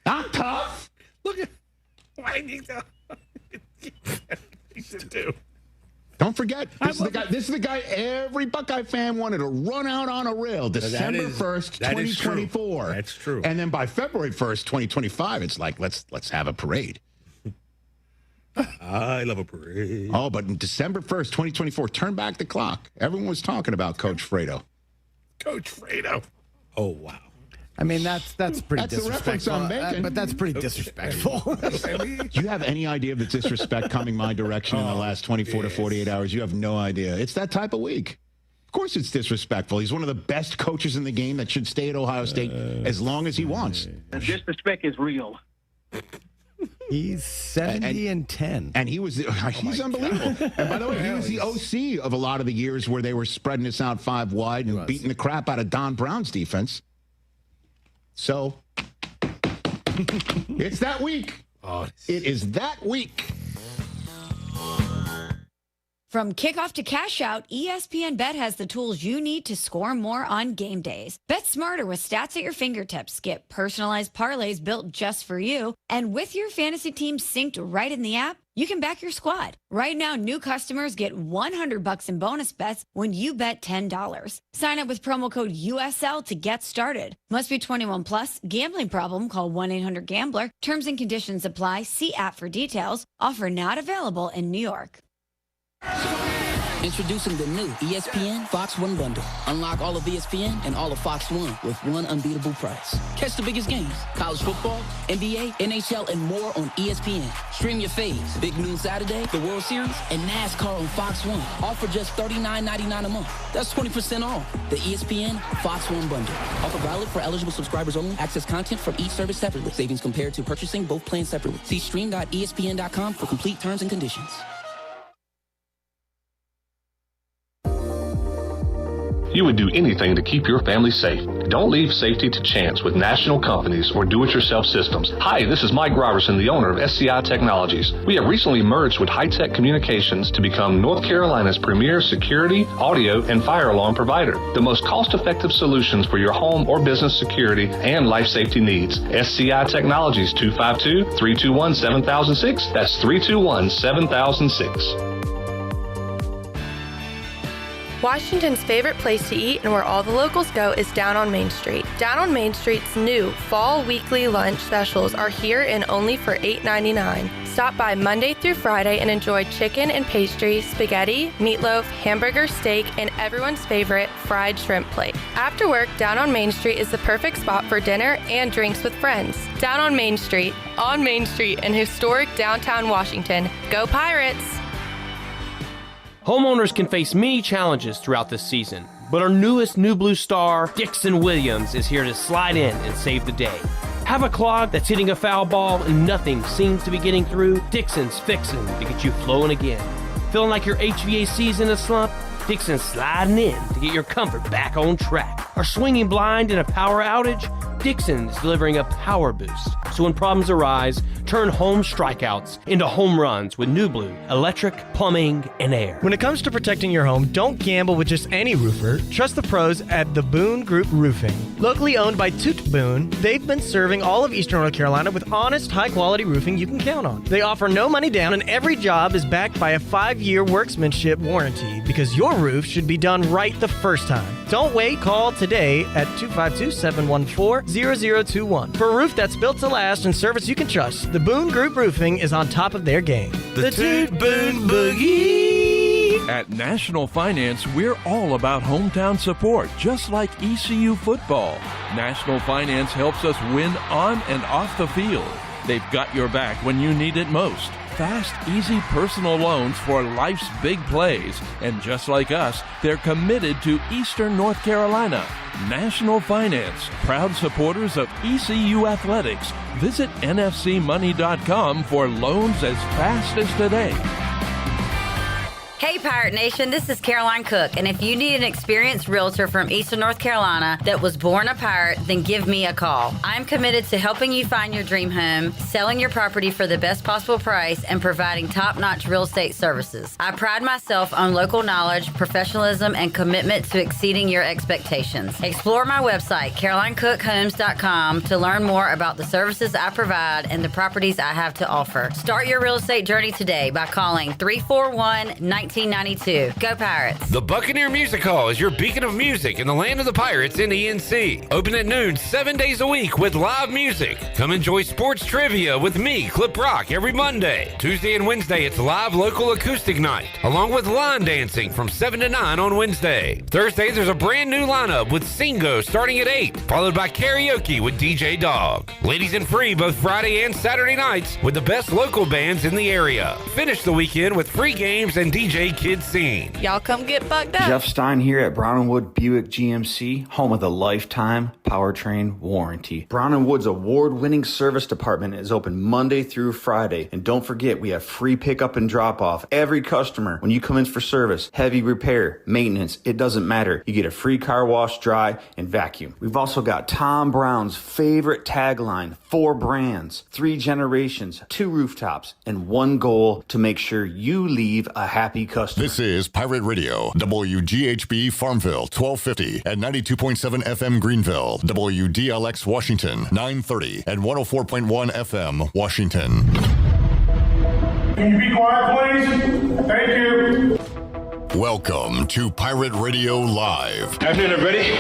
I'm tough. Look at what I need to do. Don't forget, this is the guy every Buckeye fan wanted to run out on a rail. December 1st, 2024. That's true. And then by February 1st, 2025, it's like, let's have a parade. I love a parade. Oh, but in December 1st, 2024, turn back the clock. Everyone was talking about Coach Fredo. Coach Fredo. Oh, wow. I mean, that's pretty disrespectful. The reference I'm making. But that's pretty disrespectful. Do you have any idea of the disrespect coming my direction in the last 24 to 48 hours? You have no idea. It's that type of week. Of course it's disrespectful. He's one of the best coaches in the game that should stay at Ohio State as long as he wants. The disrespect is real. He's 70-10. And he's unbelievable. And by the way, he was the OC of a lot of the years where they were spreading us out 5 wide and beating the crap out of Don Brown's defense. So, it's that week. It is that week. From kickoff to cash out, ESPN Bet has the tools you need to score more on game days. Bet smarter with stats at your fingertips. Get personalized parlays built just for you. And with your fantasy team synced right in the app, you can back your squad. Right now, new customers get $100 in bonus bets when you bet $10. Sign up with promo code USL to get started. Must be 21 plus. Gambling problem? Call 1-800-GAMBLER. Terms and conditions apply. See app for details. Offer not available in New York. Introducing the new ESPN Fox One bundle. Unlock all of ESPN and all of Fox One with one unbeatable price. Catch the biggest games, college football, NBA, NHL, and more on ESPN. Stream your faves, Big Noon Saturday, the World Series, and NASCAR on Fox One. All for just $39.99 a month. That's 20% off. The ESPN Fox One bundle. Offer valid for eligible subscribers only. Access content from each service separately. Savings compared to purchasing both plans separately. See stream.espn.com for complete terms and conditions. You would do anything to keep your family safe. Don't leave safety to chance with national companies or do-it-yourself systems. Hi, this is Mike Robertson, the owner of SCI Technologies. We have recently merged with High-Tech Communications to become North Carolina's premier security, audio, and fire alarm provider. The most cost-effective solutions for your home or business security and life safety needs. SCI Technologies, 252-321-7006. That's 321-7006. Washington's favorite place to eat and where all the locals go is down on Main Street. Down on Main Street's new fall weekly lunch specials are here and only for $8.99. Stop by Monday through Friday and enjoy chicken and pastry, spaghetti, meatloaf, hamburger, steak, and everyone's favorite fried shrimp plate. After work, Down on Main Street is the perfect spot for dinner and drinks with friends. Down on Main Street in historic downtown Washington. Go Pirates! Homeowners can face many challenges throughout this season, but our newest New Blue star, Dixon Williams, is here to slide in and save the day. Have a clog that's hitting a foul ball and nothing seems to be getting through? Dixon's fixing to get you flowing again. Feeling like your HVAC's in a slump? Dixon's sliding in to get your comfort back on track. Are swinging blind in a power outage? Dixon's delivering a power boost. So when problems arise, turn home strikeouts into home runs with New Blue, electric, plumbing, and air. When it comes to protecting your home, don't gamble with just any roofer. Trust the pros at the Boone Group Roofing. Locally owned by Toot Boone, they've been serving all of Eastern North Carolina with honest, high-quality roofing you can count on. They offer no money down, and every job is backed by a 5-year workmanship warranty because your roof should be done right the first time. Don't wait. Call today at 252-714-0021 for a roof that's built to last and service you can trust. The Boone Group Roofing is on top of their game. The Toot Boone Boogie. At National Finance, we're all about hometown support, just like ECU football. National Finance helps us win on and off the field. They've got your back when you need it most. Fast, easy personal loans for life's big plays. And just like us, they're committed to Eastern North Carolina. National Finance, proud supporters of ECU Athletics. Visit nfcmoney.com for loans as fast as today. Hey, Pirate Nation, this is Caroline Cook, and if you need an experienced realtor from Eastern North Carolina that was born a pirate, then give me a call. I'm committed to helping you find your dream home, selling your property for the best possible price, and providing top-notch real estate services. I pride myself on local knowledge, professionalism, and commitment to exceeding your expectations. Explore my website, CarolineCookHomes.com, to learn more about the services I provide and the properties I have to offer. Start your real estate journey today by calling 341-1992. Go Pirates. The Buccaneer Music Hall is your beacon of music in the land of the Pirates in ENC. Open at noon 7 days a week with live music. Come enjoy sports trivia with me, Clip Rock, every Monday. Tuesday and Wednesday, it's live local acoustic night, along with line dancing from 7 to 9 on Wednesday. Thursday, there's a brand new lineup with Singo starting at 8, followed by karaoke with DJ Dog. Ladies and free both Friday and Saturday nights with the best local bands in the area. Finish the weekend with free games and DJ Kids Scene. Y'all come get bucked up. Jeff Stein here at Brown & Wood Buick GMC, home of the lifetime powertrain warranty. Brown & Wood's award-winning service department is open Monday through Friday. And don't forget, we have free pickup and drop-off. Every customer, when you come in for service, heavy repair, maintenance, it doesn't matter. You get a free car wash, dry, and vacuum. We've also got Tom Brown's favorite tagline, 4 brands, 3 generations, 2 rooftops, and 1 goal to make sure you leave a happy customer. This is Pirate Radio, WGHB Farmville, 1250 and 92.7 FM Greenville, WDLX Washington, 930 and 104.1 FM Washington. Can you be quiet, please? Thank you. Welcome to Pirate Radio Live. Afternoon, everybody.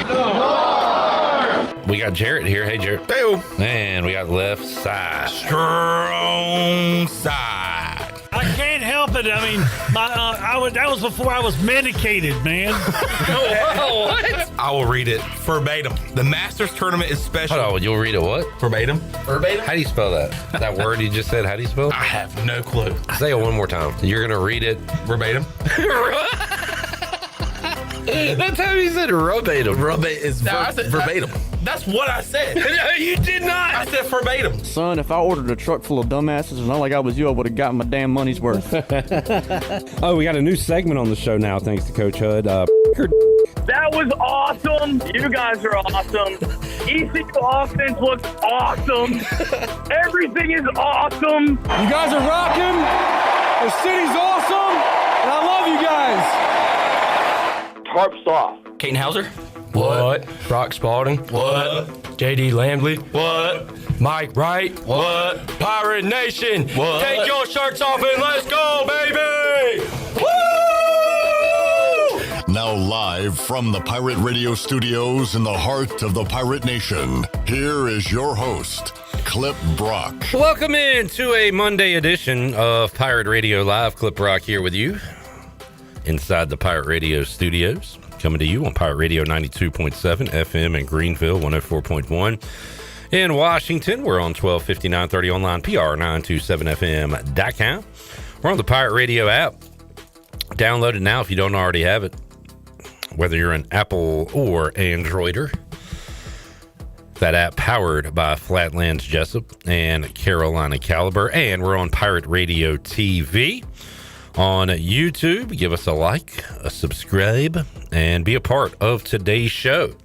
We got Jarrett here. Hey, Jarrett. Hey. And we got left side. Strong side. I can't help it. I mean, that was before I was medicated, man. What? I will read it verbatim. The Masters tournament is special. Hold on, you'll read it what? Verbatim. Verbatim? How do you spell that? That word you just said, how do you spell it? I have no clue. Say it one more time. You're going to read it verbatim. That's how you said verbatim. Verbatim. That's what I said. No, you did not. I said verbatim. Son, if I ordered a truck full of dumbasses and all I got was you, I would have gotten my damn money's worth. Oh, we got a new segment on the show now, thanks to Coach Hud. That was awesome. You guys are awesome. ECU offense looks awesome. Everything is awesome. You guys are rocking. The city's awesome. And I love you guys. Tarp soft. Caden Hauser. What? Brock Spalding. What? JD Lambley. What? Mike Wright. What? Pirate Nation. What? Take your shirts off and let's go, baby! Woo! Now live from the Pirate Radio studios in the heart of the Pirate Nation, here is your host, Clip Brock. Welcome in to a Monday edition of Pirate Radio Live. Clip Brock here with you inside the Pirate Radio studios. Coming to you on Pirate Radio 92.7 FM in Greenville, 104.1 in Washington. We're on 1250, 930 online, PR927FM.com. We're on the Pirate Radio app. Download it now if you don't already have it, whether you're an Apple or Androider. That app powered by Flatlands Jessup and Carolina Caliber. And we're on Pirate Radio TV. On YouTube, give us a like, a subscribe, and be a part of today's show.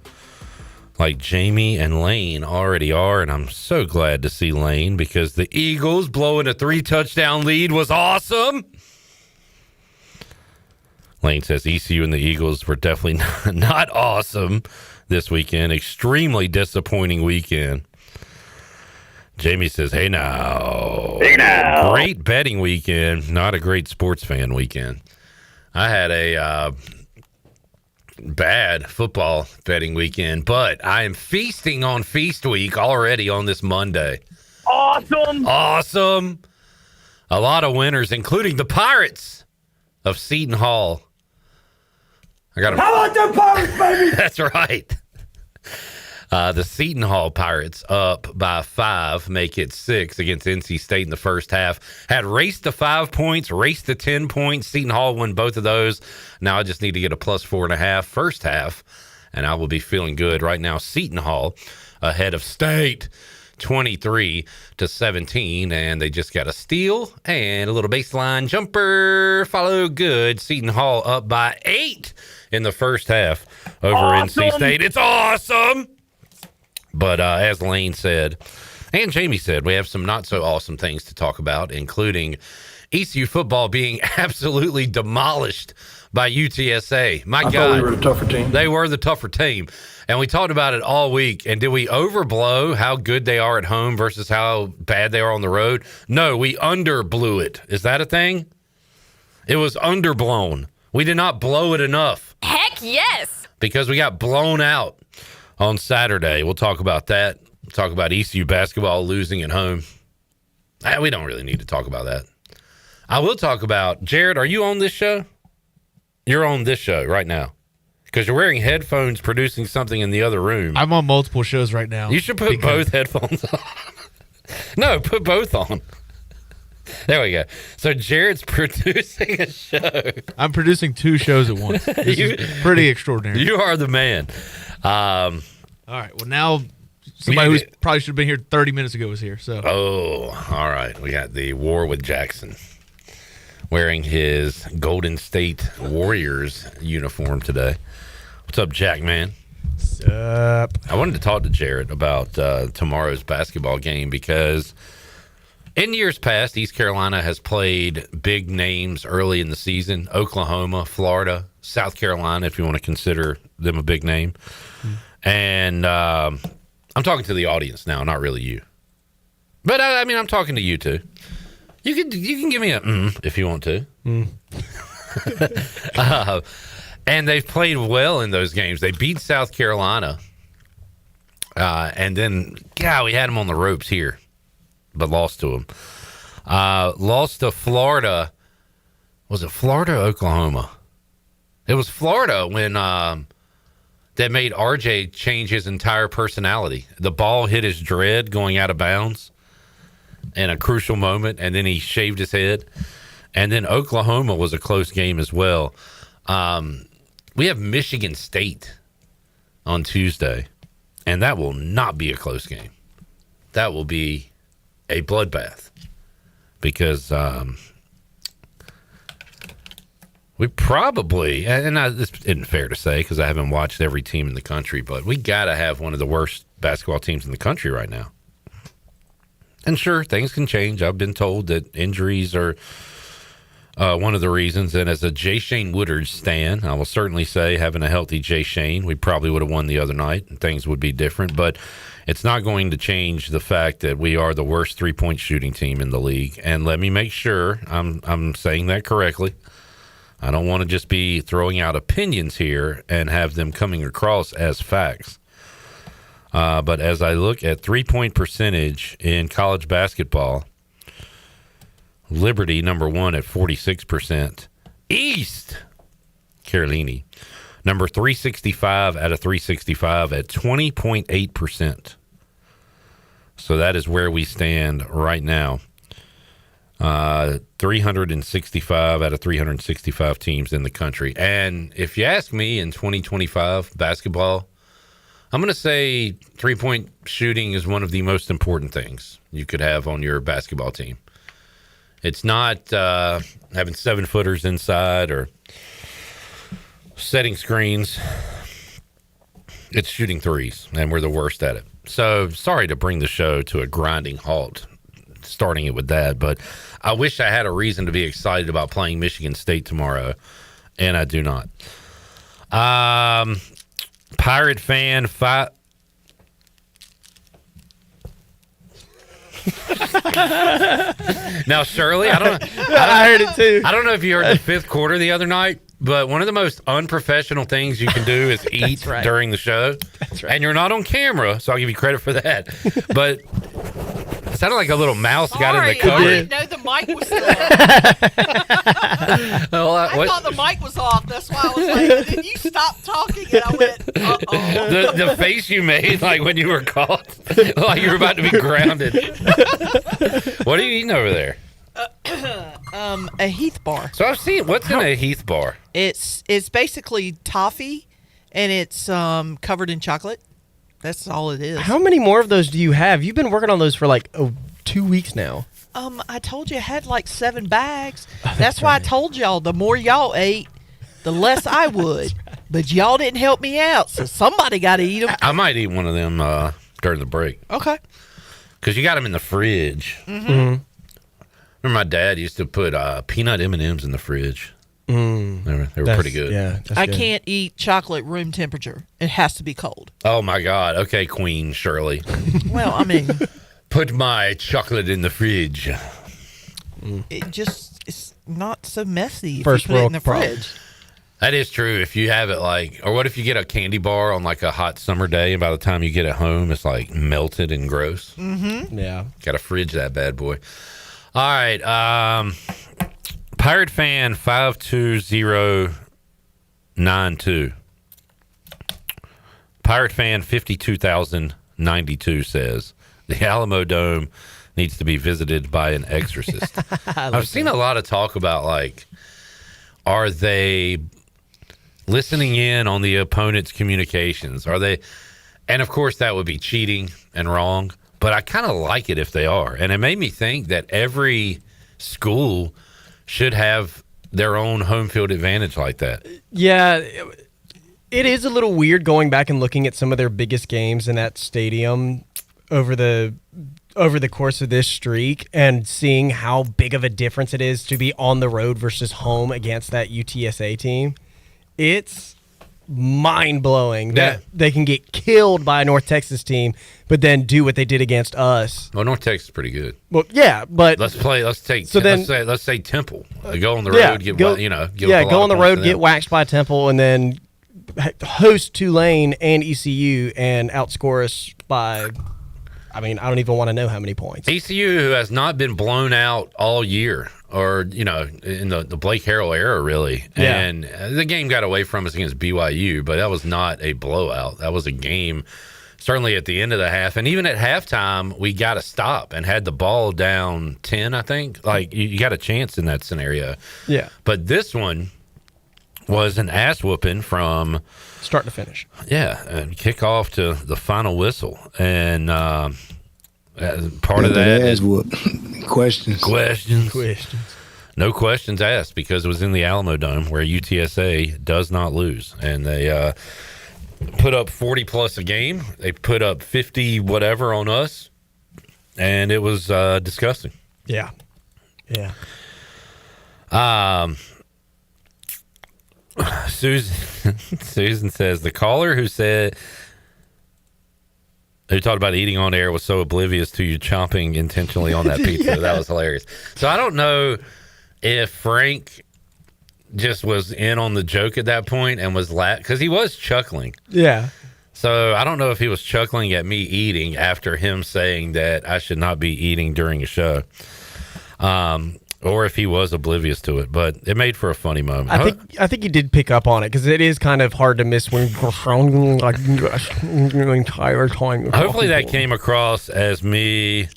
Like Jamie and Lane already are, and I'm so glad to see Lane because the Eagles blowing a 3-touchdown lead was awesome. Lane says ECU and the Eagles were definitely not awesome this weekend. Extremely disappointing weekend. Jamie says, hey now. Hey now. Great betting weekend, not a great sports fan weekend. I had a bad football betting weekend, but I am feasting on Feast Week already on this Monday. Awesome. Awesome. A lot of winners, including the Pirates of Seton Hall. How about them Pirates, baby? That's right. The Seton Hall Pirates up by 5, make it 6 against NC State in the first half. Had raced to 5 points, raced to 10 points. Seton Hall won both of those. Now I just need to get a plus 4.5 first half, and I will be feeling good. Right now, Seton Hall ahead of State 23-17, and they just got a steal and a little baseline jumper. Follow good. Seton Hall up by 8 in the first half over NC State. It's awesome. But as Lane said, and Jamie said, we have some not so awesome things to talk about, including ECU football being absolutely demolished by UTSA. My God. thought we were the tougher team. They were the tougher team. And we talked about it all week. And did we overblow how good they are at home versus how bad they are on the road? No, we underblew it. Is that a thing? It was underblown. We did not blow it enough. Heck yes. Because we got blown out on Saturday. We'll talk about that. We'll talk about ECU basketball losing at home. We don't really need to talk about that. I will talk about, Jared, are you on this show? You're on this show right now because you're wearing headphones producing something in the other room. I'm on multiple shows right now. You should put both headphones on. No, put both on. There we go. So Jared's producing a show. I'm producing 2 shows at once. This is pretty extraordinary. You are the man. All right. Well, now somebody who probably should have been here 30 minutes ago was here. So. Oh, all right. We got the War with Jackson wearing his Golden State Warriors uniform today. What's up, Jack, man? What's up? I wanted to talk to Jared about tomorrow's basketball game because in years past, East Carolina has played big names early in the season. Oklahoma, Florida, South Carolina, if you want to consider them a big name. And I'm talking to the audience now, not really you. But, I mean, I'm talking to you, too. You can give me a if you want to. And they've played well in those games. They beat South Carolina. And then, God, we had them on the ropes here, but lost to them. Lost to Florida. Was it Florida or Oklahoma? It was Florida when that made RJ change his entire personality. The ball hit his dread going out of bounds in a crucial moment, and then he shaved his head. And then Oklahoma was a close game as well. We have Michigan State on Tuesday, and that will not be a close game. That will be a bloodbath because we probably, and this isn't fair to say because I haven't watched every team in the country, but we got to have one of the worst basketball teams in the country right now. And sure, things can change. I've been told that injuries are one of the reasons. And as a Jay Shane Woodard stan, I will certainly say having a healthy Jay Shane, we probably would have won the other night and things would be different. But it's not going to change the fact that we are the worst three-point shooting team in the league. And let me make sure I'm saying that correctly. I don't want to just be throwing out opinions here and have them coming across as facts. But as I look at three-point percentage in college basketball, Liberty, number 1 at 46%. East Carolina, number 365 out of 365 at 20.8%. So that is where we stand right now. 365 out of 365 teams in the country. And if you ask me in 2025 basketball, I'm going to say three-point shooting is one of the most important things you could have on your basketball team. It's not having 7-footers inside or setting screens. It's shooting threes, and we're the worst at it. So sorry to bring the show to a grinding halt, starting it with that, but I wish I had a reason to be excited about playing Michigan State tomorrow, and I do not. Pirate fan Now, Shirley, I heard it too. I don't know if you heard the fifth quarter the other night, but one of the most unprofessional things you can do is eat during the show. That's right. And you're not on camera, so I'll give you credit for that. But it sounded like a little mouse got in the cover. I didn't know the mic was still on. I thought the mic was off. That's why I was like, did you stop talking? And I went, uh-oh. The face you made, like when you were caught, like you were about to be grounded. What are you eating over there? A Heath bar. So I've seen, what's in a Heath bar? It's basically toffee, and it's covered in chocolate. That's all it is. How many more of those do you have? You've been working on those for like 2 weeks now. I told you I had like 7 bags. That's why I told y'all the more y'all ate, the less I would. But y'all didn't help me out, so somebody got to eat them. I might eat one of them during the break. Okay. Because you got them in the fridge. Mm-hmm. Remember my dad used to put peanut M&Ms in the fridge. They were pretty good. Yeah, I can't eat chocolate room temperature. It has to be cold. Oh, my God. Okay, Queen Shirley. Well, I mean... Put my chocolate in the fridge. It's not so messy if First you put it in world the problem. fridge. That is true. If you have it or what if you get a candy bar on like a hot summer day and by the time you get it home, it's like melted and gross? Mm-hmm. Yeah. Got to fridge that bad boy. All right. Pirate fan 52092. Pirate fan 52,092 says the Alamo Dome needs to be visited by an exorcist. I've seen a lot of talk about are they listening in on the opponent's communications? Are they? And of course that would be cheating and wrong, but I kind of like it if they are. And it made me think that every school should have their own home field advantage like that. Yeah, it is a little weird going back and looking at some of their biggest games in that stadium over the course of this streak and seeing how big of a difference it is to be on the road versus home against that UTSA team. It's mind-blowing that they can get killed by a North Texas team, but then do what they did against us. Well, North Texas is pretty good. Well, yeah, but let's say Temple. Go on the road, go on the road, get waxed by Temple, and then host Tulane and ECU and outscore us by, I mean, I don't even want to know how many points. ECU, who has not been blown out all year, or, in the Blake Harrell era, really. Yeah. And the game got away from us against BYU, but that was not a blowout. That was a game, certainly at the end of the half. And even at halftime, we got to stop and had the ball down 10, I think. You got a chance in that scenario. Yeah. But this one was an ass whooping from start to finish. Yeah, and kickoff to the final whistle, and part of that is what questions. No questions asked because it was in the Alamo Dome where UTSA does not lose, and they put up 40 plus a game. They put up 50 whatever on us, and it was disgusting. Yeah. Susan says the caller who talked about eating on air was so oblivious to you chomping intentionally on that pizza. That was hilarious. So I don't know if Frank just was in on the joke at that point and was because he was chuckling. Yeah. So I don't know if he was chuckling at me eating after him saying that I should not be eating during a show. Or if he was oblivious to it, but it made for a funny moment. I think he did pick up on it because it is kind of hard to miss when you're sounding like the entire time. Hopefully that came across as me.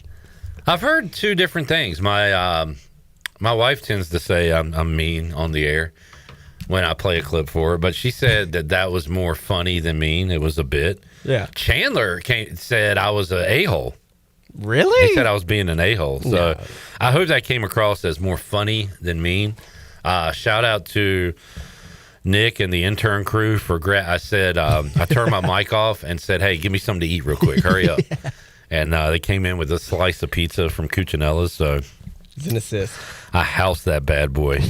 I've heard two different things. My wife tends to say I'm mean on the air when I play a clip for her, but she said that was more funny than mean. It was a bit. Yeah. Chandler said I was an a-hole. Really? He said I was being an a-hole. So No. I hope that came across as more funny than mean. Shout out to Nick and the intern crew for I said, I turned my mic off and said, hey, give me something to eat real quick. Hurry up. Yeah. And they came in with a slice of pizza from Cucinella's. So it's an assist. I housed that bad boy.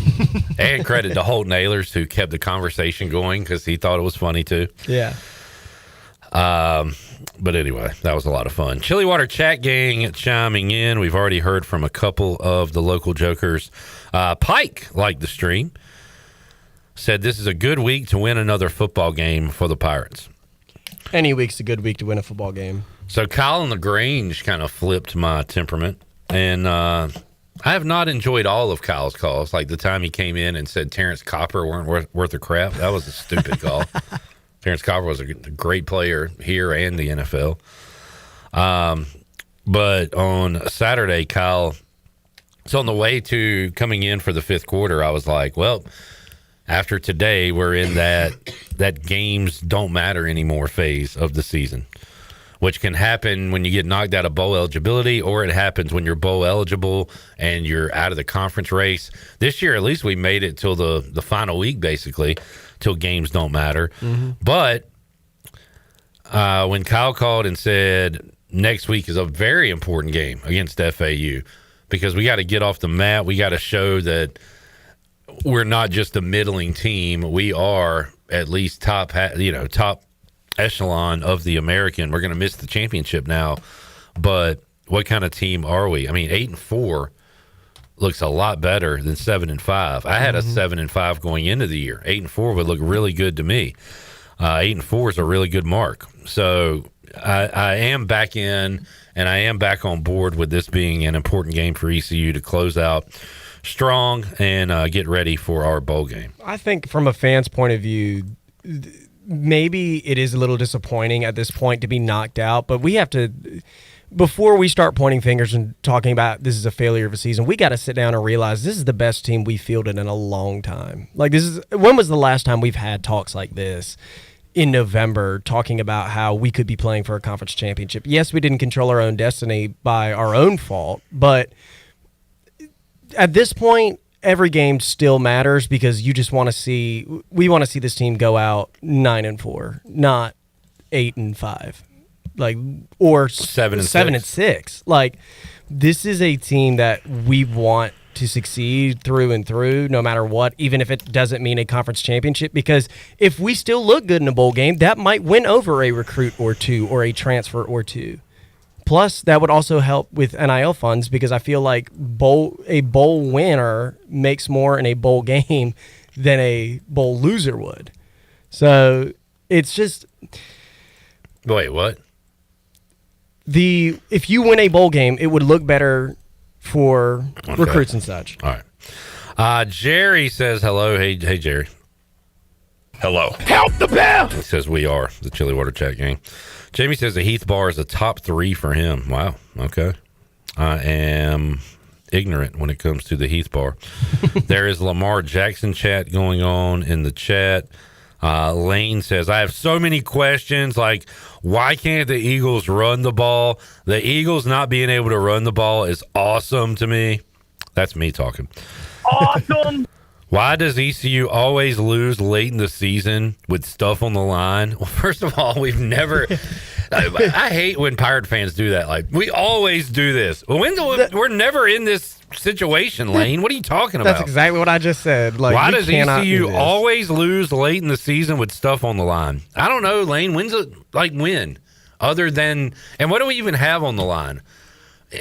And credit to Holt Nailers, who kept the conversation going because he thought it was funny too. Yeah. But anyway, that was a lot of fun. Chili Water Chat Gang chiming in. We've already heard from a couple of the local jokers. Pike liked the stream. Said this is a good week to win another football game for the Pirates. Any week's a good week to win a football game. So Kyle and LaGrange kind of flipped my temperament. And I have not enjoyed all of Kyle's calls. Like the time he came in and said Terrence Copper weren't worth a crap. That was a stupid call. Terrence Copper was a great player here and the NFL. But on Saturday, Kyle, so on the way to coming in for the fifth quarter, I was like, well, after today, we're in that games don't matter anymore phase of the season. which can happen when you get knocked out of bowl eligibility, or it happens when you're bowl eligible and you're out of the conference race. This year, at least we made it till the final week, basically, till games don't matter. But when Kyle called and said next week is a very important game against FAU, because we got to get off the mat, we got to show that we're not just a middling team. We are at least top echelon of the American. We're going to miss the championship now, but what kind of team are we? I mean, 8-4 looks a lot better than 7-5. I had a 7-5 going into the year. 8-4 would look really good to me. 8-4 is a really good mark. So I am back in, and I am back on board with this being an important game for ECU to close out strong and get ready for our bowl game. I think from a fan's point of view, maybe it is a little disappointing at this point to be knocked out, but we have to, before we start pointing fingers and talking about this is a failure of a season, we got to sit down and realize this is the best team we fielded in a long time. Like, when was the last time we've had talks like this in November, talking about how we could be playing for a conference championship? Yes, we didn't control our own destiny by our own fault, but at this point, every game still matters, because you just want to see, we want to see this team go out 9-4, not 8-5, like, or 7-6. Like, this is a team that we want to succeed through and through, no matter what, even if it doesn't mean a conference championship, because if we still look good in a bowl game, that might win over a recruit or two or a transfer or two. Plus, that would also help with NIL funds, because I feel like a bowl winner makes more in a bowl game than a bowl loser would. So it's just... Wait, what? If you win a bowl game, it would look better for recruits and such. All right. Jerry says hello. Hey, Jerry. Hello. Help the bell! He says we are the Chili Water Chat Gang. Jamie says the Heath Bar is a top 3 for him. Wow. Okay. I am ignorant when it comes to the Heath Bar. There is Lamar Jackson chat going on in the chat. Lane says, I have so many questions, like, why can't the Eagles run the ball? The Eagles not being able to run the ball is awesome to me. That's me talking. Awesome. Why does ECU always lose late in the season with stuff on the line? Well, first of all, we've never... I hate when Pirate fans do that. Like, we always do this. We're never in this situation, Lane. What are you talking about? That's exactly what I just said. Like, why does ECU always lose late in the season with stuff on the line? I don't know, Lane. When's it, like, when? Other than... And what do we even have on the line?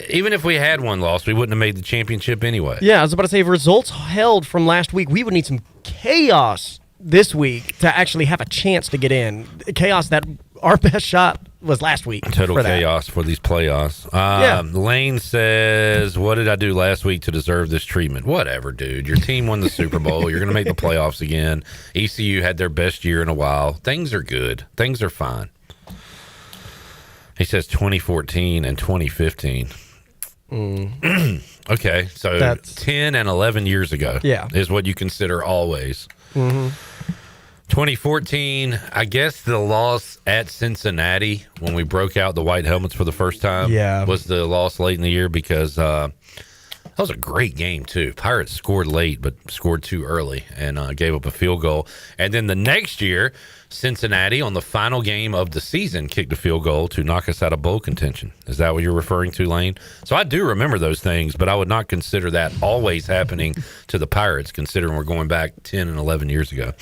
Even if we had one loss, we wouldn't have made the championship anyway. Yeah, I was about to say, if results held from last week, we would need some chaos this week to actually have a chance to get in. Chaos that our best shot was last week. Total chaos for these playoffs. Lane says, what did I do last week to deserve this treatment? Whatever, dude. Your team won the Super Bowl. You're going to make the playoffs again. ECU had their best year in a while. Things are good. Things are fine. He says 2014 and 2015. Okay, so that's 10 and 11 years ago is what you consider always. 2014, I guess the loss at Cincinnati when we broke out the white helmets for the first time was the loss late in the year, because that was a great game too. Pirates scored late but scored too early and gave up a field goal. And then the next year, Cincinnati on the final game of the season kicked a field goal to knock us out of bowl contention. Is that what you're referring to, Lane? So I do remember those things, but I would not consider that always happening to the Pirates, considering we're going back 10 and 11 years ago.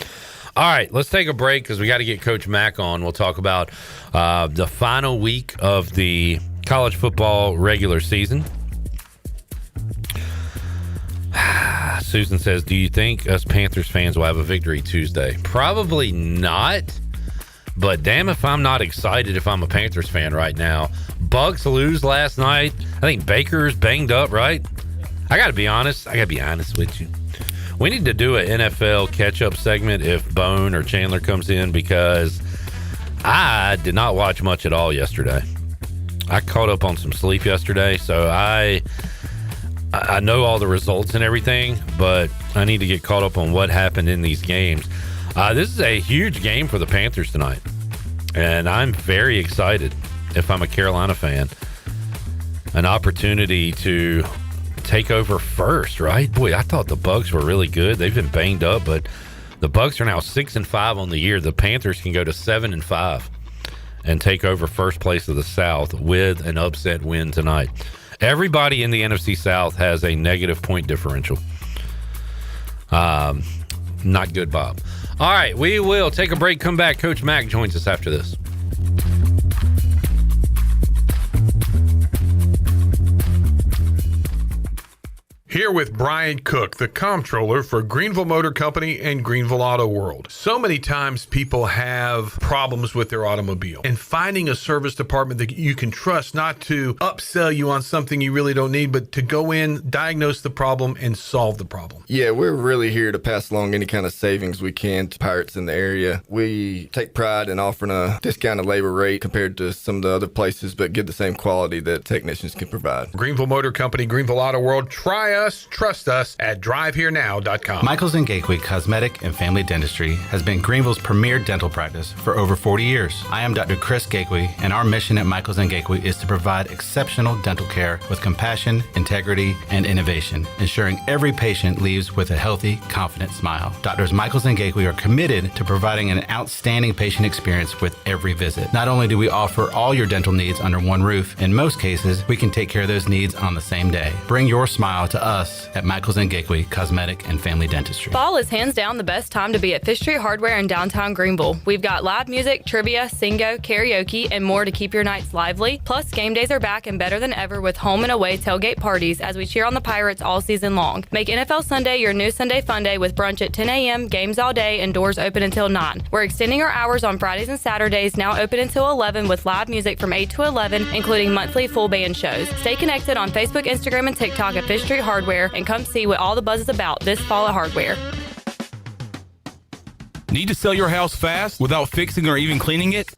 All right, let's take a break because we got to get Coach Mack on. We'll talk about the final week of the college football regular season. Susan says, do you think us Panthers fans will have a victory Tuesday? Probably not, but damn if I'm not excited if I'm a Panthers fan right now. Bucks lose last night. I think Baker's banged up, right? I got to be honest with you. We need to do an NFL catch-up segment if Bone or Chandler comes in, because I did not watch much at all yesterday. I caught up on some sleep yesterday, so I know all the results and everything, but I need to get caught up on what happened in these games. This is a huge game for the Panthers tonight, and I'm very excited. if I'm a Carolina fan, an opportunity to take over first, right? Boy, I thought the Bucs were really good. They've been banged up, but the Bucs are now 6-5 on the year. The Panthers can go to 7-5 and take over first place of the South with an upset win tonight. Everybody in the NFC South has a negative point differential. Not good, Bob. All right, we will take a break, come back. Coach Mack joins us after this. Here with Brian Cook, the comptroller for Greenville Motor Company and Greenville Auto World. So many times people have problems with their automobile, and finding a service department that you can trust not to upsell you on something you really don't need, but to go in, diagnose the problem, and solve the problem. Yeah, we're really here to pass along any kind of savings we can to pirates in the area. We take pride in offering a discounted labor rate compared to some of the other places, but give the same quality that technicians can provide. Greenville Motor Company, Greenville Auto World. Try us, trust us at drivehherenow.com. Michaels & Gateway Cosmetic and Family Dentistry has been Greenville's premier dental practice for over 40 years. I am Dr. Chris Gateway, and our mission at Michaels & Gateway is to provide exceptional dental care with compassion, integrity, and innovation, ensuring every patient leaves with a healthy, confident smile. Doctors Michaels & Gateway are committed to providing an outstanding patient experience with every visit. Not only do we offer all your dental needs under one roof, in most cases, we can take care of those needs on the same day. Bring your smile to us at Michaels & Gateway Cosmetic and Family Dentistry. Fall is hands down the best time to be at Fish Street Hardware in downtown Greenville. We've got live music, trivia, singo, karaoke, and more to keep your nights lively. Plus, game days are back and better than ever with home and away tailgate parties as we cheer on the Pirates all season long. Make NFL Sunday your new Sunday fun day with brunch at 10 a.m., games all day, and doors open until 9. We're extending our hours on Fridays and Saturdays, now open until 11 with live music from 8 to 11, including monthly full band shows. Stay connected on Facebook, Instagram, and TikTok at Fish Street Hardware, and come see what all the buzz is about this fall at Hardware. Need to sell your house fast without fixing or even cleaning it?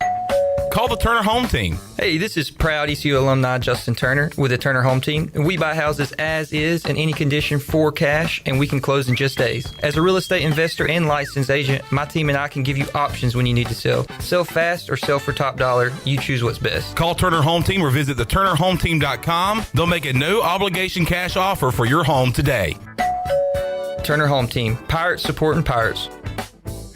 Call the Turner Home Team. Hey, this is proud ECU alumni Justin Turner with the Turner Home Team. We buy houses as is in any condition for cash, and we can close in just days. As a real estate investor and licensed agent, my team and I can give you options when you need to sell. Sell fast or sell for top dollar. You choose what's best. Call Turner Home Team or visit theturnerhometeam.com. They'll make a no obligation cash offer for your home today. Turner Home Team. Pirates supporting pirates.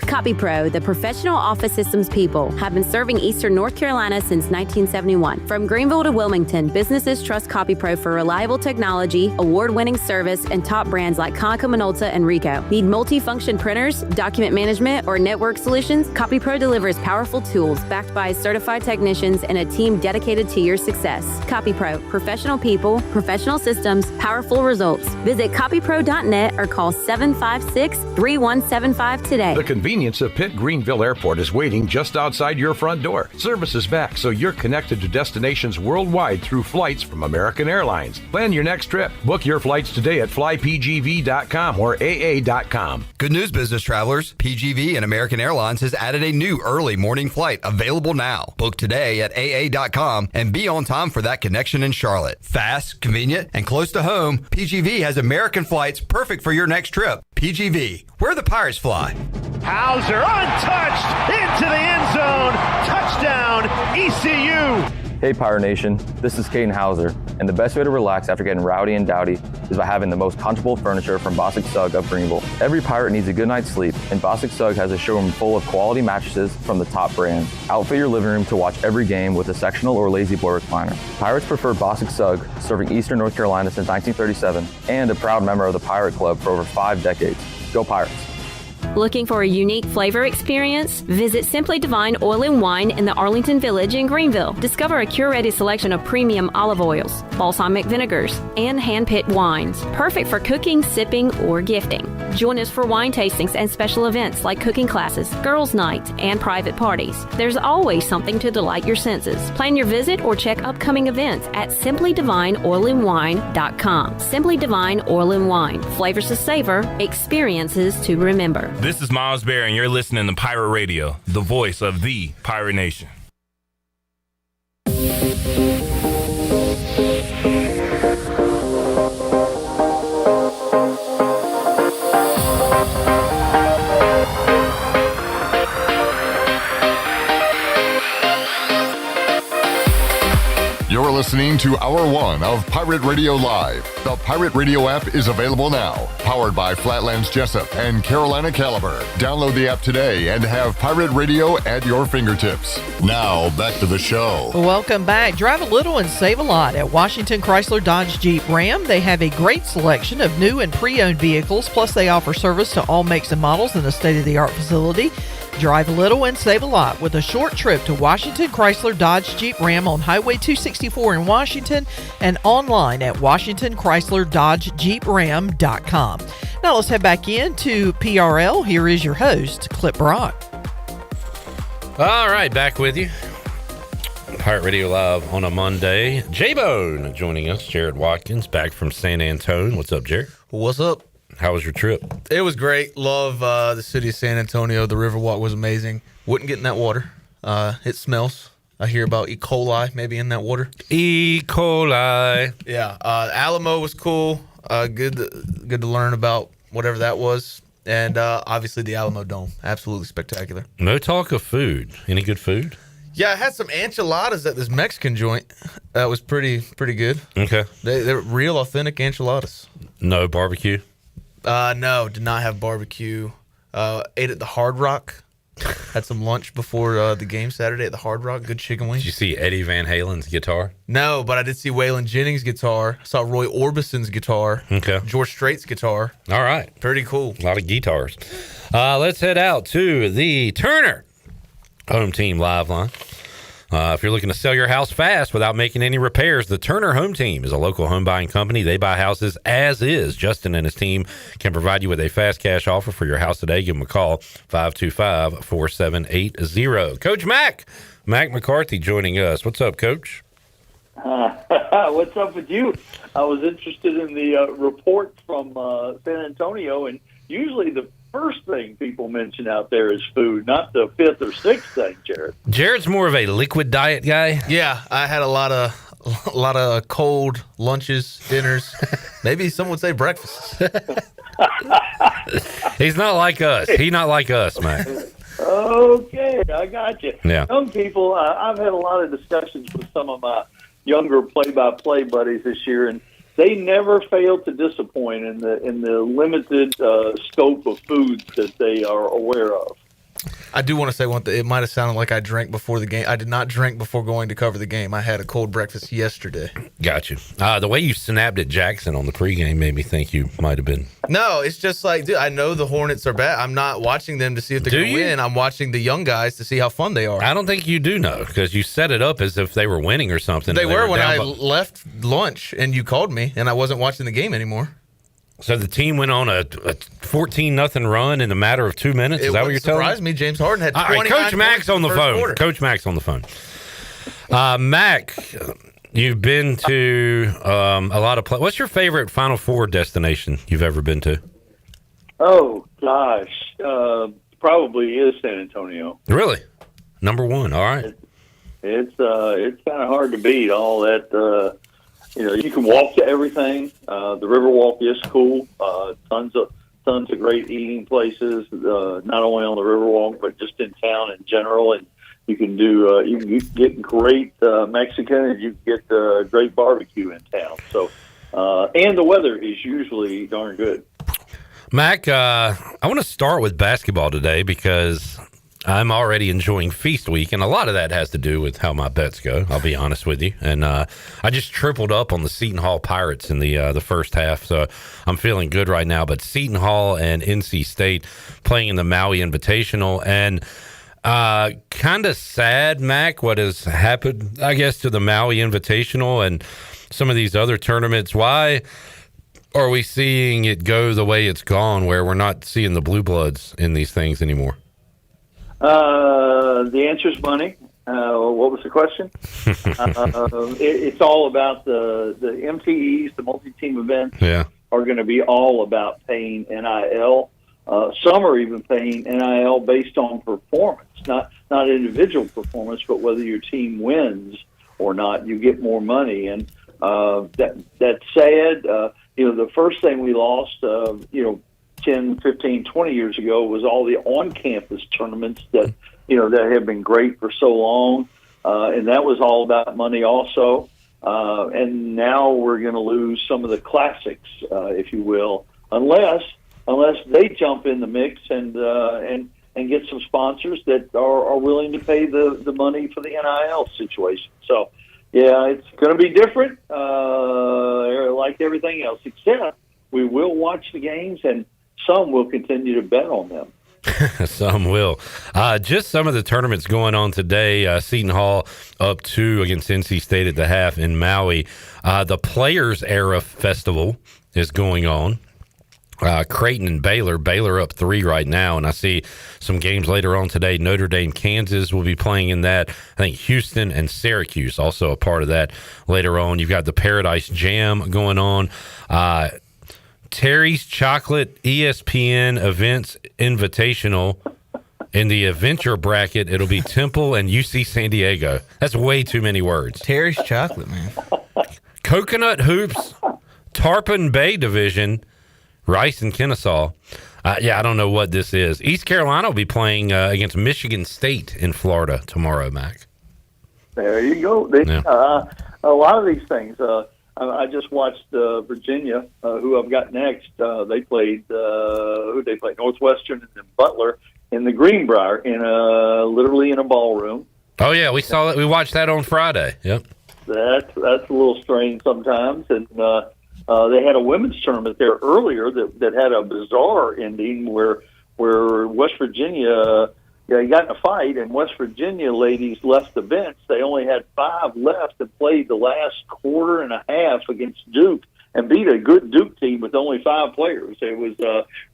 CopyPro, the professional office systems people, have been serving Eastern North Carolina since 1971. From Greenville to Wilmington, businesses trust CopyPro for reliable technology, award-winning service, and top brands like Konica Minolta and Ricoh. Need multi-function printers, document management, or network solutions? CopyPro delivers powerful tools backed by certified technicians and a team dedicated to your success. CopyPro, professional people, professional systems, powerful results. Visit copypro.net or call 756-3175 today. The convenience of Pitt Greenville Airport is waiting just outside your front door. Service is back, so you're connected to destinations worldwide through flights from American Airlines. Plan your next trip. Book your flights today at flypgv.com or aa.com. Good news, business travelers. PGV and American Airlines has added a new early morning flight available now. Book today at aa.com and be on time for that connection in Charlotte. Fast, convenient, and close to home, PGV has American flights perfect for your next trip. PGV, where the Pirates fly. Hauser untouched into the end zone. Touchdown, ECU. Hey Pirate Nation, this is Caden Hauser, and the best way to relax after getting rowdy and dowdy is by having the most comfortable furniture from Bosick Sugg of Greenville. Every Pirate needs a good night's sleep, and Bosick Sugg has a showroom full of quality mattresses from the top brands. Outfit your living room to watch every game with a sectional or lazy boy recliner. Pirates prefer Bosick Sugg, serving Eastern North Carolina since 1937, and a proud member of the Pirate Club for over 5 decades. Go Pirates! Looking for a unique flavor experience? Visit Simply Divine Oil and Wine in the Arlington Village in Greenville. Discover a curated selection of premium olive oils, balsamic vinegars, and hand-picked wines. Perfect for cooking, sipping, or gifting. Join us for wine tastings and special events like cooking classes, girls' night, and private parties. There's always something to delight your senses. Plan your visit or check upcoming events at simplydivineoilandwine.com. Simply Divine Oil and Wine. Flavors to savor, experiences to remember. This is Miles Berry, and you're listening to Pirate Radio, the voice of the Pirate Nation. Hour 1 of Pirate Radio Live. The Pirate Radio app is available now. Powered by Flatlands Jessup and Carolina Caliber. Download the app today and have Pirate Radio at your fingertips. Now, back to the show. Welcome back. Drive a little and save a lot at Washington Chrysler Dodge Jeep Ram. They have a great selection of new and pre-owned vehicles, plus they offer service to all makes and models in a state-of-the-art facility. Drive a little and save a lot with a short trip to Washington Chrysler Dodge Jeep Ram on Highway 264 in Washington and online at WashingtonChryslerDodgeJeepRam.com. Now let's head back into PRL. Here is your host, Clip Brock. All right, back with you. Pirate Radio Live on a Monday. J-Bone joining us. Jared Watkins back from San Antonio. What's up, Jared? What's up? How was your trip? It was great. Love the city of San Antonio. The Riverwalk was amazing. Wouldn't get in that water. It smells. I hear about E. coli maybe in that water. E. coli. Yeah. Alamo was cool. Good to learn about whatever that was. And obviously the Alamo Dome. Absolutely spectacular. No talk of food. Any good food? Yeah, I had some enchiladas at this Mexican joint. That was pretty good. Okay. They're real authentic enchiladas. No barbecue? No, did not have barbecue. Ate at the Hard Rock. Had some lunch before the game Saturday at the Hard Rock. Good chicken wings. Did you see Eddie Van Halen's guitar? No, but I did see Waylon Jennings' guitar. Saw Roy Orbison's guitar. Okay. George Strait's guitar. All right. Pretty cool. A lot of guitars. Let's head out to the Turner Home Team Live Line. If you're looking to sell your house fast without making any repairs, the Turner Home Team is a local home buying company. They buy houses as is. Justin and his team can provide you with a fast cash offer for your house today. Give them a call, 525-4780. Coach Mack McCarthy joining us. What's up, Coach? What's up with you? I was interested in the report from San Antonio, and usually the first thing people mention out there is food, not the fifth or sixth thing, Jared. Jared's more of a liquid diet guy. Yeah, I had a lot of cold lunches, dinners, maybe some would say breakfasts. He's not like us. He's not like us, Mac. Okay, I got you. Yeah. Young people, I've had a lot of discussions with some of my younger play-by-play buddies this year, and they never fail to disappoint in the limited scope of foods that they are aware of. I do want to say one thing. It might have sounded like I drank before the game. I did not drink before going to cover the game. I had a cold breakfast yesterday. Got you. The way you snapped at Jackson on the pregame made me think you might have been. No, it's just like, dude, I know the Hornets are bad. I'm not watching them to see if they're going to win. I'm watching the young guys to see how fun they are. I don't think you do know, because you set it up as if they were winning or something. They were when I left lunch and you called me and I wasn't watching the game anymore. So the team went on a 14-0 run in a matter of 2 minutes. Is that what you're telling me? It surprised me. James Harden had 29 points. Coach Mack's on the phone. Quarter. Coach Mack's on the phone. Mack, you've been to a lot of what's your favorite Final Four destination you've ever been to? Oh, gosh. Probably is San Antonio. Really? Number one. All right. It's kind of hard to beat all that. You can walk to everything. The Riverwalk is cool. Tons of great eating places, not only on the Riverwalk but just in town in general. And you can get great Mexican, and you can get great barbecue in town. So, and the weather is usually darn good. Mac, I want to start with basketball today because I'm already enjoying Feast Week, and a lot of that has to do with how my bets go, I'll be honest with you. And I just tripled up on the Seton Hall Pirates in the first half, so I'm feeling good right now. But Seton Hall and NC State playing in the Maui Invitational, and kind of sad, Mac, what has happened, I guess, to the Maui Invitational and some of these other tournaments. Why are we seeing it go the way it's gone, where we're not seeing the blue bloods in these things anymore? The answer is money. What was the question? It's all about the MTEs, the multi-team events. Yeah, are going to be all about paying NIL. Some are even paying NIL based on performance, not individual performance, but whether your team wins or not, you get more money. And that's sad. The first thing we lost, 10, 15, 20 years ago was all the on-campus tournaments that have been great for so long. And that was all about money also. And now we're going to lose some of the classics, if you will, unless they jump in the mix and get some sponsors that are willing to pay the money for the NIL situation. So, yeah, it's going to be different, like everything else, except we will watch the games and some will continue to bet on them. Some will. Just some of the tournaments going on today. Seton Hall up 2 against NC State at the half in Maui. The Players Era Festival is going on. Creighton and Baylor up 3 right now, and I see some games later on today. Notre Dame, Kansas will be playing in that. I think Houston and Syracuse also a part of that later on. You've got the Paradise Jam going on. Terry's Chocolate ESPN Events Invitational. In the adventure bracket, it'll be Temple and UC San Diego. That's way too many words. Terry's Chocolate, man. Coconut Hoops, Tarpon Bay Division, Rice and Kennesaw. I don't know what this is. East Carolina will be playing against Michigan State in Florida tomorrow, Mac. There you go. A lot of these things. I just watched Virginia, who I've got next. They played Northwestern and then Butler in the Greenbrier literally in a ballroom. Oh yeah, we saw that. We watched that on Friday. Yep. That's a little strange sometimes, and they had a women's tournament there earlier that had a bizarre ending where West Virginia. Yeah, he got in a fight, and West Virginia ladies left the bench. They only had 5 left and played the last quarter and a half against Duke and beat a good Duke team with only 5 players. It was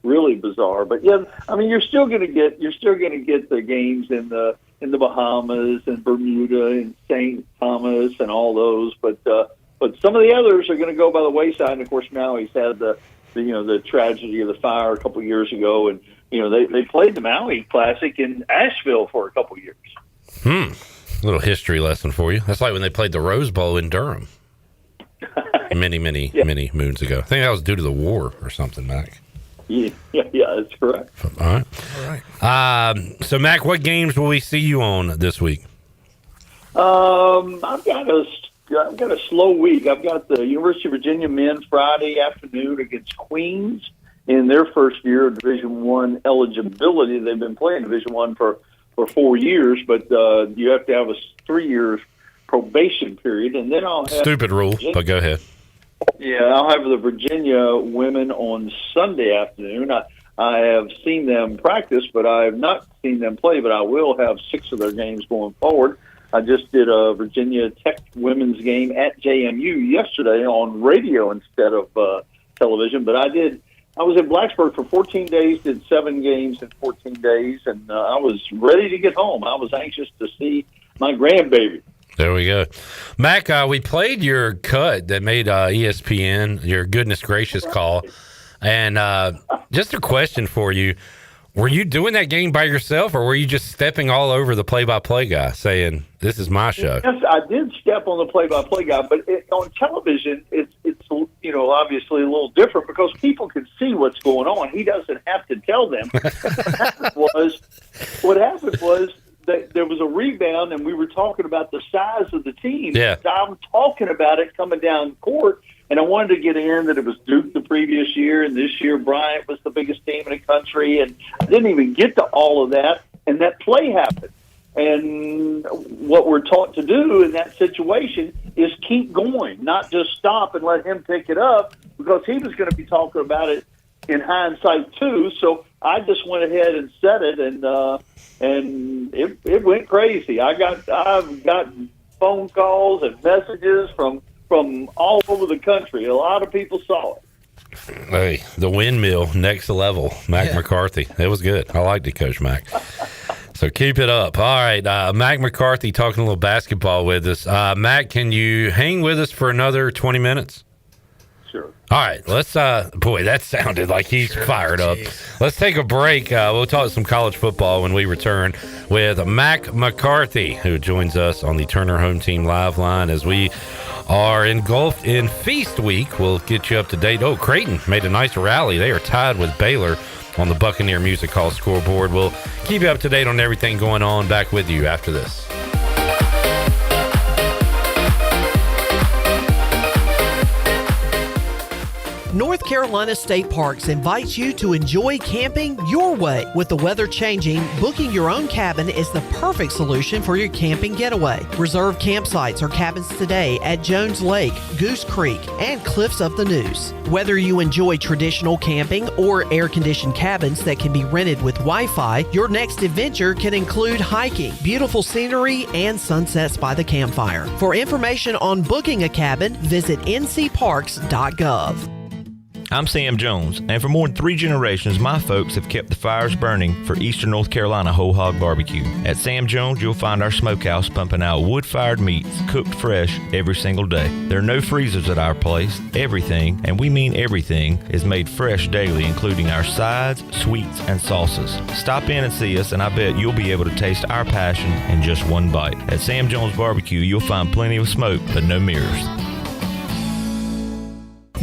really bizarre. But yeah, I mean, you're still going to get the games in the Bahamas and Bermuda and St. Thomas and all those. But some of the others are going to go by the wayside. And of course, now he's had the tragedy of the fire a couple of years ago, and they played the Maui Classic in Asheville for a couple of years. Little history lesson for you. That's like when they played the Rose Bowl in Durham many moons ago. I think that was due to the war or something, Mac. Yeah, that's correct. All right. So, Mac, what games will we see you on this week? I've got a slow week. I've got the University of Virginia men Friday afternoon against Queens in their first year of Division I eligibility. They've been playing Division I for 4 years, but you have to have a 3 years probation period. And then I'll have stupid rule, but go ahead. Yeah, I'll have the Virginia women on Sunday afternoon. I have seen them practice, but I have not seen them play, but I will have 6 of their games going forward. I just did a Virginia Tech women's game at JMU yesterday on radio instead of television, but I was in Blacksburg for 14 days, did 7 games in 14 days, and I was ready to get home. I was anxious to see my grandbaby. There we go. Mac, we played your cut that made ESPN, your goodness gracious call. And just a question for you. Were you doing that game by yourself, or were you just stepping all over the play-by-play guy saying, this is my show? Yes, I did step on the play-by-play guy, but on television, it's obviously a little different because people can see what's going on. He doesn't have to tell them. What happened was there was a rebound, and we were talking about the size of the team. Yeah. I'm talking about it coming down court, and I wanted to get in that it was Duke the previous year, and this year Bryant was the biggest team in the country, and I didn't even get to all of that, and that play happened. And what we're taught to do in that situation is keep going, not just stop and let him pick it up, because he was going to be talking about it in hindsight too. So I just went ahead and said it, and it went crazy. I've got phone calls and messages from all over the country. A lot of people saw it. Hey, the windmill, next level. Mack McCarthy. It was good. I liked it, Coach Mack. So keep it up. All right, Mack McCarthy talking a little basketball with us. Mac, can you hang with us for another 20 minutes? Sure. All right, let's boy, that sounded like he's fired up. Let's take a break. We'll talk some college football when we return with Mack McCarthy, who joins us on the Turner Home Team Live line as we are engulfed in Feast Week. We'll get you up to date. Oh, Creighton made a nice rally. They are tied with Baylor on the Buccaneer Music Hall scoreboard. We'll keep you up to date on everything going on. Back with you after this. North Carolina State Parks invites you to enjoy camping your way. With the weather changing, booking your own cabin is the perfect solution for your camping getaway. Reserve campsites or cabins today at Jones Lake, Goose Creek, and Cliffs of the Neuse. Whether you enjoy traditional camping or air-conditioned cabins that can be rented with Wi-Fi, your next adventure can include hiking, beautiful scenery, and sunsets by the campfire. For information on booking a cabin, visit ncparks.gov. I'm Sam Jones, and for more than 3 generations, my folks have kept the fires burning for Eastern North Carolina Whole Hog Barbecue. At Sam Jones, you'll find our smokehouse pumping out wood-fired meats, cooked fresh every single day. There are no freezers at our place. Everything, and we mean everything, is made fresh daily, including our sides, sweets, and sauces. Stop in and see us, and I bet you'll be able to taste our passion in just one bite. At Sam Jones Barbecue, you'll find plenty of smoke, but no mirrors.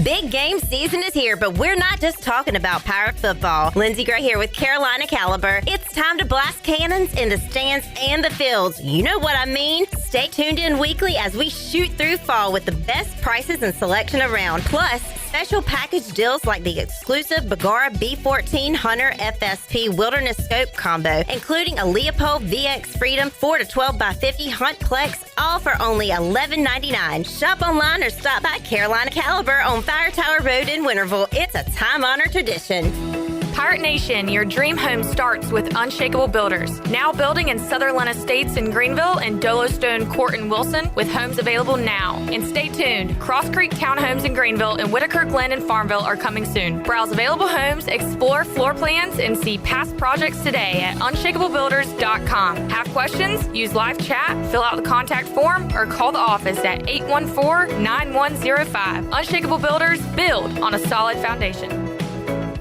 Big game season is here, but we're not just talking about Pirate football. Lindsey Gray here with Carolina Caliber. It's time to blast cannons in the stands and the fields. You know what I mean. Stay tuned in weekly as we shoot through fall with the best prices and selection around. Plus, special package deals like the exclusive Bagara B14 Hunter FSP Wilderness Scope combo, including a Leopold VX Freedom 4 to 12 by 50 Hunt Plex, all for only $11.99. Shop online or stop by Carolina Caliber on Fire Tower Road in Winterville. It's a time-honored tradition. Pirate Nation, your dream home starts with Unshakable Builders. Now building in Sutherland Estates in Greenville and Dolostone Court in Wilson, with homes available now. And stay tuned, Cross Creek Townhomes in Greenville and Whitaker Glen in Farmville are coming soon. Browse available homes, explore floor plans, and see past projects today at unshakablebuilders.com. Have questions? Use live chat, fill out the contact form, or call the office at 814-9105. Unshakable Builders, build on a solid foundation.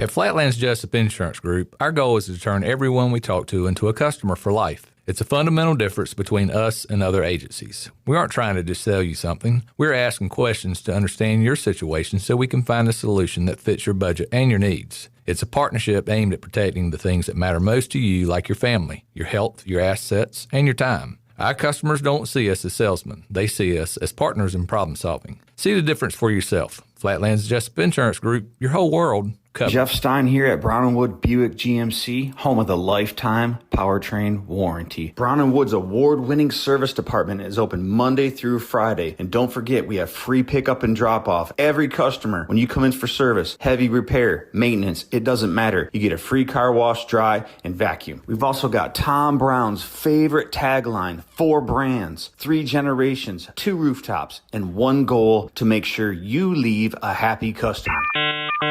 At Flatlands Jessup Insurance Group, our goal is to turn everyone we talk to into a customer for life. It's a fundamental difference between us and other agencies. We aren't trying to just sell you something. We're asking questions to understand your situation so we can find a solution that fits your budget and your needs. It's a partnership aimed at protecting the things that matter most to you, like your family, your health, your assets, and your time. Our customers don't see us as salesmen. They see us as partners in problem solving. See the difference for yourself. Flatlands Jessup Insurance Group, your whole world covered. Jeff Stein here at Brown & Wood Buick GMC, home of the lifetime powertrain warranty. Brown & Wood's award-winning service department is open Monday through Friday. And don't forget, we have free pickup and drop-off. Every customer, when you come in for service, heavy repair, maintenance, it doesn't matter. You get a free car wash, dry, and vacuum. We've also got Tom Brown's favorite tagline, 4 brands, 3 generations, 2 rooftops, and one goal to make sure you leave a happy customer.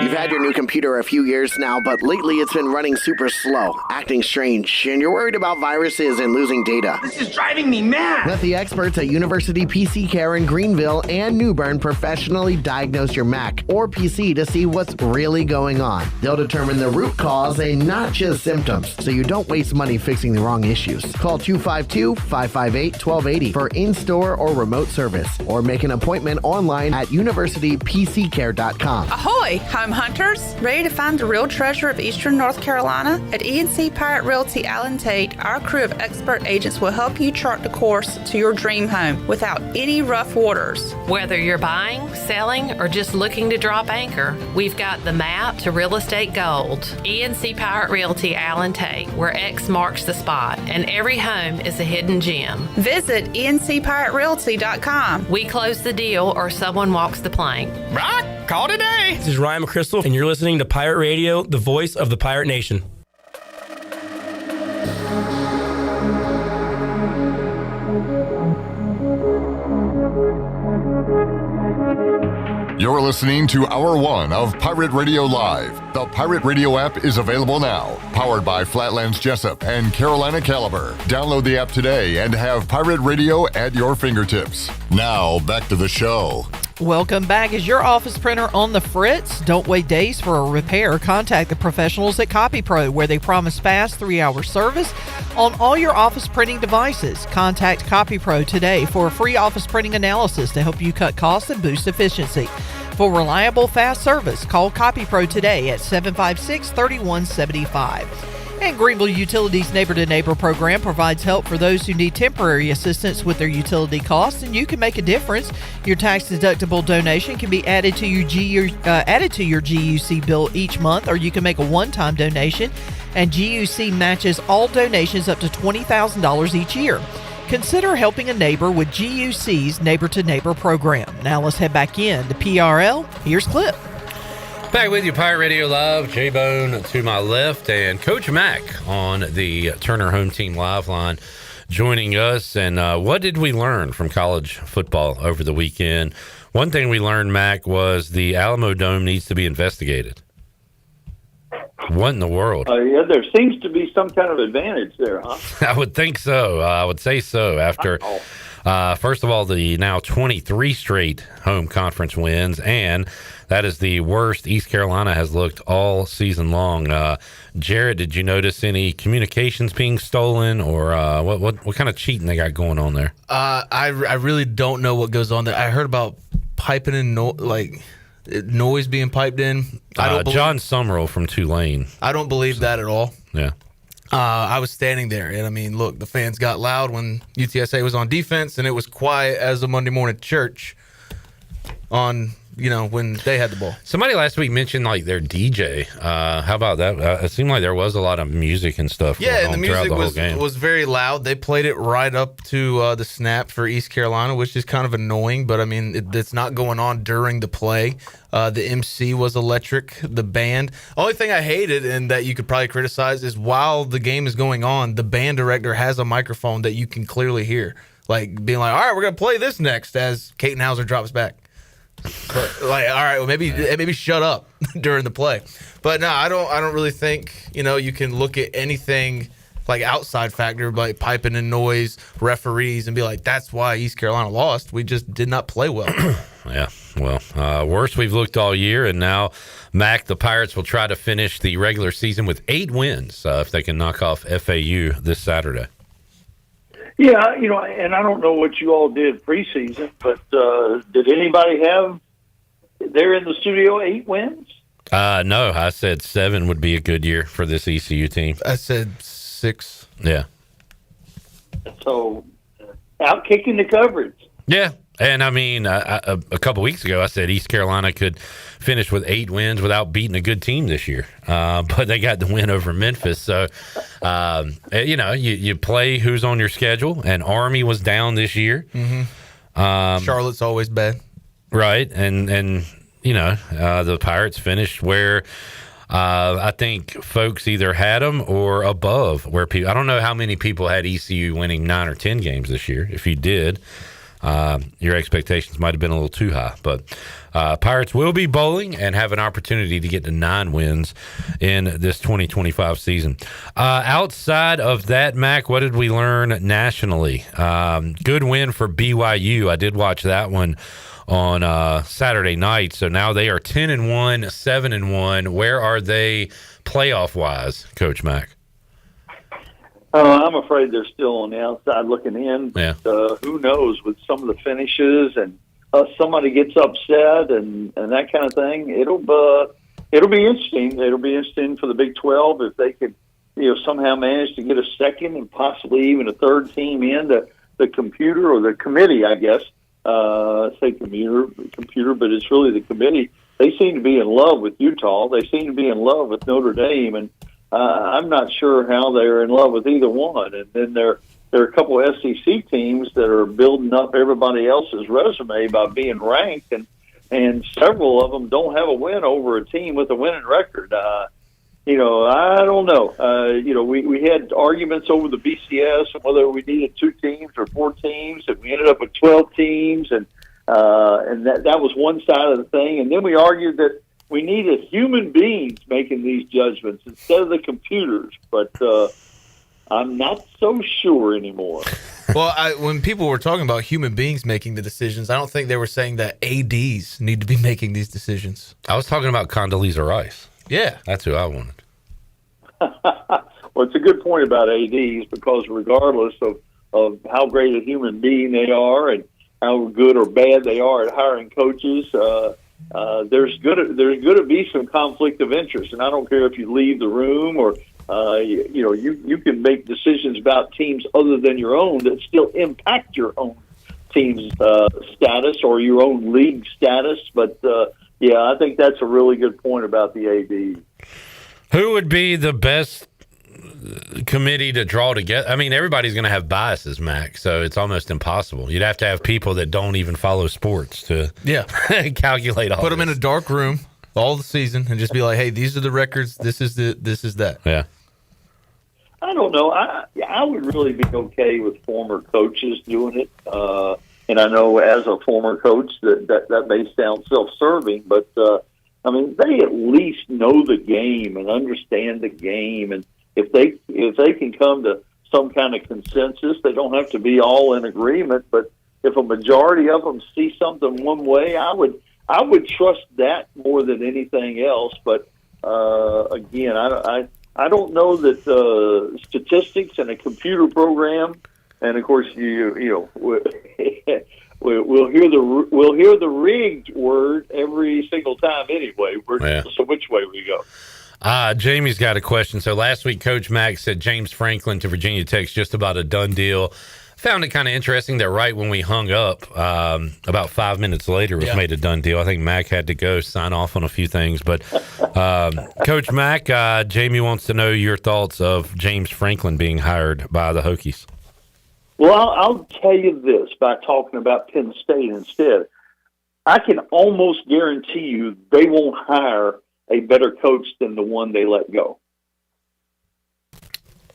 You've had your new computer a few years now, but lately it's been running super slow, acting strange, and you're worried about viruses and losing data. This is driving me mad! Let the experts at University PC Care in Greenville and New Bern professionally diagnose your Mac or PC to see what's really going on. They'll determine the root cause and not just symptoms, so you don't waste money fixing the wrong issues. Call 252-558-1280 for in-store or remote service, or make an appointment online at universitypccare.com. Ahoy, home hunters! Ready to find the real treasure of Eastern North Carolina? At E&C Pirate Realty Allen Tate, our crew of expert agents will help you chart the course to your dream home without any rough waters. Whether you're buying, selling, or just looking to drop anchor, we've got the map to real estate gold. E&C Pirate Realty Allen Tate, where X marks the spot, and every home is a hidden gem. Visit encpiraterealty.com. We close the deal or someone walks the plank. Rock, call today. This is Ryan McChrystal, and you're listening to Pirate Radio, the voice of the Pirate Nation. You're listening to Hour 1 of Pirate Radio Live. The Pirate Radio app is available now, powered by Flatlands Jessup and Carolina Caliber. Download the app today and have Pirate Radio at your fingertips. Now, back to the show. Welcome back. Is your office printer on the fritz? Don't wait days for a repair. Contact the professionals at CopyPro, where they promise fast 3-hour service on all your office printing devices. Contact CopyPro today for a free office printing analysis to help you cut costs and boost efficiency. For reliable, fast service, call CopyPro today at 756-3175. And Greenville Utilities Neighbor to Neighbor program provides help for those who need temporary assistance with their utility costs, and you can make a difference. Your tax-deductible donation can be added to your GUC bill each month, or you can make a one-time donation, and GUC matches all donations up to $20,000 each year. Consider helping a neighbor with GUC's Neighbor to Neighbor program. Now let's head back in to PRL. Here's Clip. Back with you, Pirate Radio Live. J-Bone to my left and Coach Mack on the Turner Home Team Live line joining us. And what did we learn from college football over the weekend? One thing we learned, Mack, was the Alamo Dome needs to be investigated. What in the world? Yeah, there seems to be some kind of advantage there, huh? I would think so. I would say so after, first of all, the now 23 straight home conference wins, and that is the worst East Carolina has looked all season long. Jared, did you notice any communications being stolen, or what kind of cheating they got going on there? I really don't know what goes on there. I heard about piping in noise being piped in. John Summerall from Tulane. I don't believe that at all. Yeah. I was standing there, and I mean, look, the fans got loud when UTSA was on defense, and it was quiet as a Monday morning church on, when they had the ball. Somebody last week mentioned their DJ. How about that? It seemed like there was a lot of music and stuff. Yeah, and the music the was very loud. They played it right up to the snap for East Carolina, which is kind of annoying, but I mean, it's not going on during the play. The MC was electric. The band. Only thing I hated and that you could probably criticize is while the game is going on, the band director has a microphone that you can clearly hear, being like, "All right, we're gonna play this next," as Caton Hauser drops back. But all right, well, maybe shut up during the play. But no, I don't really think you can look at anything like outside factor, like piping in noise, referees, and be like, that's why East Carolina lost. We just did not play well. Yeah, well, worst we've looked all year, and now, Mac, the Pirates will try to finish the regular season with 8 wins if they can knock off FAU this Saturday. Yeah, and I don't know what you all did preseason, but did anybody have there in the studio 8 wins? No, I said 7 would be a good year for this ECU team. I said 6. Yeah. So, out kicking the coverage. Yeah. And I mean, a couple weeks ago, I said East Carolina could finish with 8 wins without beating a good team this year. But they got the win over Memphis. So, you play who's on your schedule. And Army was down this year. Mm-hmm. Charlotte's always bad. Right. And the Pirates finished where I think folks either had them or above where people. I don't know how many people had ECU winning 9 or 10 games this year. If you did, your expectations might have been a little too high, but Pirates will be bowling and have an opportunity to get to 9 wins in this 2025 season. Outside of that, Mac, what did we learn nationally? Good win for BYU. I did watch that one on Saturday night. So now they are 10-1, 7-1. Where are they playoff wise, Coach Mac? I'm afraid they're still on the outside looking in. Yeah. Who knows with some of the finishes and somebody gets upset and that kind of thing. It'll be interesting. It'll be interesting for the Big 12 if they could somehow manage to get a second and possibly even a third team in the computer or the committee, I guess. I say computer, but it's really the committee. They seem to be in love with Utah. They seem to be in love with Notre Dame, and I'm not sure how they're in love with either one. And then there are a couple of SEC teams that are building up everybody else's resume by being ranked, and several of them don't have a win over a team with a winning record. I don't know. We had arguments over the BCS and whether we needed 2 teams or 4 teams, and we ended up with 12 teams, and that was one side of the thing. And then we argued that we needed human beings making these judgments instead of the computers. But I'm not so sure anymore. Well, when people were talking about human beings making the decisions, I don't think they were saying that ADs need to be making these decisions. I was talking about Condoleezza Rice. Yeah. That's who I wanted. Well, it's a good point about ADs because regardless of how great a human being they are and how good or bad they are at hiring coaches, there's going to be some conflict of interest. And I don't care if you leave the room or You can make decisions about teams other than your own that still impact your own team's status or your own league status. But I think that's a really good point about the AD. Who would be the best committee to draw together? I mean, everybody's going to have biases, Mac, so it's almost impossible. You'd have to have people that don't even follow sports to calculate all Put them this. in a dark room all the season and just be like, hey, these are the records, this is that. Yeah. I don't know. I would really be okay with former coaches doing it. And I know as a former coach that may sound self-serving, but I mean, they at least know the game and understand the game. And if they can come to some kind of consensus, they don't have to be all in agreement. But if a majority of them see something one way, I would trust that more than anything else. But again, I don't know that statistics and a computer program, and of course we'll hear the rigged word every single time anyway. So which way we go? Jamie's got a question. So last week, Coach Mack said James Franklin to Virginia Tech's just about a done deal. Found it kind of interesting that right when we hung up, about 5 minutes later, it was made a done deal. I think Mack had to go sign off on a few things. But Coach Mack, Jamie wants to know your thoughts of James Franklin being hired by the Hokies. Well, I'll tell you this by talking about Penn State instead. I can almost guarantee you they won't hire a better coach than the one they let go.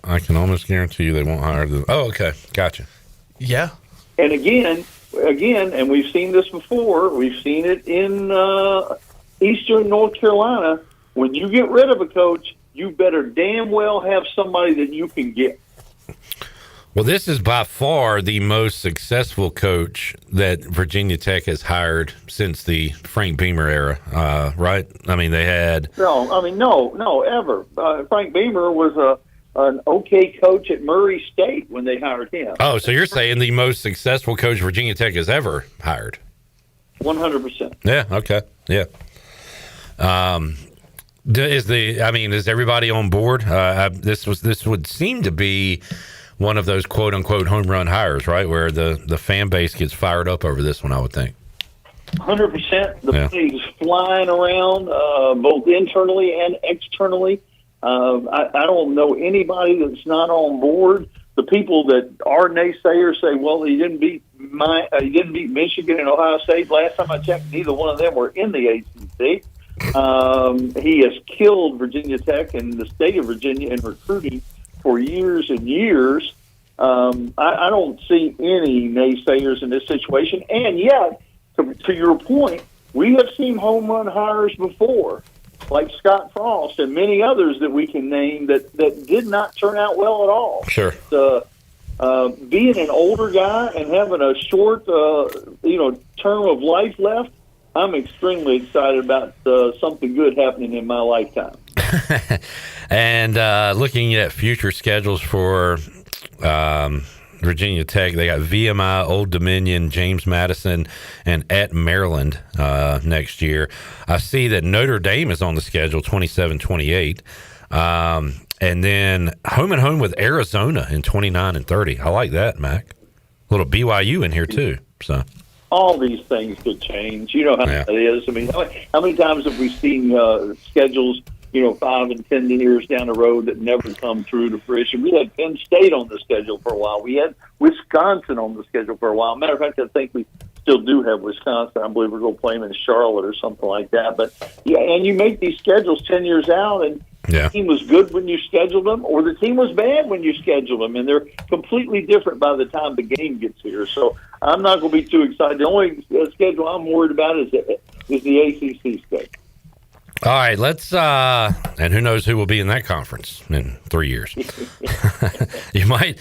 I can almost guarantee you they won't hire them. Oh, okay. Gotcha. Yeah. And again, and we've seen this before. We've seen it in Eastern North Carolina. When you get rid of a coach, you better damn well have somebody that you can get. Well, this is by far the most successful coach that Virginia Tech has hired since the Frank Beamer era, right? I mean, they had... No, ever. Frank Beamer was an okay coach at Murray State when they hired him. Oh, so you're saying the most successful coach Virginia Tech has ever hired? 100%. Yeah, okay, yeah. Is everybody on board? This would seem to be one of those quote unquote home run hires, right? Where the fan base gets fired up over this one, I would think. 100%. The money's flying around, both internally and externally. I don't know anybody that's not on board. The people that are naysayers say, well, he didn't beat Michigan and Ohio State. Last time I checked, neither one of them were in the ACC. He has killed Virginia Tech and the state of Virginia in recruiting for years and years. I don't see any naysayers in this situation. And yet, to your point, we have seen home run hires before, like Scott Frost and many others that we can name that did not turn out well at all. Sure. Being an older guy and having a short, term of life left, I'm extremely excited about something good happening in my lifetime. And looking at future schedules for Virginia Tech, they got VMI, Old Dominion, James Madison, and at Maryland next year. I see that Notre Dame is on the schedule, 27-28. And then home and home with Arizona in 29 and 30. I like that, Mac. A little BYU in here, too. So all these things could change. You know how it is. I mean, how many times have we seen schedules, 5 and 10 years down the road that never come through to fruition? We had Penn State on the schedule for a while. We had Wisconsin on the schedule for a while. Matter of fact, I think we still do have Wisconsin. I believe we're going to play them in Charlotte or something like that. But, and you make these schedules 10 years out, and the team was good when you scheduled them, or the team was bad when you scheduled them, and they're completely different by the time the game gets here. So I'm not going to be too excited. The only schedule I'm worried about is the ACC schedule. all right, let's and who knows who will be in that conference in 3 years. you might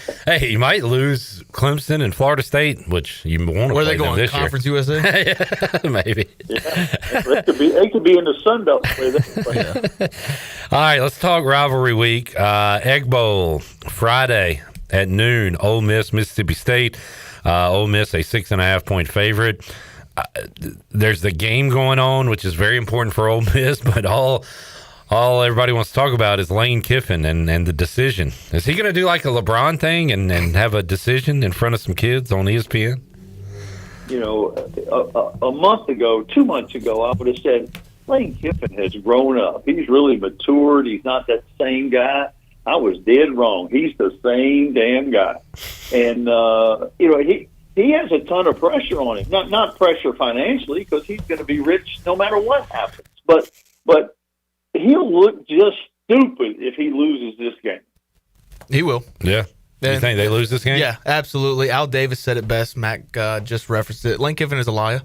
lose Clemson and Florida State, which you want to Where play they going, this Conference year. USA? Maybe. They could be in the Sun Belt. All right, let's talk rivalry week. Egg Bowl, Friday at noon, Ole Miss, Mississippi State. Ole Miss, a 6.5-point favorite. There's the game going on, which is very important for Ole Miss, but all all everybody wants to talk about is Lane Kiffin and the decision. Is he going to do like a LeBron thing and have a decision in front of some kids on ESPN? You know, a month ago, 2 months ago, I would have said, Lane Kiffin has grown up. He's really matured. He's not that same guy. I was dead wrong. He's the same damn guy. And, you know, he has a ton of pressure on him. Not pressure financially, because he's going to be rich no matter what happens. But he'll look just stupid if he loses this game. He will. Yeah. You think they lose this game? Yeah, absolutely. Al Davis said it best. Mac just referenced it. Lane Kiffin is a liar.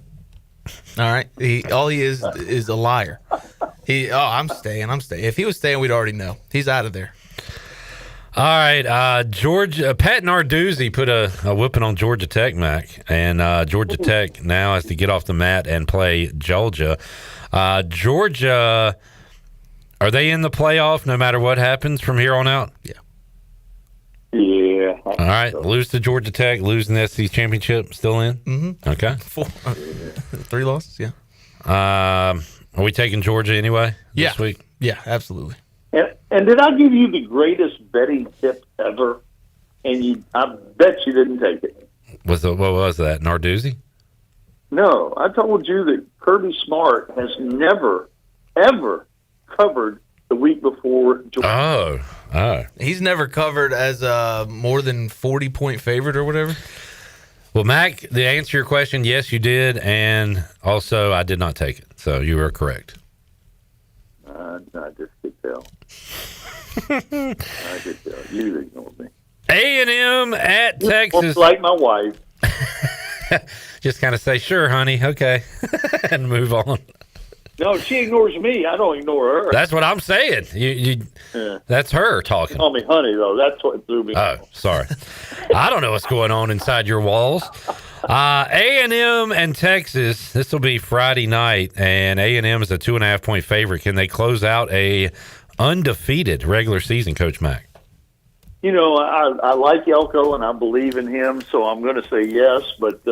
All right, all he is a liar. I'm staying. If he was staying, we'd already know. He's out of there. All right, Georgia. Pat Narduzzi put a whipping on Georgia Tech, Mac, and Georgia Tech now has to get off the mat and play Georgia. Georgia, are they in the playoff no matter what happens from here on out? Yeah. Yeah. All right, lose to Georgia Tech, losing the SEC championship, still in? Mm-hmm. Okay. 3 losses, yeah. Are we taking Georgia anyway this week? Yeah, absolutely. And did I give you the greatest betting tip ever? And I bet you didn't take it. What was that, Narduzzi? No, I told you that Kirby Smart has never, ever covered the week before Georgia. Oh. He's never covered as a more than 40-point favorite or whatever. Well, Mac, to answer your question, yes, you did, and also I did not take it, so you were correct. I just could tell. I could tell. You ignored me. A&M at Texas. Like my wife. Just kind of say, sure, honey, okay, and move on. No, she ignores me. I don't ignore her. That's what I'm saying. That's her talking. Call me honey, though. That's what threw me. Oh, sorry. I don't know what's going on inside your walls. A&M and Texas. This will be Friday night, and A&M is a 2.5-point favorite. Can they close out a undefeated regular season, Coach Mack? You know, I like Elko, and I believe in him, so I'm going to say yes. But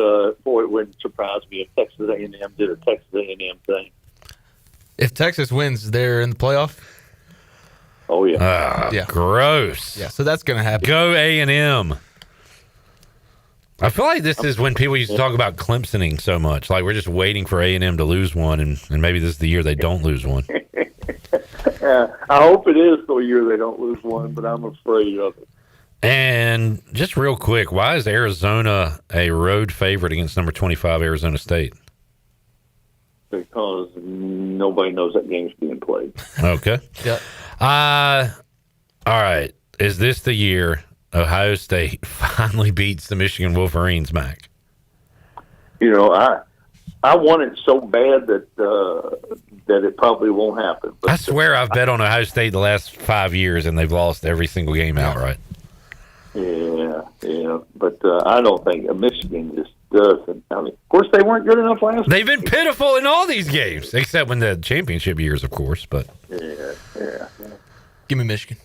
boy, it wouldn't surprise me if Texas A&M did a Texas A&M thing. If Texas wins, they're in the playoff. Oh yeah. Yeah. Gross. Yeah, so that's going to happen. Go A&M. I feel like this is when people used to talk about Clemsoning so much. Like we're just waiting for A&M to lose one, and maybe this is the year they don't lose one. I hope it is the year they don't lose one, but I'm afraid of it. And just real quick, why is Arizona a road favorite against number 25 Arizona State? Because nobody knows that game's being played. Okay. Yeah. All right. Is this the year Ohio State finally beats the Michigan Wolverines, Mac? You know, I want it so bad that it probably won't happen. But I swear I've bet on Ohio State the last 5 years, and they've lost every single game outright. Yeah. But I don't think Michigan just doesn't. I mean, of course, they weren't good enough last. They've been pitiful in all these games, except when the championship years, of course. But yeah. Give me Michigan.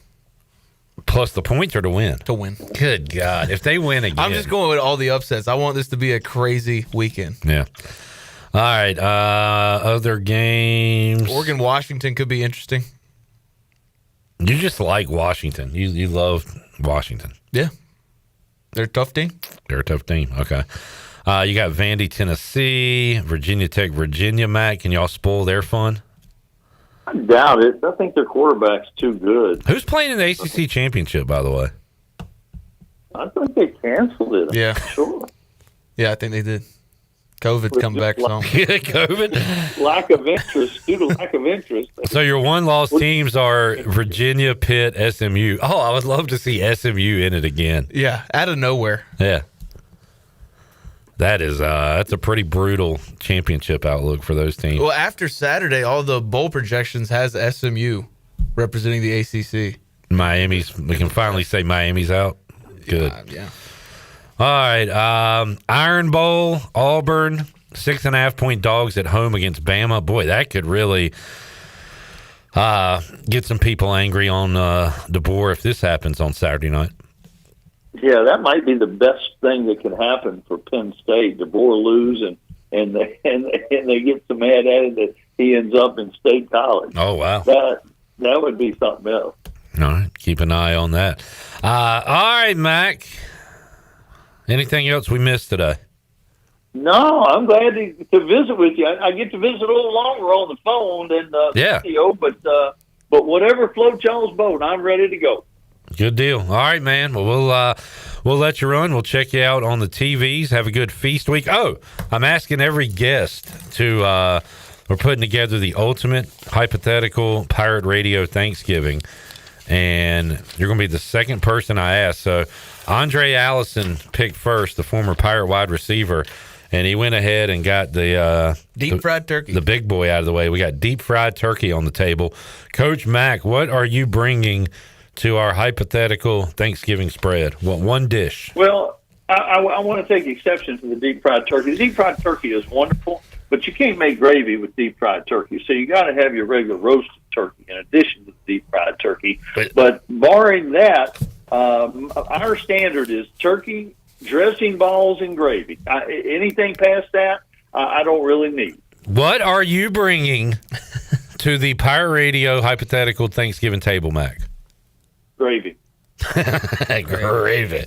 Plus the points are to win. To win. Good God. If they win again. I'm just going with all the upsets. I want this to be a crazy weekend. Yeah. All right. Other games. Oregon, Washington could be interesting. You just like Washington. You love Washington. Yeah. They're a tough team. They're a tough team. Okay. You got Vandy, Tennessee, Virginia Tech, Virginia, Mac. Can y'all spoil their fun? I doubt it. I think their quarterback's too good. Who's playing in the ACC championship, by the way? I think they canceled it. Yeah. Sure. Yeah, I think they did. COVID come back some. COVID? Lack of interest. Due to lack of interest. So your one-loss teams are Virginia, Pitt, SMU. Oh, I would love to see SMU in it again. Yeah, out of nowhere. Yeah. That's a pretty brutal championship outlook for those teams. Well, after Saturday, all the bowl projections has SMU representing the ACC. We can finally say Miami's out. Good. Yeah. All right. Iron Bowl, Auburn, 6.5-point dogs at home against Bama. Boy, that could really get some people angry on DeBoer if this happens on Saturday night. Yeah, that might be the best thing that can happen for Penn State. DeBoer lose and they get so mad at it that he ends up in State College. Oh wow! That would be something else. All right, keep an eye on that. All right, Mac. Anything else we missed today? No, I'm glad to visit with you. I get to visit a little longer on the phone than video, but whatever floats y'all's boat, I'm ready to go. Good deal. All right, man. Well, we'll let you run. We'll check you out on the TVs. Have a good feast week. Oh, I'm asking every guest to. We're putting together the ultimate hypothetical Pirate Radio Thanksgiving, and you're going to be the second person I ask. So, Aundrae Allison picked first, the former Pirate wide receiver. And he went ahead and got the deep fried turkey, the big boy, out of the way. We got deep fried turkey on the table. Coach Mack, what are you bringing to our hypothetical Thanksgiving spread? What one dish? Well, I want to take exception to the deep fried turkey. The deep fried turkey is wonderful, but you can't make gravy with deep fried turkey. So you got to have your regular roasted turkey in addition to the deep fried turkey. But barring that, our standard is turkey, dressing balls, and gravy. Anything past that, I don't really need. What are you bringing to the Pirate Radio hypothetical Thanksgiving table, Mac? Gravy. Gravy.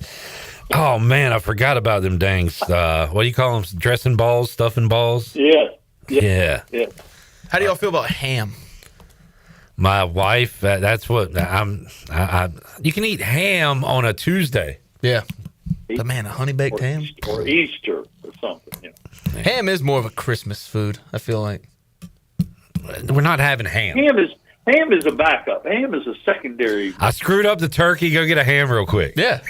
Oh, man, I forgot about them dangs. What do you call them? Dressing balls, stuffing balls? Yeah. Yeah. How do y'all feel about ham? My wife, that's what you can eat ham on a Tuesday. Yeah. But man, a honey baked ham or Easter or something. Ham is more of a Christmas food, I feel like. We're not having ham. Ham is a backup. Ham is a secondary. I screwed up the turkey. Go get a ham real quick. Yeah.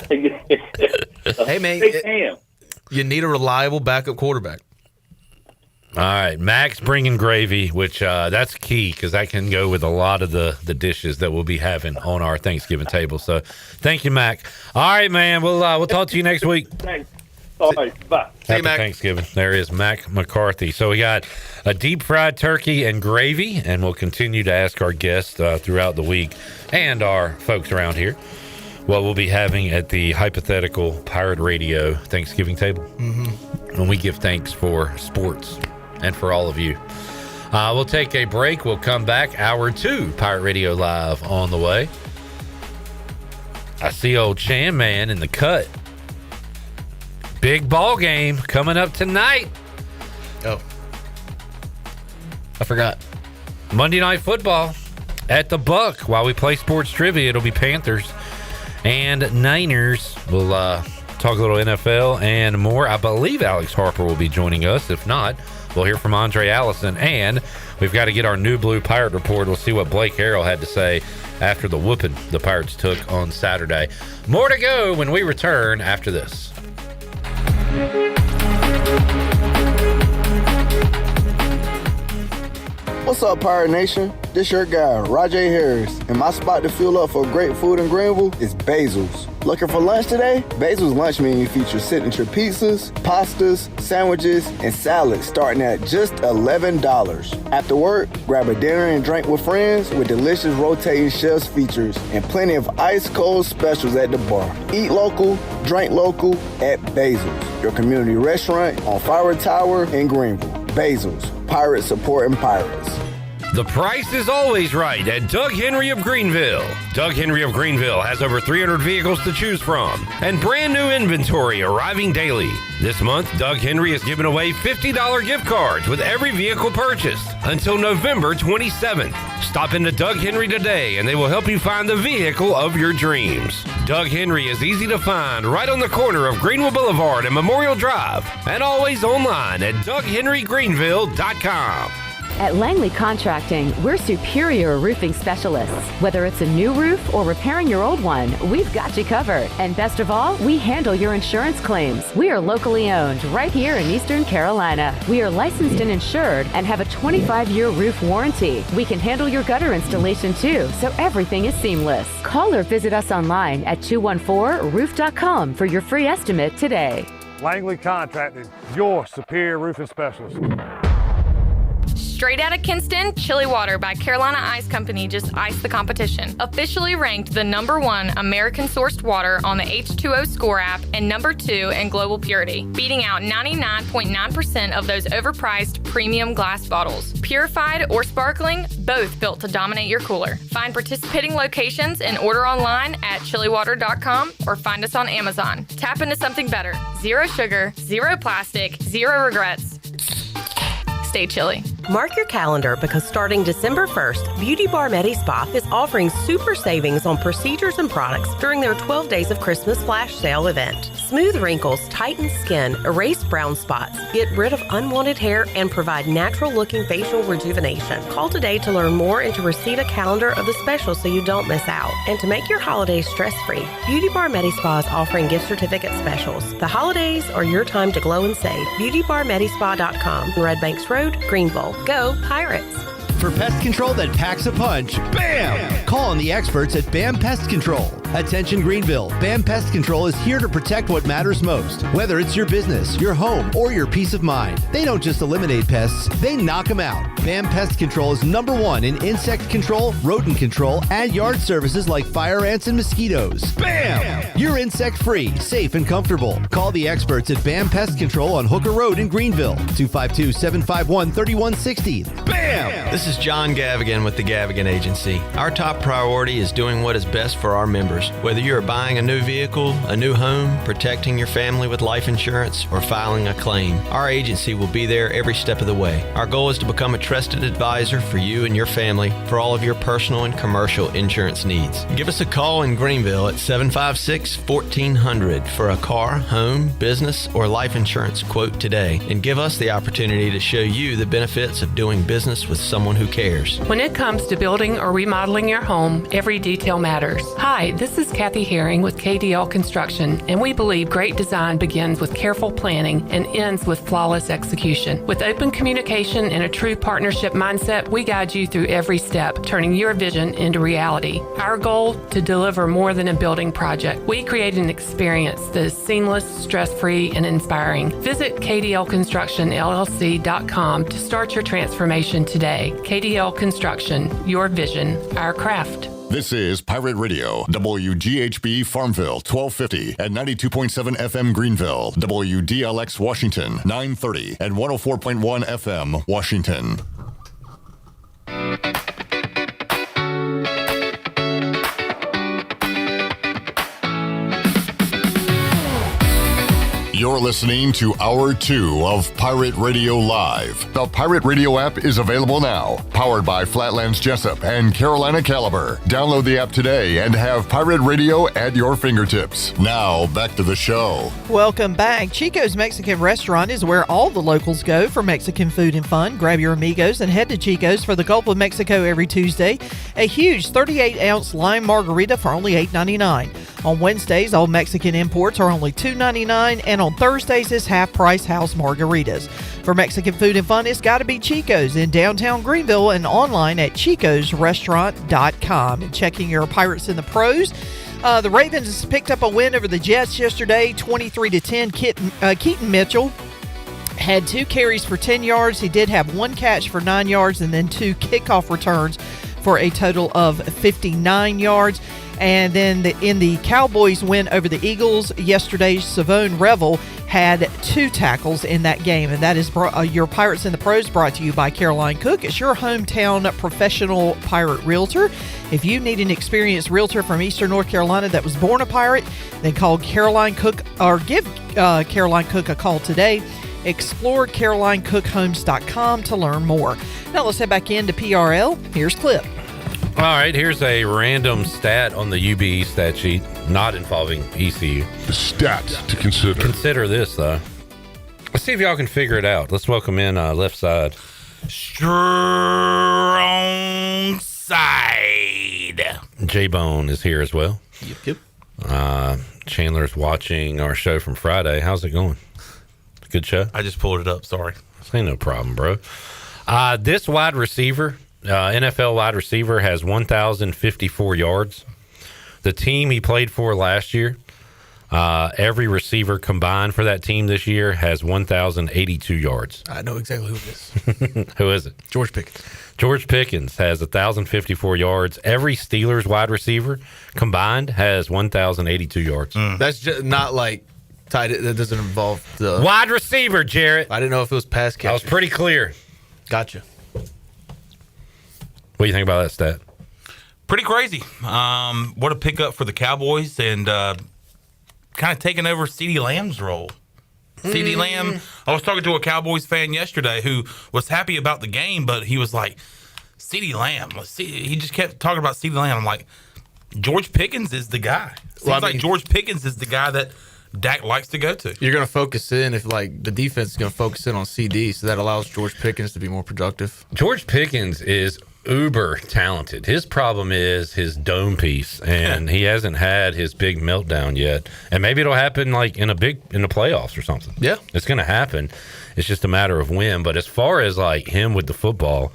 Hey man, ham. You need a reliable backup quarterback. All right, Mac's bringing gravy, which that's key because that can go with a lot of the dishes that we'll be having on our Thanksgiving table. So, thank you, Mac. All right, man. We'll talk to you next week. Thanks. All right, bye. Happy Thanksgiving. There is Mack McCarthy. So we got a deep fried turkey and gravy, and we'll continue to ask our guests throughout the week and our folks around here what we'll be having at the hypothetical Pirate Radio Thanksgiving table when we give thanks for sports and for all of you. We'll take a break. We'll come back. Hour 2, Pirate Radio Live on the way. I see old Chan Man in the cut. Big ball game coming up tonight. Oh, I forgot. Monday Night Football at the Buck. While we play sports trivia, it'll be Panthers and Niners. We'll talk a little NFL and more. I believe Alex Harper will be joining us. If not, we'll hear from Aundrae Allison. And we've got to get our New Blue Pirate report. We'll see what Blake Harrell had to say after the whooping the Pirates took on Saturday. More to go when we return after this. What's up, Pirate Nation? This your guy, Rajay Harris, and my spot to fuel up for great food in Greenville is Basil's. Looking for lunch today? Basil's lunch menu features signature pizzas, pastas, sandwiches, and salads starting at just $11. After work, grab a dinner and drink with friends with delicious rotating chefs features and plenty of ice-cold specials at the bar. Eat local, drink local at Basil's, your community restaurant on Fire Tower in Greenville. Basil's, pirates supporting pirates. The price is always right at Doug Henry of Greenville. Doug Henry of Greenville has over 300 vehicles to choose from and brand new inventory arriving daily. This month, Doug Henry is giving away $50 gift cards with every vehicle purchased until November 27th. Stop into Doug Henry today and they will help you find the vehicle of your dreams. Doug Henry is easy to find right on the corner of Greenville Boulevard and Memorial Drive and always online at DougHenryGreenville.com. At Langley Contracting, we're superior roofing specialists. Whether it's a new roof or repairing your old one, we've got you covered. And best of all, we handle your insurance claims. We are locally owned right here in Eastern Carolina. We are licensed and insured and have a 25-year roof warranty. We can handle your gutter installation too, so everything is seamless. Call or visit us online at 214roof.com for your free estimate today. Langley Contracting, your superior roofing specialist. Straight out of Kinston, Chili Water by Carolina Ice Company just iced the competition. Officially ranked the #1 American-sourced water on the H2O Score app and #2 in global purity, beating out 99.9% of those overpriced premium glass bottles. Purified or sparkling, both built to dominate your cooler. Find participating locations and order online at chiliwater.com or find us on Amazon. Tap into something better. Zero sugar, zero plastic, zero regrets. Stay chilly. Mark your calendar because starting December 1st, Beauty Bar Medi Spa is offering super savings on procedures and products during their 12 Days of Christmas Flash Sale event. Smooth wrinkles, tighten skin, erase brown spots, get rid of unwanted hair, and provide natural-looking facial rejuvenation. Call today to learn more and to receive a calendar of the specials so you don't miss out. And to make your holidays stress-free, Beauty Bar Medi Spa is offering gift certificate specials. The holidays are your time to glow and save. BeautyBarMedispa.com, Red Banks Road, Greenville. Go Pirates! For pest control that packs a punch, BAM! Call on the experts at BAM Pest Control. Attention Greenville, BAM Pest Control is here to protect what matters most, whether it's your business, your home, or your peace of mind. They don't just eliminate pests, they knock them out. BAM Pest Control is #1 in insect control, rodent control, and yard services like fire ants and mosquitoes. BAM! You're insect-free, safe, and comfortable. Call the experts at BAM Pest Control on Hooker Road in Greenville, 252-751-3160. BAM! This is John Gavigan with the Gavigan Agency. Our top priority is doing what is best for our members. Whether you are buying a new vehicle, a new home, protecting your family with life insurance, or filing a claim, our agency will be there every step of the way. Our goal is to become a trusted advisor for you and your family for all of your personal and commercial insurance needs. Give us a call in Greenville at 756-1400 for a car, home, business, or life insurance quote today, and give us the opportunity to show you the benefits of doing business with someone who cares. When it comes to building or remodeling your home, every detail matters. Hi, this is Kathy Herring with KDL Construction, and we believe great design begins with careful planning and ends with flawless execution. With open communication and a true partnership mindset, we guide you through every step, turning your vision into reality. Our goal, to deliver more than a building project. We create an experience that is seamless, stress-free, and inspiring. Visit KDLConstructionLLC.com to start your transformation today. KDL Construction, your vision, our craft. This is Pirate Radio, WGHB Farmville, 1250 and 92.7 FM Greenville, WDLX Washington, 930 and 104.1 FM Washington. You're listening to Hour 2 of Pirate Radio Live. The Pirate Radio app is available now. Powered by Flatlands Jessup and Carolina Caliber. Download the app today and have Pirate Radio at your fingertips. Now, back to the show. Welcome back. Chico's Mexican Restaurant is where all the locals go for Mexican food and fun. Grab your amigos and head to Chico's for the Gulf of Mexico every Tuesday. A huge 38-ounce lime margarita for only $8.99. On Wednesdays, all Mexican imports are only $2.99, and on Thursdays is half-price house margaritas. For Mexican food and fun, it's got to be Chico's in downtown Greenville and online at chicosrestaurant.com. And checking your Pirates in the Pros, the Ravens picked up a win over the Jets yesterday, 23-10. Keaton Mitchell had 2 carries for 10 yards. He did have 1 catch for 9 yards and then 2 kickoff returns for a total of 59 yards. And then in the Cowboys win over the Eagles yesterday, Savone Revel had 2 tackles in that game. And that is your Pirates in the Pros, brought to you by Caroline Cook. It's your hometown professional pirate realtor. If you need an experienced realtor from Eastern North Carolina that was born a pirate, then call Caroline Cook or give Caroline Cook a call today. Explore CarolineCookHomes.com to learn more. Now let's head back into PRL. Here's Clip. All right, here's a random stat on the UBE stat sheet, not involving ECU. The stats to consider. Consider this, though. Let's see if y'all can figure it out. Let's welcome in left side. Strong side. J-Bone is here as well. Yep. Chandler's watching our show from Friday. How's it going? Good show? I just pulled it up. Sorry. Ain't no problem, bro. This wide receiver, NFL wide receiver, has 1,054 yards. The team he played for last year Every receiver combined for that team this year has 1,082 yards. I know exactly who it is. Who is it? George Pickens. George Pickens has 1,054 yards. Every Steelers wide receiver combined has 1,082 yards. That's just not like tight. That doesn't involve the wide receiver, Jarrett. I didn't know if it was pass catch. I was pretty clear. Gotcha. What do you think about that stat? Pretty crazy. What a pickup for the Cowboys and kind of taking over CeeDee Lamb's role. CeeDee Lamb, I was talking to a Cowboys fan yesterday who was happy about the game, but he was like, CeeDee Lamb. He just kept talking about CeeDee Lamb. I'm like, George Pickens is the guy. Seems like George Pickens is the guy that Dak likes to go to. You're going to focus in if, like, the defense is going to focus in on CD, so that allows George Pickens to be more productive. George Pickens is uber talented. His problem is his dome piece, and he hasn't had his big meltdown yet. And maybe it'll happen like in the playoffs or something. Yeah, it's going to happen. It's just a matter of when. But as far as like him with the football,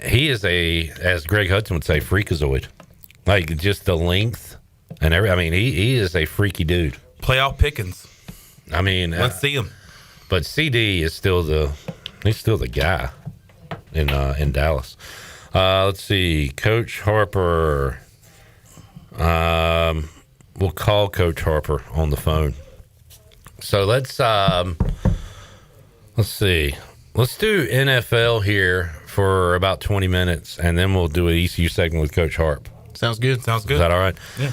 he is as Greg Hudson would say, freakazoid. Like just the length and every. I mean, he is a freaky dude. Playoff Pickens. I mean, let's see him. But CD is still the guy in Dallas. Let's see, Coach Harper. We'll call Coach Harper on the phone. So let's see. Let's do NFL here for about 20 minutes, and then we'll do an ECU segment with Coach Harp. Sounds good. Sounds good. Is that all right? Yeah.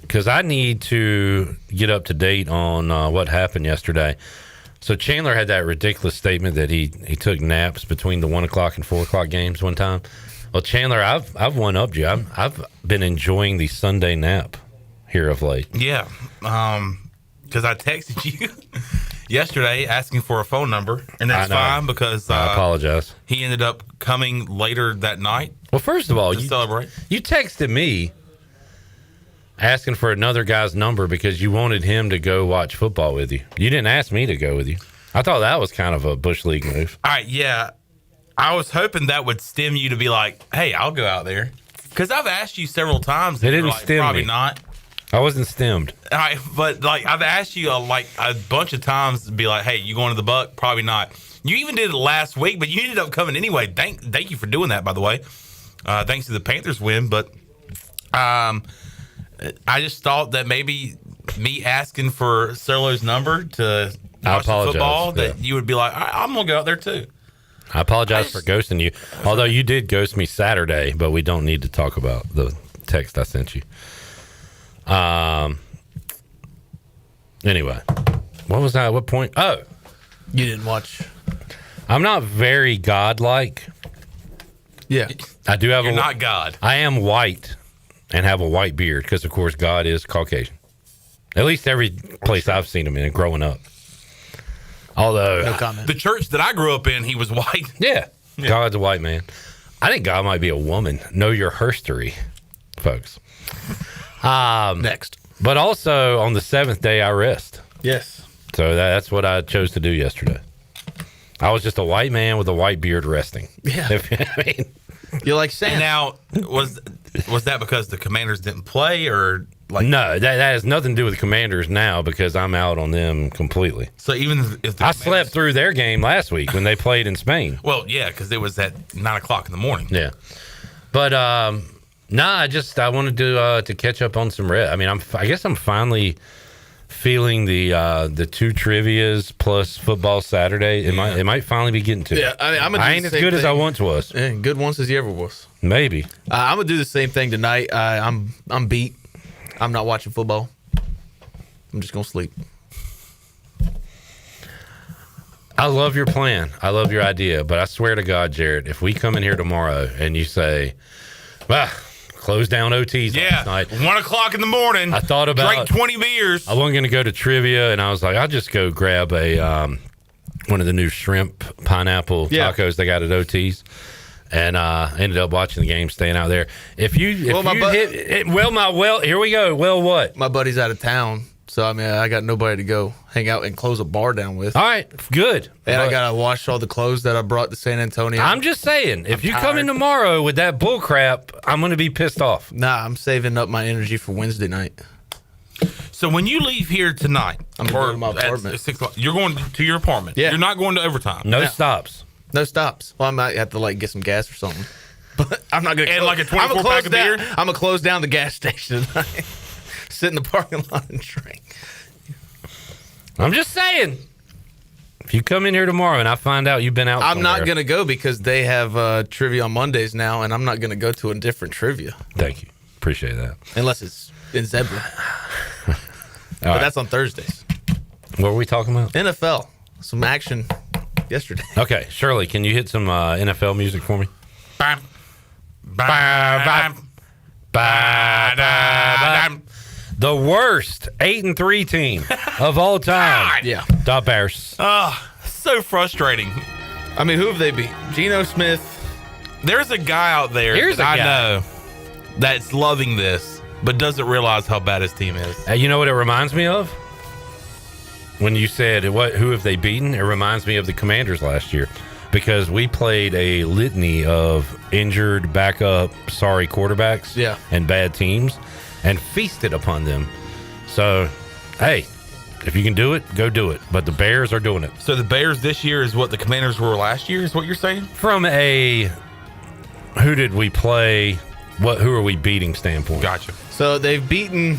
Because I need to get up to date on what happened yesterday. So Chandler had that ridiculous statement that he took naps between the 1 o'clock and 4 o'clock games one time. Well, Chandler, I've one-upped you. I've been enjoying the Sunday nap here of late. Yeah, because I texted you yesterday asking for a phone number, and that's fine because I apologize. He ended up coming later that night. Well, first of all, to celebrate. You texted me asking for another guy's number because you wanted him to go watch football with you. You didn't ask me to go with you. I thought that was kind of a Bush League move. All right, yeah. I was hoping that would stem you to be like, hey, I'll go out there. Because I've asked you several times. It didn't like, stem probably me. Not. I wasn't stemmed. All right, but like I've asked you a bunch of times to be like, hey, you going to the Buck? Probably not. You even did it last week, but you ended up coming anyway. Thank you for doing that, by the way. Thanks to the Panthers win, but I just thought that maybe me asking for Serlo's number to watch the football, that you would be like, I'm going to go out there too. I apologize for ghosting you. Although you did ghost me Saturday, but we don't need to talk about the text I sent you. Anyway, what was that? What point? Oh, you didn't watch. I'm not very godlike. Yeah, I do have. You're not God. I am white and have a white beard because, of course, God is Caucasian. At least every place I've seen him in growing up. Although no comment. The church that I grew up in, he was white. Yeah, God's a white man. I think God might be a woman. Know your herstory, folks. Next. But also on the seventh day I rest. Yes. So that's what I chose to do yesterday. I was just a white man with a white beard resting. Yeah. I mean, you're like Santa. Now, was that because the Commanders didn't play, or like? No, that has nothing to do with the Commanders now because I'm out on them completely. So even if I slept through their game last week when they played in Spain. Well, yeah, because it was at 9 o'clock in the morning. Yeah, but I wanted to catch up on some rest. I mean, I guess I'm finally feeling the two trivias plus football Saturday. It might finally be getting to. Yeah, I ain't as good as I once was. Good once as you ever was. Maybe. I'm gonna do the same thing tonight. I'm beat. I'm not watching football. I'm just gonna sleep. I love your plan. I love your idea. But I swear to God, Jared, if we come in here tomorrow and you say, close down OTs last night. 1 o'clock in the morning. I thought about drank 20 beers. I wasn't going to go to trivia, and I was like, I'll just go grab one of the new shrimp pineapple tacos they got at OTs, and ended up watching the game, staying out there. Here we go. Well, what? My buddy's out of town, so I mean, I got nobody to go hang out and close a bar down with. All right, good. And I gotta wash all the clothes that I brought to San Antonio. I'm just saying, if you come in tomorrow with that bull crap, I'm going to be pissed off. Nah, I'm saving up my energy for Wednesday night. So when you leave here tonight, I'm going to my apartment. At 6 o'clock, you're going to your apartment. Yeah. You're not going to overtime. No stops. No stops. Well, I might have to like get some gas or something. But I'm not going to. And like a 24-pack of beer? I'm going to close down the gas station tonight. Sit in the parking lot and drink. I'm just saying. If you come in here tomorrow and I find out you've been out I'm somewhere, not going to go because they have trivia on Mondays now, and I'm not going to go to a different trivia. Thank you. Appreciate that. Unless it's in Zebra. But that's on Thursdays. What were we talking about? NFL. Some action yesterday. Okay, Shirley, can you hit some NFL music for me? Bam. Bam. Bam. The worst 8-3 team of all time. Yeah. The Bears. So frustrating. I mean, who have they beat? Geno Smith. There's a guy out there I know that's loving this, but doesn't realize how bad his team is. You know what it reminds me of? When you said, who have they beaten? It reminds me of the Commanders last year. Because we played a litany of injured, backup, sorry quarterbacks and bad teams and feasted upon them. So, hey, if you can do it, go do it. But the Bears are doing it. So the Bears this year is what the Commanders were last year, is what you're saying? From a who did we play, who are we beating standpoint. Gotcha. So they've beaten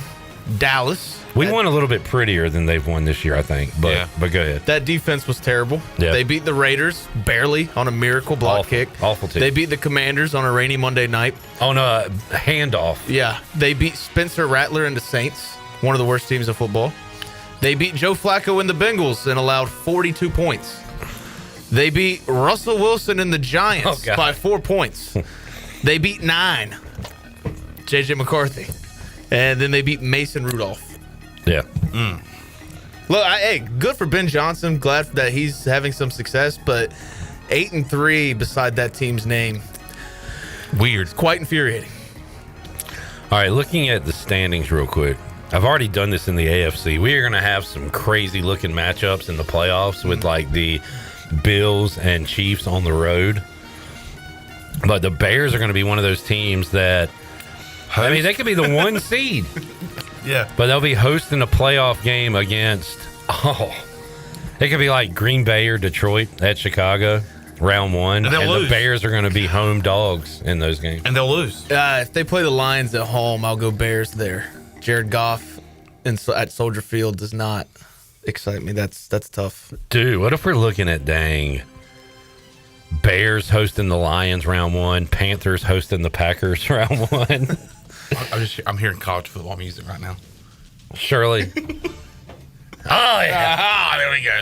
Dallas. We won a little bit prettier than they've won this year, I think. But go ahead. That defense was terrible. Yeah. They beat the Raiders barely on a miracle block kick. Awful team. They beat the Commanders on a rainy Monday night. On a handoff. Yeah. They beat Spencer Rattler and the Saints, one of the worst teams of football. They beat Joe Flacco and the Bengals and allowed 42 points. They beat Russell Wilson and the Giants by 4 points. They beat 9. JJ McCarthy. And then they beat Mason Rudolph. Yeah. Look, hey, good for Ben Johnson. Glad that he's having some success, but 8-3 beside that team's name. Weird. It's quite infuriating. All right, looking at the standings real quick. I've already done this in the AFC. We are going to have some crazy looking matchups in the playoffs with like the Bills and Chiefs on the road. But the Bears are going to be one of those teams that, I mean, they could be the 1 seed. Yeah. But they'll be hosting a playoff game against, it could be like Green Bay or Detroit at Chicago, round 1. And the Bears are going to be home dogs in those games. And they'll lose. If they play the Lions at home, I'll go Bears there. Jared Goff at Soldier Field does not excite me. That's tough. Dude, what if we're looking at Bears hosting the Lions round 1, Panthers hosting the Packers round 1? I'm hearing college football music right now. Shirley. Oh, yeah. There we go.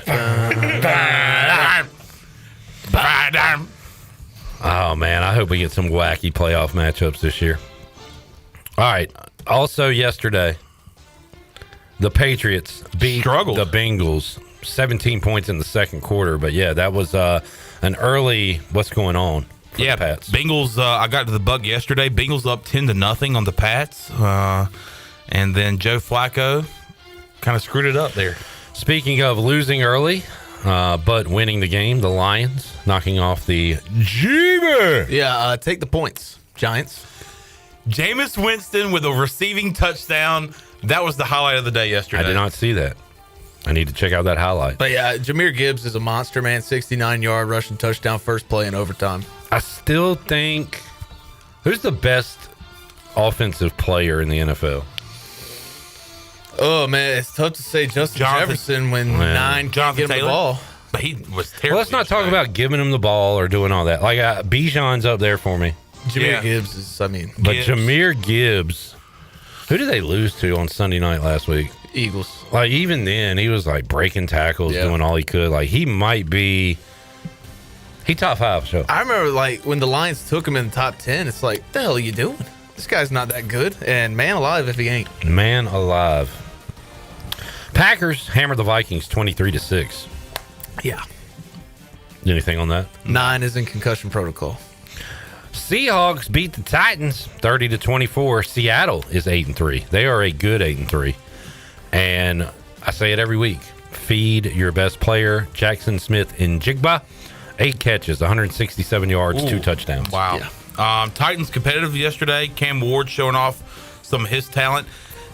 Oh, man. I hope we get some wacky playoff matchups this year. All right. Also, yesterday, the Patriots beat the Bengals 17 points in the second quarter. But, yeah, that was an early what's going on. Yeah, Pats. Bengals, I got to the bug yesterday. Bengals up 10-0 on the Pats. And then Joe Flacco kind of screwed it up there. Speaking of losing early, but winning the game, the Lions knocking off the G-Man. Yeah, take the points, Giants. Jameis Winston with a receiving touchdown. That was the highlight of the day yesterday. I did not see that. I need to check out that highlight. But yeah, Jahmyr Gibbs is a monster, man. 69-yard rushing touchdown, first play in overtime. I still think, who's the best offensive player in the NFL? Oh, man, it's tough to say Justin Jefferson when 9 can't get him the ball. But he was terrible. Well, let's not talk about giving him the ball or doing all that. Like, Bijan's up there for me. Jahmyr Gibbs is, But Jahmyr Gibbs, who did they lose to on Sunday night last week? Eagles. Like, even then, he was, like, breaking tackles, doing all he could. Like, he might be... He top 5, so. I remember, like, when the Lions took him in the top 10, it's like, what the hell are you doing? This guy's not that good. And man alive if he ain't. Man alive. Packers hammered the Vikings 23-6. Yeah. Anything on that? 9 is in concussion protocol. Seahawks beat the Titans 30-24. Seattle is 8-3. They are a good 8-3. And I say it every week. Feed your best player, Jackson Smith-Njigba. 8 catches, 167 yards, 2 touchdowns. Wow. Yeah. Titans competitive yesterday. Cam Ward showing off some of his talent.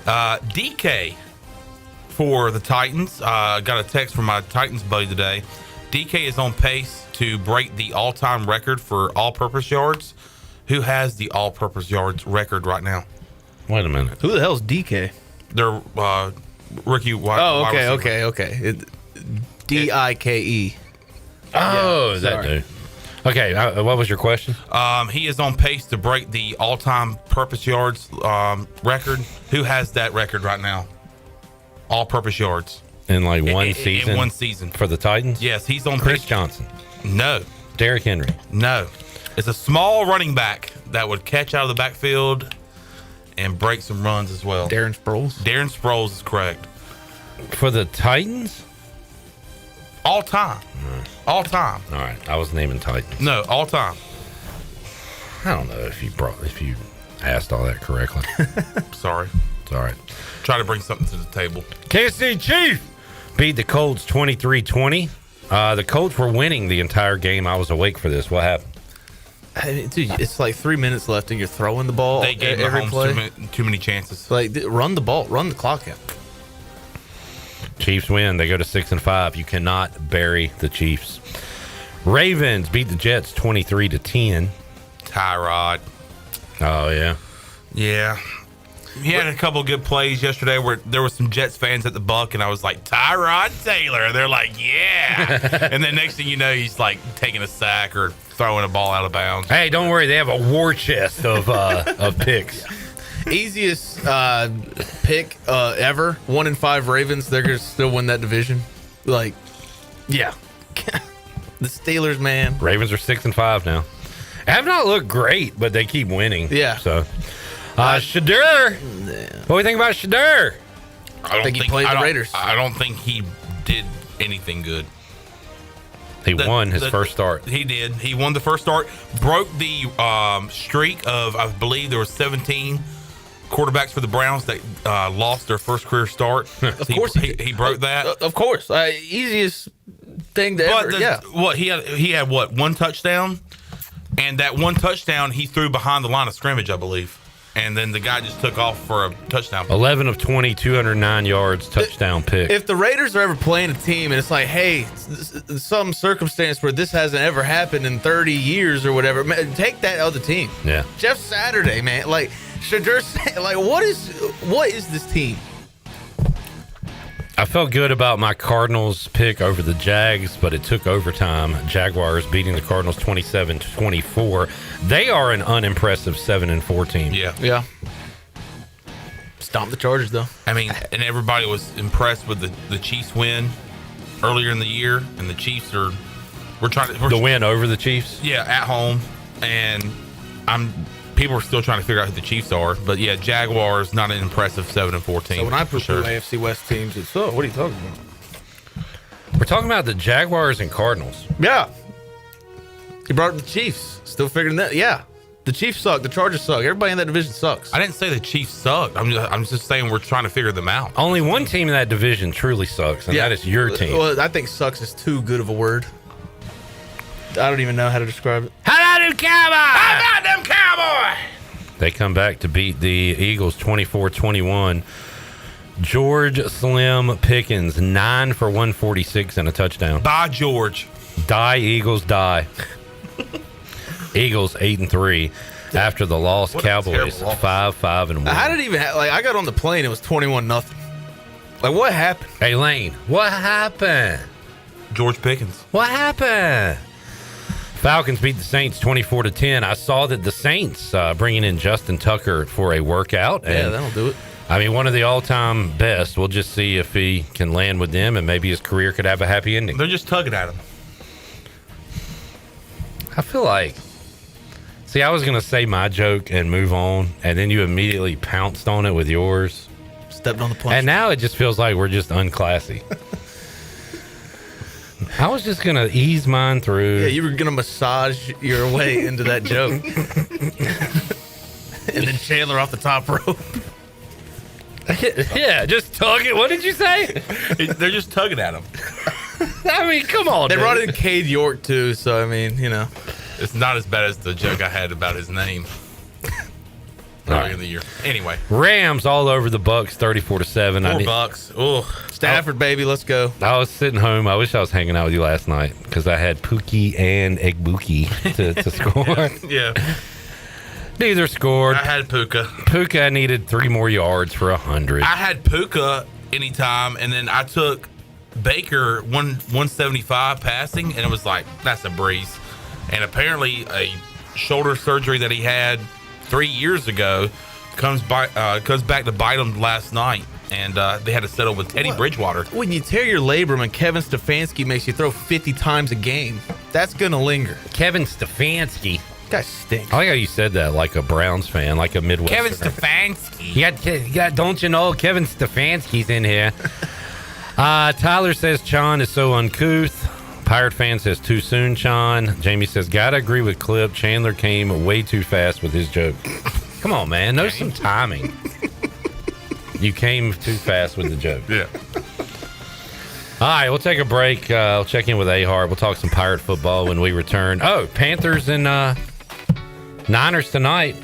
DK for the Titans. I got a text from my Titans buddy today. DK is on pace to break the all-time record for all-purpose yards. Who has the all-purpose yards record right now? Wait a minute. Who the hell's DK? They're rookie wide okay. DIKE. Oh, Yeah, that dude. Okay, what was your question? He is on pace to break the all-time purpose yards record. Who has that record right now? All-purpose yards. In like one season? In one season. For the Titans? Yes, he's on Chris pace. Johnson. No. Derrick Henry. No. It's a small running back that would catch out of the backfield and break some runs as well. Darren Sproles? Darren Sproles is correct. For the Titans? All time. All time. All right, I was naming Titans. No, all time. I don't know if you asked all that correctly. Sorry. It's all right. Try to bring something to the table. Kansas City Chiefs beat the Colts 23-20. The Colts were winning the entire game. I was awake for this. What happened? I mean, dude, it's like 3 minutes left and you're throwing the ball. They gave every Mahomes play. too many chances. Like, run the ball, run the clock out. Chiefs win. They go to 6-5. You cannot bury the Chiefs. Ravens beat the Jets 23-10. Tyrod. Oh yeah. Yeah. He had a couple of good plays yesterday where there were some Jets fans at the Buck, and I was like, Tyrod Taylor. They're like, yeah. And then next thing you know, he's like taking a sack or throwing a ball out of bounds. Hey, don't worry. They have a war chest of picks. Easiest pick ever. 1-5 Ravens. They're gonna still win that division. Like, yeah. The Steelers, man. Ravens are 6-5 now. Have not looked great, but they keep winning. Yeah. So, Shadur. What do you think about Shadur? I don't think he played the Raiders. I don't think he did anything good. He won his first start. He did. He won the first start. Broke the streak of, I believe there were 17 quarterbacks for the Browns that lost their first career start. Of course he broke that. Of course. Easiest thing to ever. Yeah. What he had what, one touchdown? And that one touchdown he threw behind the line of scrimmage, I believe. And then the guy just took off for a touchdown. 11 of 20, 209 yards, touchdown pick. If the Raiders are ever playing a team and it's like, hey, some circumstance where this hasn't ever happened in 30 years or whatever, man, take that other team. Yeah. Jeff Saturday, man. Like, Shadur, like, what is this team? I felt good about my Cardinals pick over the Jags, but it took overtime. Jaguars beating the Cardinals 27-24. They are an unimpressive 7-4 team. Yeah. Stomp the Chargers, though. I mean, and everybody was impressed with the Chiefs win earlier in the year, and the Chiefs we're the win over the Chiefs. Yeah, at home, and people are still trying to figure out who the Chiefs are, but yeah, Jaguars not an impressive 7-4 team. So when I put AFC West teams, it's what are you talking about? We're talking about the Jaguars and Cardinals. Yeah. He brought up the Chiefs. Still figuring that. Yeah. The Chiefs suck. The Chargers suck. Everybody in that division sucks. I didn't say the Chiefs sucked. I'm just saying we're trying to figure them out. Only one team in that division truly sucks, and that is your team. Well, I think sucks is too good of a word. I don't even know how to describe it. How about them Cowboys? How about them Cowboys? They come back to beat the Eagles 24-21. George Slim Pickens, 9 for 146 and a touchdown. Bye, George. Die, Eagles, die. Eagles 8-3 after the loss. What Cowboys 5-1. How did it even I got on the plane, it was 21-0. Like, what happened? Hey, Lane, what happened? George Pickens. What happened? Falcons beat the Saints 24-10. I saw that the Saints bringing in Justin Tucker for a workout. Yeah, that'll do it. I mean, one of the all-time best. We'll just see if he can land with them, and maybe his career could have a happy ending. They're just tugging at him. I feel like... See, I was going to say my joke and move on, and then you immediately pounced on it with yours. Stepped on the punch. And now it just feels like we're just unclassy. I was just going to ease mine through. Yeah, you were going to massage your way into that joke. And then Chandler off the top rope. Yeah, just tug it. What did you say? They're just tugging at him. I mean, come on. They brought in Cade York, too, so, I mean, you know. It's not as bad as the joke I had about his name. early in the year. Anyway, Rams all over the Bucks, 34-7. Bucks. Oh, Stafford, baby, let's go. I was sitting home. I wish I was hanging out with you last night because I had Pookie and Egbuki to score. Yeah. Neither scored. I had Puka. Puka needed 3 more yards for 100. I had Puka anytime, and then I took Baker 175 passing, and it was like, that's a breeze. And apparently a shoulder surgery that he had 3 years ago comes back to bite him last night. And they had to settle with Teddy Bridgewater. When you tear your labrum and Kevin Stefanski makes you throw 50 times a game, that's going to linger. Kevin Stefanski. Guy stinks. I like how you said that like a Browns fan, like a Midwest. Kevin Stefanski. You got, don't you know Kevin Stefanski's in here? Tyler says Chon is so uncouth. Pirate fan says too soon, Chon. Jamie says, gotta agree with Clip. Chandler came way too fast with his joke. Come on, man. Know some timing. You came too fast with the joke. Yeah. All right, we'll take a break. I'll check in with A-Hart. We'll talk some Pirate football when we return. Oh, Panthers and Niners tonight.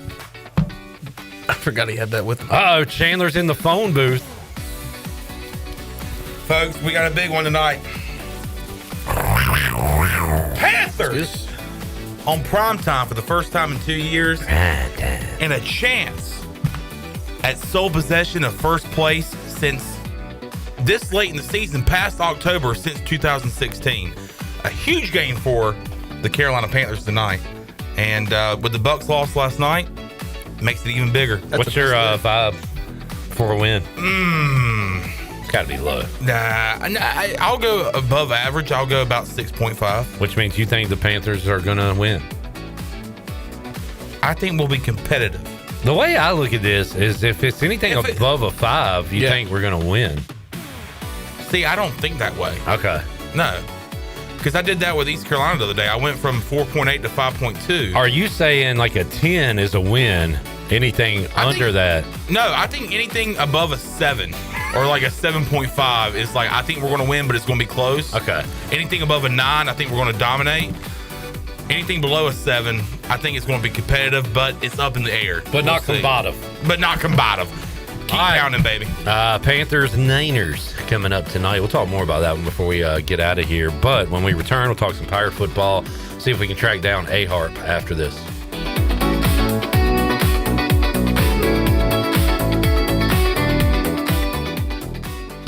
I forgot he had that with him. Uh-oh, Chandler's in the phone booth. Folks, we got a big one tonight. Panthers on primetime for the first time in 2 years. And a chance at sole possession of first place since this late in the season, past October, since 2016. A huge game for the Carolina Panthers tonight. And with the Bucs loss last night, makes it even bigger. What's your vibe for a win? Gotta be low. Nah, I'll go above average. I'll go about 6.5. Which means you think the Panthers are gonna win? I think we'll be competitive. The way I look at this is if it's anything above a 5, you think we're gonna win. See, I don't think that way. Okay. No. Because I did that with East Carolina the other day. I went from 4.8 to 5.2. Are you saying like a 10 is a win? Anything under that? No, I think anything above a 7 or like a 7.5 is like, I think we're going to win, but it's going to be close. Okay. Anything above a 9, I think we're going to dominate. Anything below a 7, I think it's going to be competitive, but it's up in the air. But not combative. But not combative. Keep counting, baby. Panthers Niners coming up tonight. We'll talk more about that one before we get out of here. But when we return, we'll talk some Pirate football, see if we can track down A-Harp after this.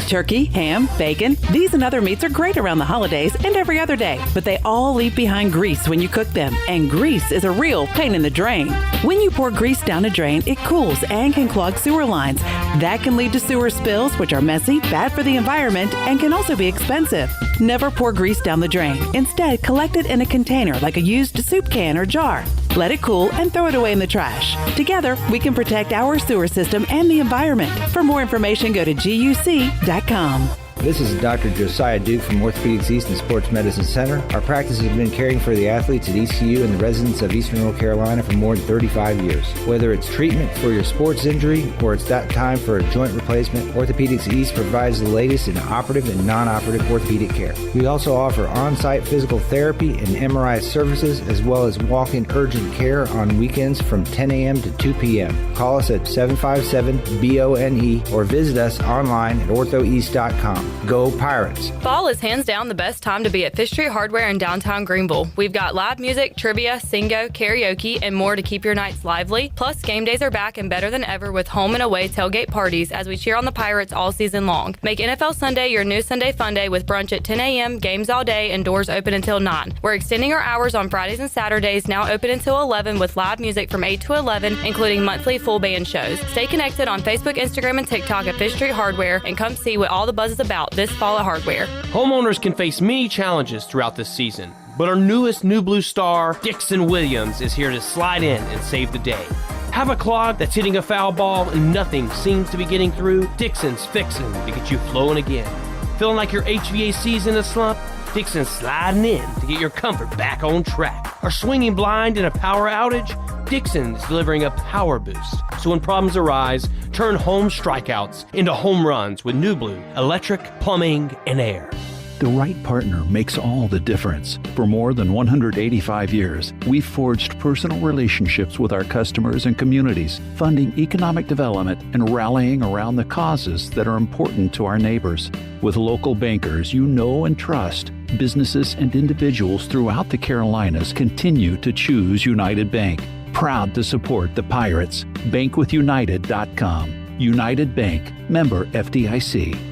Turkey, ham, bacon, these and other meats are great around the holidays and every other day, but they all leave behind grease when you cook them, and grease is a real pain in the drain. When you pour grease down a drain, it cools and can clog sewer lines. That can lead to sewer spills, which are messy, bad for the environment, and can also be expensive. Never pour grease down the drain. Instead, collect it in a container like a used soup can or jar. Let it cool and throw it away in the trash. Together, we can protect our sewer system and the environment. For more information, go to guc.com. This is Dr. Josiah Duke from Orthopedics East and Sports Medicine Center. Our practice has been caring for the athletes at ECU and the residents of Eastern North Carolina for more than 35 years. Whether it's treatment for your sports injury or it's that time for a joint replacement, Orthopedics East provides the latest in operative and non-operative orthopedic care. We also offer on-site physical therapy and MRI services, as well as walk-in urgent care on weekends from 10 a.m. to 2 p.m. Call us at 757-BONE or visit us online at orthoeast.com. Go Pirates! Fall is hands down the best time to be at Fish Street Hardware in downtown Greenville. We've got live music, trivia, singo, karaoke, and more to keep your nights lively. Plus, game days are back and better than ever with home and away tailgate parties as we cheer on the Pirates all season long. Make NFL Sunday your new Sunday fun day with brunch at 10 a.m., games all day, and doors open until 9. We're extending our hours on Fridays and Saturdays, now open until 11 with live music from 8 to 11, including monthly full band shows. Stay connected on Facebook, Instagram, and TikTok at Fish Street Hardware and come see what all the buzz is about this fall at Hardware. Homeowners can face many challenges throughout this season, but our newest New Blue star, Dixon Williams, is here to slide in and save the day. Have a clog that's hitting a foul ball and nothing seems to be getting through? Dixon's fixing to get you flowing again. Feeling like your HVAC's in a slump? Dixon's sliding in to get your comfort back on track. Are swinging blind in a power outage? Dixon's delivering a power boost. So when problems arise, turn home strikeouts into home runs with New Blue, electric, plumbing, and air. The right partner makes all the difference. For more than 185 years, we've forged personal relationships with our customers and communities, funding economic development and rallying around the causes that are important to our neighbors. With local bankers you know and trust, businesses and individuals throughout the Carolinas continue to choose United Bank. Proud to support the Pirates. Bankwithunited.com. United Bank. Member FDIC.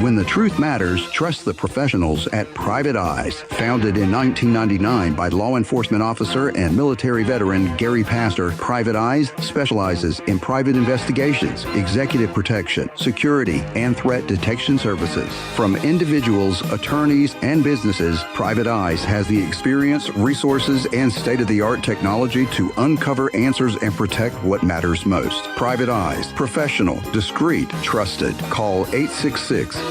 When the truth matters, trust the professionals at Private Eyes. Founded in 1999 by law enforcement officer and military veteran Gary Pastor, Private Eyes specializes in private investigations, executive protection, security, and threat detection services. From individuals, attorneys, and businesses, Private Eyes has the experience, resources, and state-of-the-art technology to uncover answers and protect what matters most. Private Eyes. Professional, discreet, trusted. Call 866-774-3937.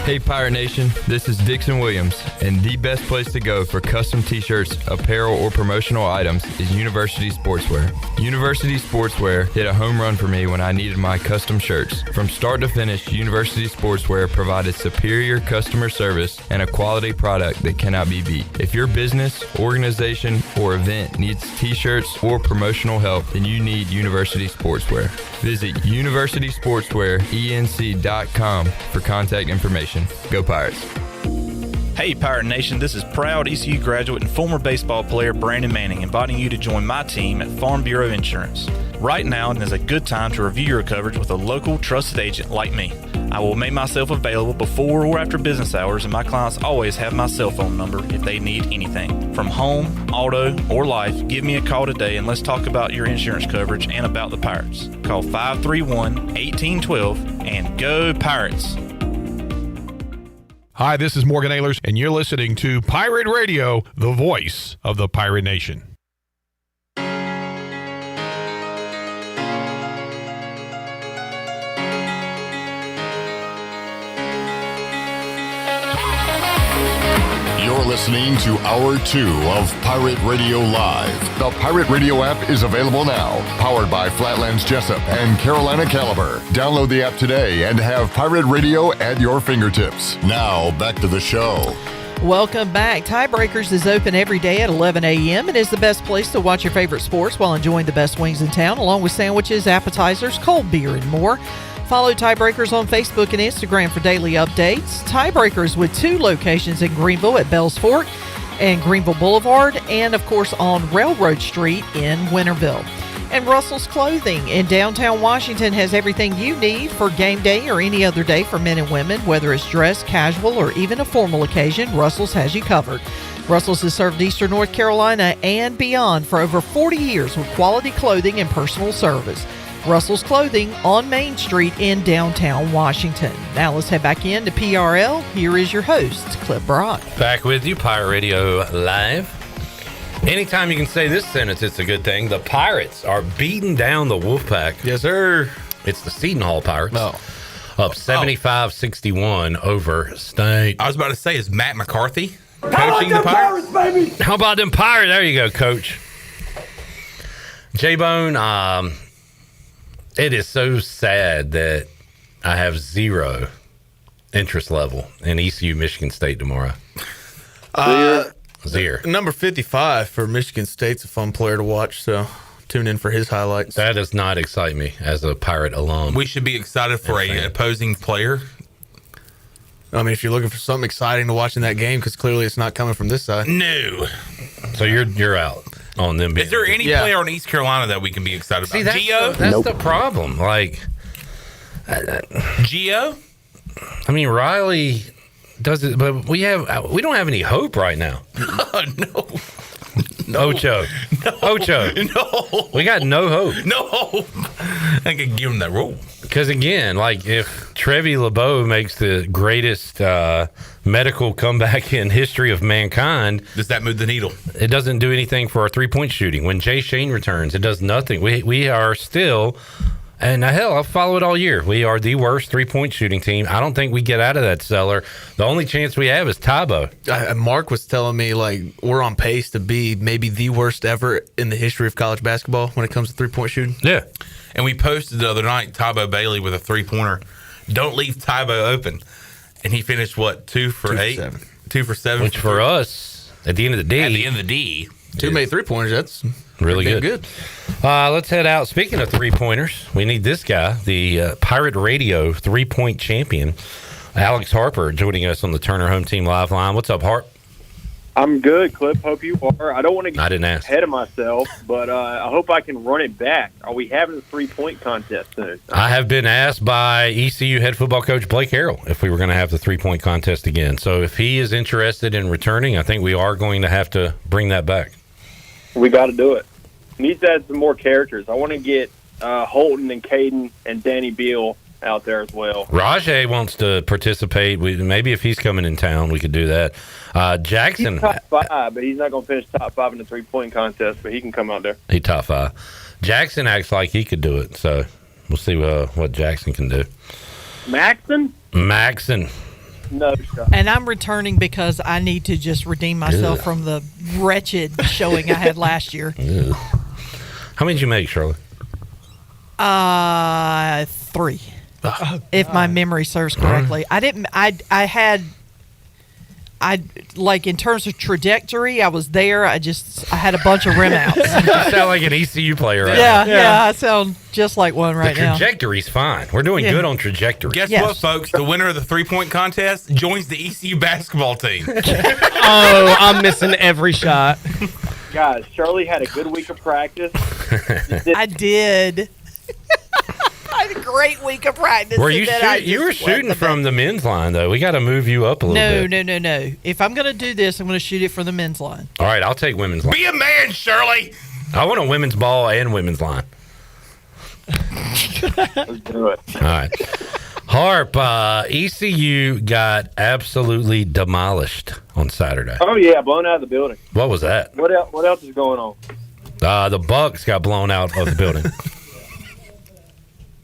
Hey Pirate Nation, this is Dixon Williams, and the best place to go for custom t-shirts, apparel, or promotional items is University Sportswear. University Sportswear hit a home run for me when I needed my custom shirts. From start to finish, University Sportswear provided superior customer service and a quality product that cannot be beat. If your business, organization, or event needs t-shirts or promotional help, then you need University Sportswear. Visit University Sportswear ENC.com for contact information. Go Pirates. Hey Pirate Nation, this is proud ECU graduate and former baseball player Brandon Manning inviting you to join my team at Farm Bureau Insurance. Right now is a good time to review your coverage with a local trusted agent like me. I will make myself available before or after business hours, and my clients always have my cell phone number if they need anything. From home, auto, or life, give me a call today and let's talk about your insurance coverage and about the Pirates. Call 531-1812 and go Pirates! Hi, this is Morgan Ehlers, and you're listening to Pirate Radio, the voice of the Pirate Nation. You're listening to Hour 2 of Pirate Radio Live. The Pirate Radio app is available now, powered by Flatlands Jessup and Carolina Caliber. Download the app today and have Pirate Radio at your fingertips. Now, back to the show. Welcome back. Tiebreakers is open every day at 11 a.m. and is the best place to watch your favorite sports while enjoying the best wings in town, along with sandwiches, appetizers, cold beer, and more. Follow Tiebreakers on Facebook and Instagram for daily updates. Tiebreakers with 2 locations in Greenville at Bells Fort and Greenville Boulevard, and of course on Railroad Street in Winterville. And Russell's Clothing in downtown Washington has everything you need for game day or any other day for men and women, whether it's dress, casual, or even a formal occasion. Russell's has you covered. Russell's has served Eastern North Carolina and beyond for over 40 years with quality clothing and personal service. Russell's Clothing on Main Street in downtown Washington. Now let's head back into PRL. Here is your host, Cliff Brock. Back with you, Pirate Radio Live. Anytime you can say this sentence, it's a good thing. The Pirates are beating down the Wolfpack. Yes, sir. It's the Seton Hall Pirates. No. Up 75-61 over State. I was about to say, is Mack McCarthy coaching the Pirates? Baby? How about them Pirates? There you go, Coach. J-Bone, it is so sad that I have 0 interest level in ECU Michigan State tomorrow. Zero. Number 55 for Michigan State's a fun player to watch, so tune in for his highlights. That does not excite me as a Pirate alum. We should be excited for an opposing player. I mean, if you're looking for something exciting to watch in that game, because clearly it's not coming from this side. No. So you're out on them. Is there any player on East Carolina that we can be excited about? Gio? That's the problem. Like, Gio? I mean, Riley does it, but we don't have any hope right now. No. Ocho. No. We got no hope. No hope. I could give him that role. Because again, like if Trevi LeBeau makes the greatest medical comeback in history of mankind, does that move the needle? It doesn't do anything for our 3-point shooting. When Jay Shane returns, it does nothing. We are still, and hell, I'll follow it all year. We are the worst 3-point shooting team. I don't think we get out of that cellar. The only chance we have is Tybo. Mark was telling me, like, we're on pace to be maybe the worst ever in the history of college basketball when it comes to 3-point shooting. Yeah. And we posted the other night Tybo Bailey with a 3-pointer. don't leave Tybo open. And he finished, what, 2 for 8? 2 for 7. Which for us, at the end of the day. At the end of the D. 2 made 3-pointers. That's really good. good. Let's head out. Speaking of 3-pointers, we need this guy, the Pirate Radio 3-point champion, Alex Harper, joining us on the Turner Home Team Live line. What's up, Harp? I'm good, Clip. Hope you are. I don't want to get ask. ahead of myself, but I hope I can run it back. Are we having a 3-point contest soon? I have been asked by ECU head football coach Blake Harrell if we were going to have the 3-point contest again. So if he is interested in returning, I think we are going to have to bring that back. We got to do it. Needs to add some more characters. I want to get Holton and Caden and Danny Beal out there as well. Rajay wants to participate. Maybe if he's coming in town, we could do that. Jackson. He's top 5, but he's not going to finish top 5 in the 3-point contest, but he can come out there. He top 5. Jackson acts like he could do it, so we'll see what Jackson can do. Maxon? No shot. And I'm returning because I need to just redeem myself from the wretched showing I had last year. Ew. How many did you make, Shirley? 3. If my memory serves correctly. I like in terms of trajectory, I was there. I had a bunch of rim outs. You sound like an ECU player right now. Yeah, I sound just like one right now. The trajectory's fine. We're doing good on trajectory. Guess what, folks? The winner of the 3-point contest joins the ECU basketball team. Oh, I'm missing every shot. Guys, Shirley had a good week of practice. I did. I had a great week of practice. You were shooting from the men's line, though. We got to move you up a little bit. No. If I'm going to do this, I'm going to shoot it from the men's line. All right, I'll take women's line. Be a man, Shirley. I want a women's ball and women's line. Let's do it. All right. Harp, ECU got absolutely demolished on Saturday. Oh, yeah, blown out of the building. What was that? What else is going on? The Bucks got blown out of the building.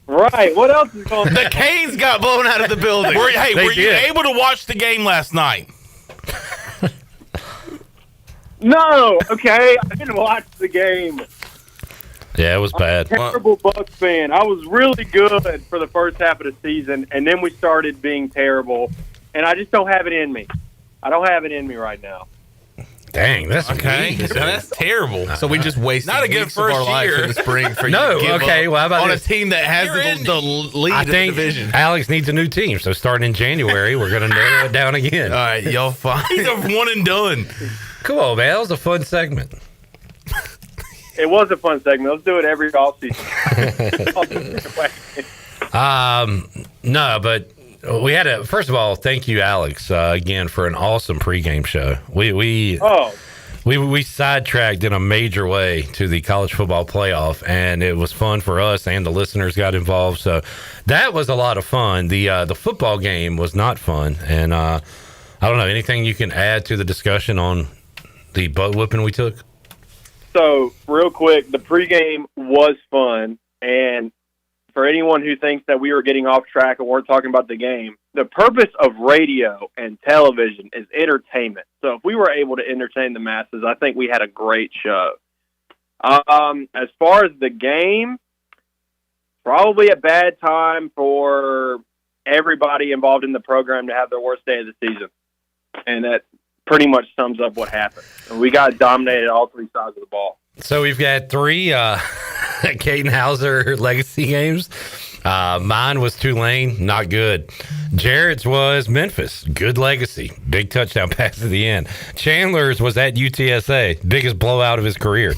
Right. What else is going on? The Canes got blown out of the building. Were you able to watch the game last night? No. Okay. I didn't watch the game. Yeah, it was bad. Terrible Bucks fan. I was really good for the first half of the season, and then we started being terrible, and I just don't have it in me. I don't have it in me right now. Dang, that's okay. That's terrible. So we just wasted not a good weeks first of our life year in the spring for No, you to give okay, up well, how about on this? a team that has the lead I in the think division. Alex needs a new team, so starting in January, we're going to narrow it down again. All right, y'all fine. He's a one and done. Come on, man. That was a fun segment. It was a fun segment. Let's do it every offseason. No, but we had first of all, thank you, Alex, again for an awesome pregame show. We sidetracked in a major way to the college football playoff, and it was fun for us, and the listeners got involved. So that was a lot of fun. The football game was not fun, and I don't know, anything you can add to the discussion on the butt whipping we took? So, real quick, the pregame was fun, and for anyone who thinks that we were getting off track and weren't talking about the game, the purpose of radio and television is entertainment. So if we were able to entertain the masses, I think we had a great show. As far as the game, probably a bad time for everybody involved in the program to have their worst day of the season. And that pretty much sums up what happened. We got dominated all three sides of the ball. So we've got 3 Caden Hauser legacy games. Mine was Tulane, not good. Jared's was Memphis, good legacy, big touchdown pass at the end. Chandler's was at UTSA, biggest blowout of his career.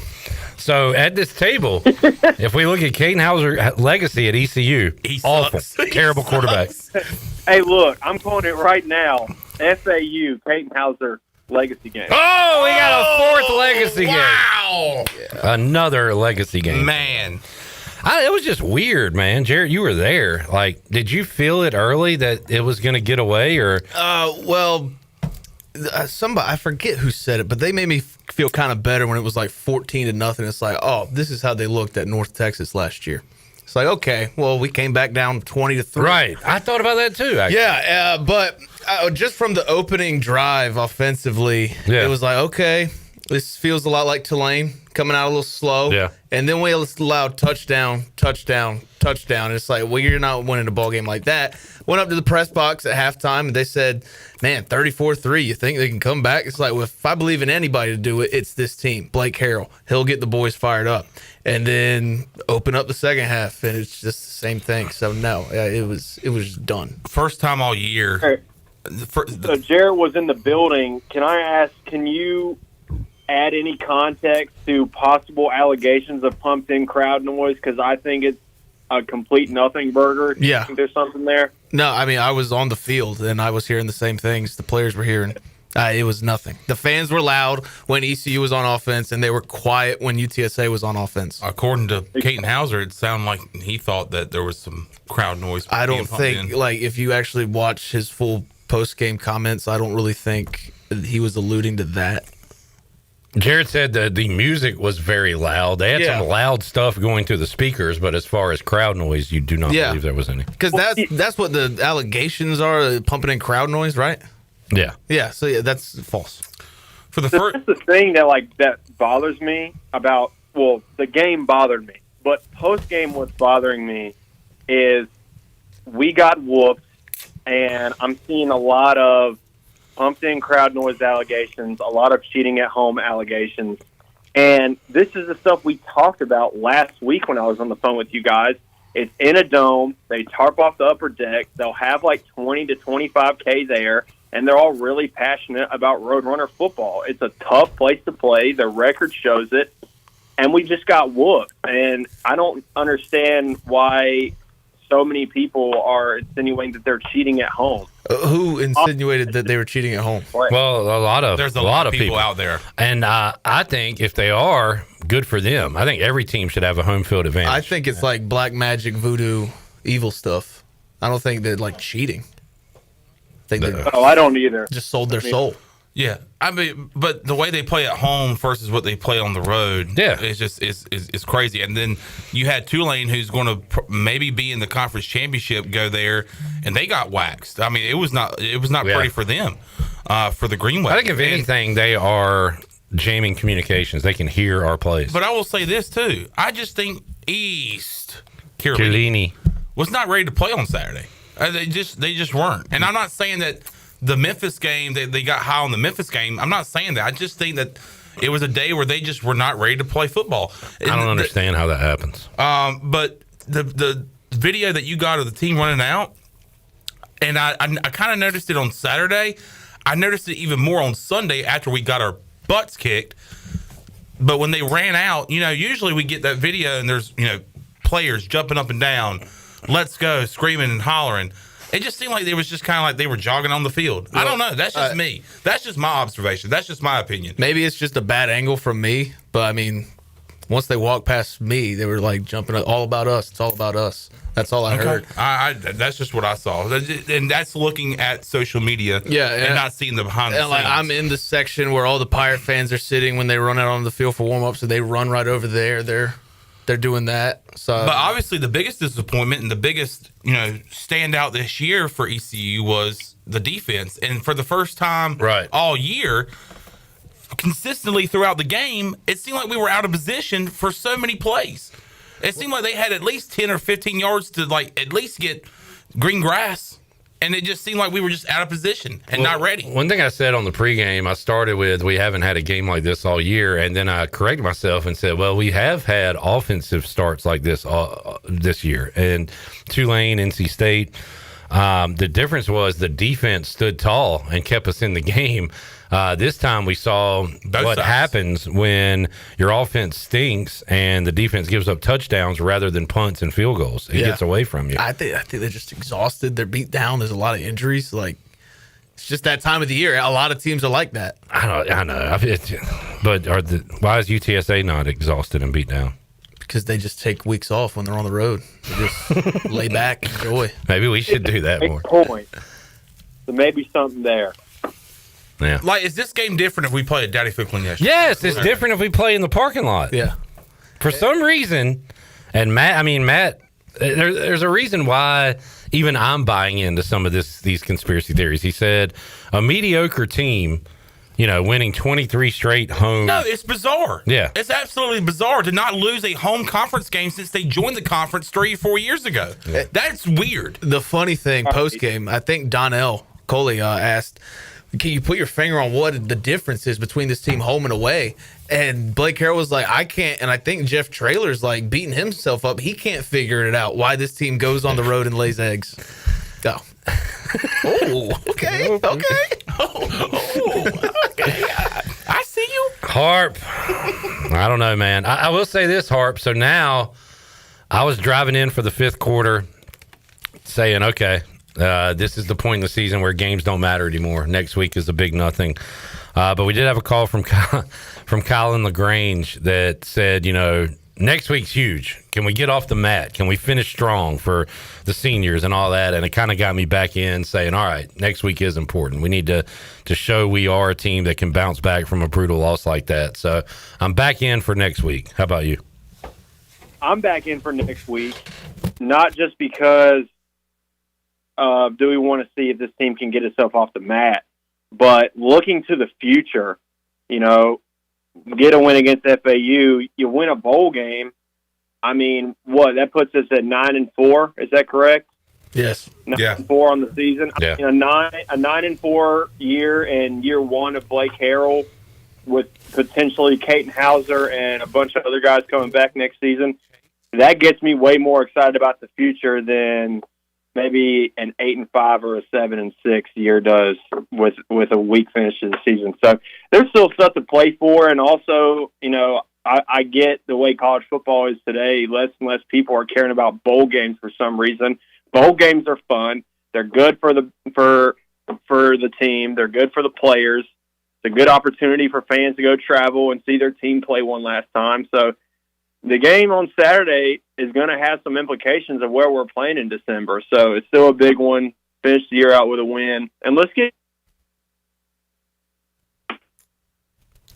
So at this table, if we look at Caden Hauser legacy at ECU, awful, terrible quarterback. Hey, look, I'm calling it right now. FAU, Caden Hauser legacy game. Oh, we got a 4th legacy game. Wow. Another legacy game. Man. It was just weird, man. Jared, you were there. Like, did you feel it early that it was going to get away, or? Somebody, I forget who said it, but they made me feel kind of better when it was like 14-0. It's like, oh, this is how they looked at North Texas last year. It's like, okay, well, we came back down 20-3. Right. I thought about that too, actually. Yeah, but just from the opening drive offensively, it was like, okay, this feels a lot like Tulane coming out a little slow. Yeah. And then we allowed touchdown, touchdown. And it's like, well, you're not winning a ball game like that. Went up to the press box at halftime, and they said, man, 34-3, you think they can come back? It's like, well, if I believe in anybody to do it, it's this team. Blake Harrell, he'll get the boys fired up. And then open up the second half, and it's just the same thing. So, no, it was done. First time all year. So Jared was in the building. Can I ask, can you add any context to possible allegations of pumped-in crowd noise? Because I think it's a complete nothing burger. Do you think there's something there? No, I mean, I was on the field, and I was hearing the same things the players were hearing. It was nothing. The fans were loud when ECU was on offense, and they were quiet when UTSA was on offense. According to Caton Hauser, it sounded like he thought that there was some crowd noise. I don't think, like, if you actually watch his full post-game comments, I don't really think he was alluding to that. Jared said that the music was very loud. They had some loud stuff going through the speakers, but as far as crowd noise, you do not believe there was any. Because that's what the allegations are, pumping in crowd noise, right? Yeah. Yeah, so that's false. For the That's the thing that bothers me about, well, the game bothered me, but post-game what's bothering me is we got whooped, and I'm seeing a lot of pumped-in crowd noise allegations, a lot of cheating at home allegations. And this is the stuff we talked about last week when I was on the phone with you guys. It's in a dome. They tarp off the upper deck. They'll have like 20 to 25K there, and they're all really passionate about Roadrunner football. It's a tough place to play. The record shows it. And we just got whooped. And I don't understand why so many people are insinuating that they're cheating at home. Who insinuated that they were cheating at home? Well, there's a lot of people out there. And I think if they are, good for them. I think every team should have a home field advantage. I think it's like black magic, voodoo, evil stuff. I don't think they're like cheating. I don't either. Just sold their soul. Yeah, I mean, but the way they play at home versus what they play on the road, it's just it's crazy. And then you had Tulane, who's going to maybe be in the conference championship, go there, and they got waxed. I mean, it was not pretty for them, for the Green Wave. I think if anything, they are jamming communications. They can hear our plays. But I will say this too: I just think East Carolina was not ready to play on Saturday. They just weren't. And I'm not saying that the Memphis game, they got high on the Memphis game. I'm not saying that. I just think that it was a day where they just were not ready to play football. I don't understand how that happens. But the video that you got of the team running out, and I kind of noticed it on Saturday. I noticed it even more on Sunday after we got our butts kicked. But when they ran out, usually we get that video and there's, players jumping up and down, let's go, screaming and hollering. It just seemed like it was just kind of like they were jogging on the field. I don't know. That's just me. That's just my observation. That's just my opinion. Maybe it's just a bad angle from me, but I mean, once they walked past me, they were like jumping all about us. It's all about us. That's all I heard. That's just what I saw, and that's looking at social media, and not seeing the behind the scenes. Like I'm in the section where all the Pirate fans are sitting when they run out on the field for warm ups, and they run right over there. They're doing that. So, but obviously, the biggest disappointment and the biggest standout this year for ECU was the defense, and for the first time all year, consistently throughout the game, it seemed like we were out of position for so many plays. It seemed like they had at least 10 or 15 yards to at least get green grass. And it just seemed like we were just out of position and not ready. One thing I said on the pregame, I started with, we haven't had a game like this all year. And then I corrected myself and said, well, we have had offensive starts like this this year. And Tulane, NC State, the difference was the defense stood tall and kept us in the game. This time we saw what happens when your offense stinks and the defense gives up touchdowns rather than punts and field goals. It gets away from you. I think they're just exhausted. They're beat down. There's a lot of injuries. Like, it's just that time of the year. A lot of teams are like that. I know. But why is UTSA not exhausted and beat down? Because they just take weeks off when they're on the road. They just lay back, enjoy. Maybe we should do that more. Point. So maybe something there. Yeah. Like, is this game different if we play at Daddy Ficklin yesterday? Yes, it's different if we play in the parking lot. Yeah. For some reason, and Matt, there's a reason why even I'm buying into some of these conspiracy theories. He said a mediocre team winning 23 straight home. No, it's bizarre. Yeah. It's absolutely bizarre to not lose a home conference game since they joined the conference 3 or 4 years ago. Yeah. That's weird. The funny thing, post-game, I think Donnell Coley asked, can you put your finger on what the difference is between this team home and away? And Blake Harrell was like, I can't. And I think Jeff Traylor's like beating himself up. He can't figure it out why this team goes on the road and lays eggs. Go. Oh, okay. Okay. Okay. I see you. Harp. I don't know, man. I will say this, Harp. So now I was driving in for the fifth quarter saying, okay, this is the point in the season where games don't matter anymore. Next week is a big nothing. But we did have a call from Colin LaGrange that said, next week's huge. Can we get off the mat? Can we finish strong for the seniors and all that? And it kind of got me back in saying, all right, next week is important. We need to show we are a team that can bounce back from a brutal loss like that. So I'm back in for next week. How about you? I'm back in for next week, not just because do we want to see if this team can get itself off the mat, but looking to the future, get a win against FAU, you win a bowl game. I mean, that puts us at 9-4. Is that correct? Yes. 9-4 on the season. Yeah. I mean, a 9-4 year and year one of Blake Harrell with potentially Caton Hauser and a bunch of other guys coming back next season. That gets me way more excited about the future than maybe an 8-5 or a 7-6 year does with a weak finish to the season. So there's still stuff to play for, and also, I get the way college football is today. Less and less people are caring about bowl games for some reason. Bowl games are fun. They're good for the team. They're good for the players. It's a good opportunity for fans to go travel and see their team play one last time. So the game on Saturday is going to have some implications of where we're playing in December. So it's still a big one. Finish the year out with a win. And let's get...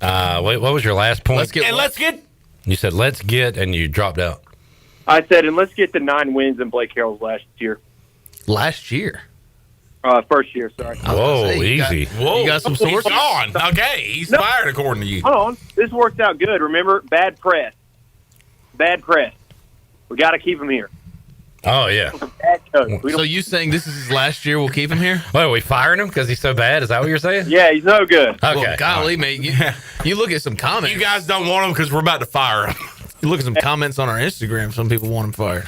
Wait, what was your last point? Let's get... You said let's get, and you dropped out. I said, and let's get to 9 wins in Blake Harrell's last year. Last year? First year, sorry. Whoa, easy. You got some sources? He's on. Okay, he's fired according to you. Hold on. This worked out good. Remember, bad press. We got to keep him here. Oh, yeah. Bad coach. So you saying this is his last year, we'll keep him here? Wait, are we firing him because he's so bad? Is that what you're saying? Yeah, he's no good. Okay. Well, golly, mate. You look at some comments. You guys don't want him because we're about to fire him. You look at some comments on our Instagram. Some people want him fired.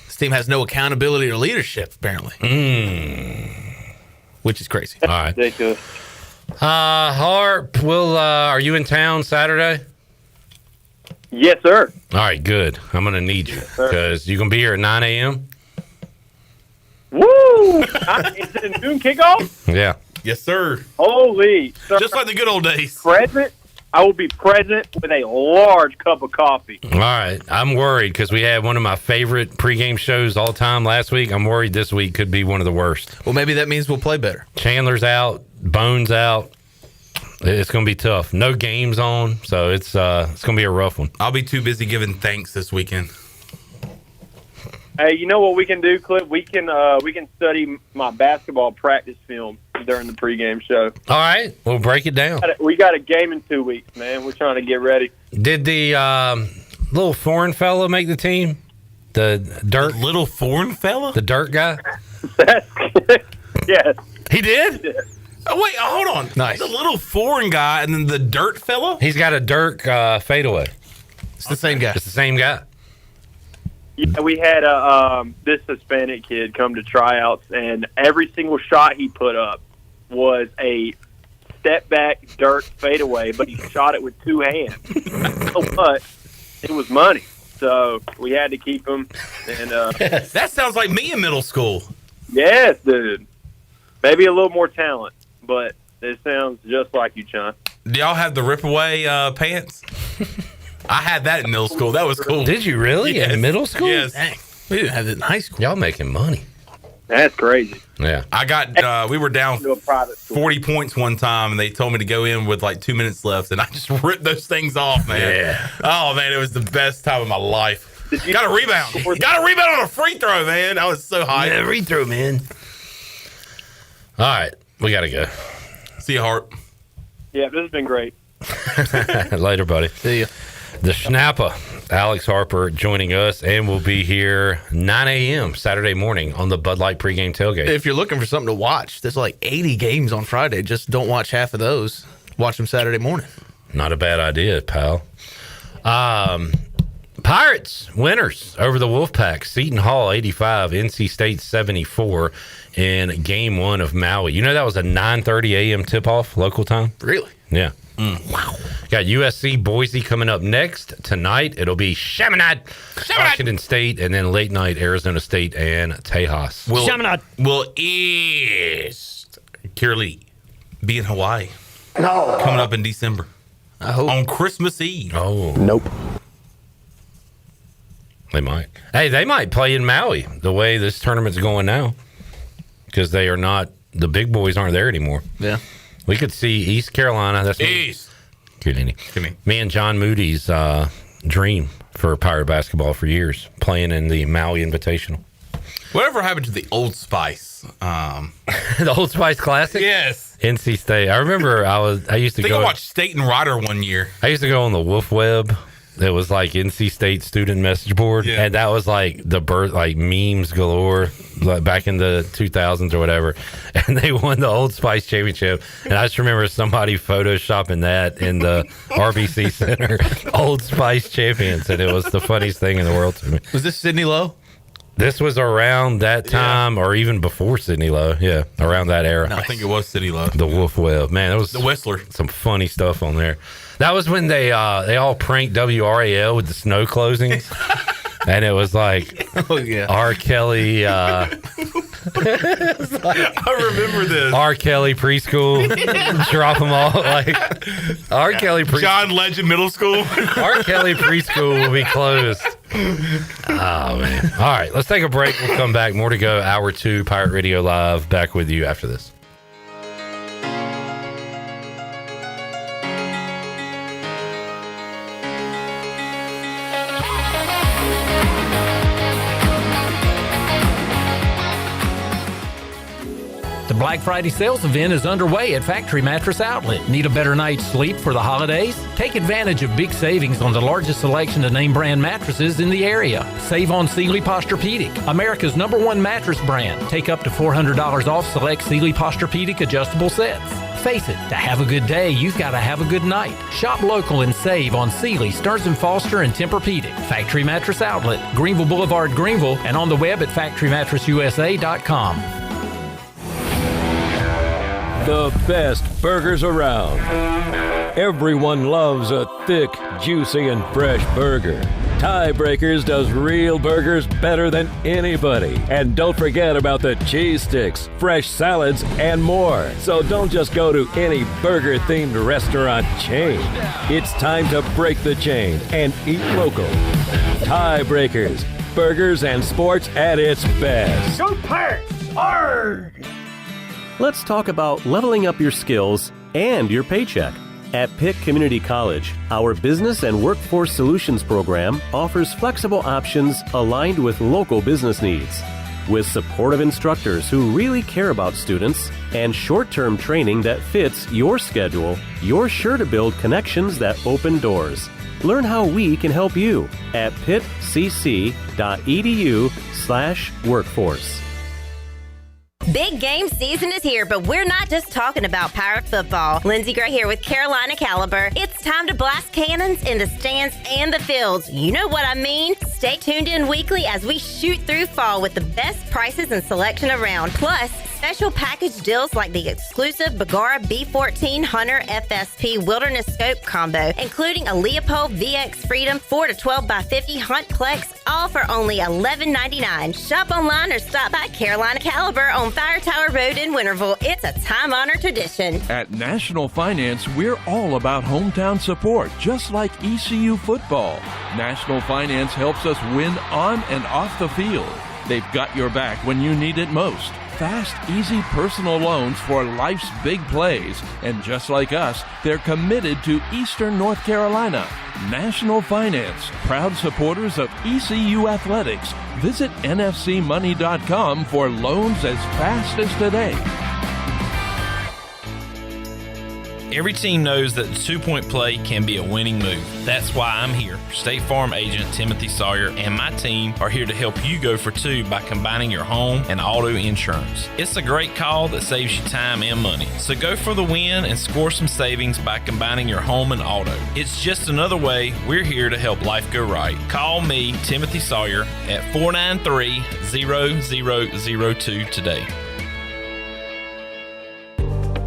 This team has no accountability or leadership, apparently. Which is crazy. All right. Ridiculous. Harp, are you in town Saturday? Yes, sir. All right, good. I'm going to need you because you're going to be here at 9 a.m.? Woo! Is it a noon kickoff? Yeah. Yes, sir. Holy. Sir, just like the good old days. I will be present with a large cup of coffee. All right. I'm worried because we had one of my favorite pregame shows all time last week. I'm worried this week could be one of the worst. Well, maybe that means we'll play better. Chandler's out. Bones out. It's going to be tough. No games on, so it's going to be a rough one. I'll be too busy giving thanks this weekend. Hey, you know what we can do, Cliff? We can study my basketball practice film during the pregame show. All right, we'll break it down. We got a game in 2 weeks, man. We're trying to get ready. Did the little foreign fella make the team? The little foreign fella? The dirt guy? Yes. He did? Oh, wait, hold on. Nice. The little foreign guy and then the dirt fella? He's got a dirt fadeaway. It's the same guy. It's the same guy. Yeah, we had this Hispanic kid come to tryouts, and every single shot he put up was a step-back dirt fadeaway, but he shot it with 2 hands. But it was money, so we had to keep him. And that sounds like me in middle school. Yes, dude. Maybe a little more talent, but it sounds just like you, John. Do y'all have the rip-away pants? I had that in middle school. That was cool. Did you really? Yes. In middle school? Yes. Dang. We didn't have that in high school. Y'all making money. That's crazy. Yeah. I got, we were down To a private school. 40 points one time, and they told me to go in with like 2 minutes left, and I just ripped those things off, man. Yeah. Oh, man, it was the best time of my life. You got a rebound. You got a rebound on a free throw, man. I was so hyped. Yeah, free throw, man. All right. We got to go. See you, Hart. Yeah, this has been great. Later, buddy. See ya. The Schnappa, Alex Harper, joining us, and we'll be here 9 a.m. Saturday morning on the Bud Light pregame tailgate. If you're looking for something to watch, there's like 80 games on Friday. Just don't watch half of those. Watch them Saturday morning. Not a bad idea, pal. Pirates winners over the Wolfpack. Seton Hall 85, NC State 74 in game 1 of Maui. You know that was a 9:30 a.m. tip-off local time? Really? Yeah. Wow. Got USC Boise coming up next tonight. It'll be Chaminade, Washington State, and then late night Arizona State and Tejas. Will East Curly be in Hawaii? No. Coming up in December. I hope. On Christmas Eve. Oh. Nope. They might. Hey, they might play in Maui the way this tournament's going now, because they are not, the big boys aren't there anymore. Yeah. We could see East Carolina. That's East. Me and John Moody's dream for Pirate basketball for years, playing in the Maui Invitational. Whatever happened to the Old Spice? The Old Spice Classic? Yes. NC State. I remember I used to go. I watched State and Ryder one year. I used to go on the Wolf Web. That was like NC State student message board, Yeah. and that was like the birth, like memes galore, like back in the 2000s or whatever. And they won the Old Spice championship, and I just remember somebody photoshopping that in the RBC Center, Old Spice champions, and it was the funniest thing in the world to me. Was this Sidney Lowe? This was around that time, or even before Sidney Lowe. Yeah, around that era. I think it was City Low. The Wolf Web, man, it was The Whistler. Some funny stuff on there. That was when they all pranked WRAL with the snow closings, and it was like R. Kelly. I remember this. R. Kelly preschool, drop them all like R. Kelly preschool. John Legend Middle School. R. Kelly preschool will be closed. Oh man! All right, let's take a break. We'll come back. More to go. Hour 2, Pirate Radio Live. Back with you after this. The Black Friday sales event is underway at Factory Mattress Outlet. Need a better night's sleep for the holidays? Take advantage of big savings on the largest selection of name brand mattresses in the area. Save on Sealy Posturepedic, America's #1 mattress brand. Take up to $400 off select Sealy Posturepedic adjustable sets. Face it, to have a good day, you've got to have a good night. Shop local and save on Sealy, Stearns & Foster, and Tempur-Pedic. Factory Mattress Outlet, Greenville Boulevard, Greenville, and on the web at factorymattressusa.com. The best burgers around. Everyone loves a thick, juicy, and fresh burger. Tiebreakers does real burgers better than anybody. And don't forget about the cheese sticks, fresh salads, and more. So don't just go to any burger-themed restaurant chain. It's time to break the chain and eat local. Tiebreakers, burgers and sports at its best. Go Pirates! Arrgh! Let's talk about leveling up your skills and your paycheck. At Pitt Community College, our Business and Workforce Solutions program offers flexible options aligned with local business needs. With supportive instructors who really care about students and short-term training that fits your schedule, you're sure to build connections that open doors. Learn how we can help you at pittcc.edu/workforce. Big game season is here, but we're not just talking about Pirate football. Lindsey Gray here with Carolina Caliber. It's time to blast cannons in the stands and the fields. You know what I mean. Stay tuned in weekly as we shoot through fall with the best prices and selection around. Plus, special package deals like the exclusive Bagara B14 Hunter FSP Wilderness Scope combo, including a Leopold VX Freedom 4 to 12 by 50 Hunt Plex, all for only $11.99. Shop online or stop by Carolina Caliber on Fire Tower Road in Winterville. It's a time-honored tradition. At National Finance, we're all about hometown support, just like ECU football. National Finance helps us win on and off the field. They've got your back when you need it most. Fast, easy personal loans for life's big plays. And just like us, they're committed to Eastern North Carolina. National Finance, proud supporters of ECU Athletics. Visit nfcmoney.com for loans as fast as today. Every team knows that the two-point play can be a winning move. That's why I'm here. State Farm agent Timothy Sawyer and my team are here to help you go for two by combining your home and auto insurance. It's a great call that saves you time and money. So go for the win and score some savings by combining your home and auto. It's just another way we're here to help life go right. Call me, Timothy Sawyer, at 493-0002 today.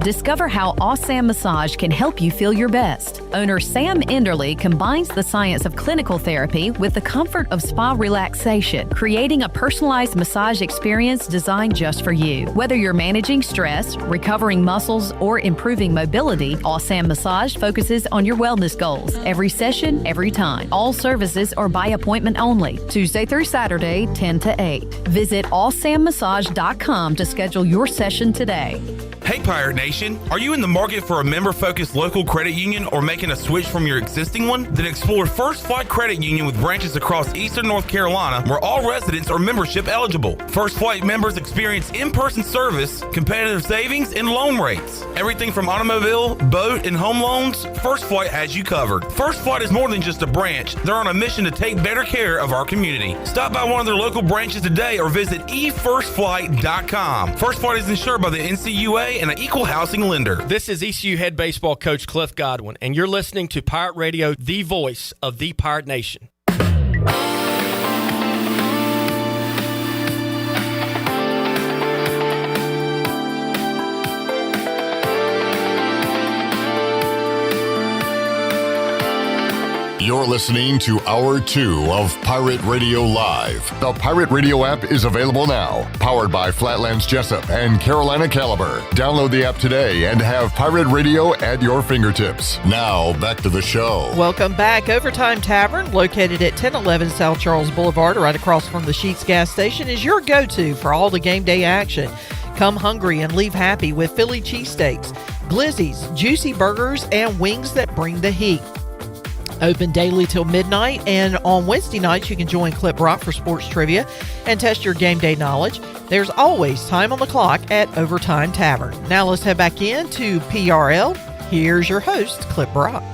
Discover how Awesam Massage can help you feel your best. Owner Sam Enderly combines the science of clinical therapy with the comfort of spa relaxation, creating a personalized massage experience designed just for you. Whether you're managing stress, recovering muscles, or improving mobility, Awesam Massage focuses on your wellness goals. Every session, every time. All services are by appointment only, Tuesday through Saturday, 10 to 8. Visit awsammassage.com to schedule your session today. Hey Pirate Nation, are you in the market for a member-focused local credit union or making a switch from your existing one? Then explore First Flight Credit Union with branches across Eastern North Carolina where all residents are membership eligible. First Flight members experience in-person service, competitive savings, and loan rates. Everything from automobile, boat, and home loans, First Flight has you covered. First Flight is more than just a branch. They're on a mission to take better care of our community. Stop by one of their local branches today or visit efirstflight.com. First Flight is insured by the NCUA and an equal housing lender. This is ECU head baseball coach Cliff Godwin, and you're listening to Pirate Radio, the voice of the Pirate Nation. You're listening to Hour 2 of Pirate Radio Live. The Pirate Radio app is available now, powered by Flatlands Jessup and Carolina Caliber. Download the app today and have Pirate Radio at your fingertips. Now, back to the show. Welcome back. Overtime Tavern, located at 1011 South Charles Boulevard, right across from the Sheetz gas station, is your go-to for all the game day action. Come hungry and leave happy with Philly cheesesteaks, glizzies, juicy burgers, and wings that bring the heat. Open daily till midnight, and on Wednesday nights you can join Clip Rock for sports trivia and test your game day knowledge. There's always time on the clock at Overtime Tavern. Now let's head back into PRL. Here's your host, Clip Rock.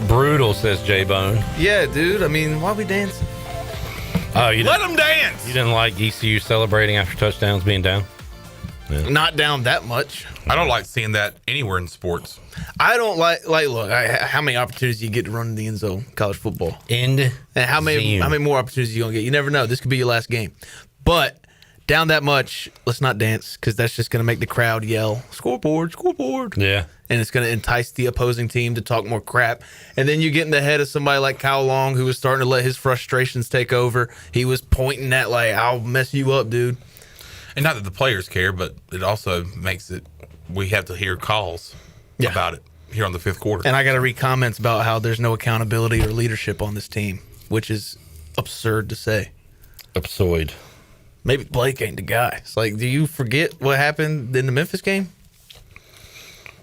Brutal, says J-Bone. Yeah, dude. I mean, why are we dancing? Oh, Let them dance! You didn't like ECU celebrating after touchdowns being down? Yeah. Not down that much. I don't like seeing that anywhere in sports. I don't look, how many opportunities you get to run in the end zone in college football? And how many more opportunities you going to get? You never know. This could be your last game. But down that much, let's not dance, because that's just going to make the crowd yell, scoreboard, scoreboard. Yeah. And it's going to entice the opposing team to talk more crap. And then you get in the head of somebody like Kyle Long, who was starting to let his frustrations take over. He was pointing at, I'll mess you up, dude. And not that the players care, but it also makes it, we have to hear calls about it here on the fifth quarter. And I got to read comments about how there's no accountability or leadership on this team, which is absurd to say. Absurd. Maybe Blake ain't the guy. It's like, do you forget what happened in the Memphis game?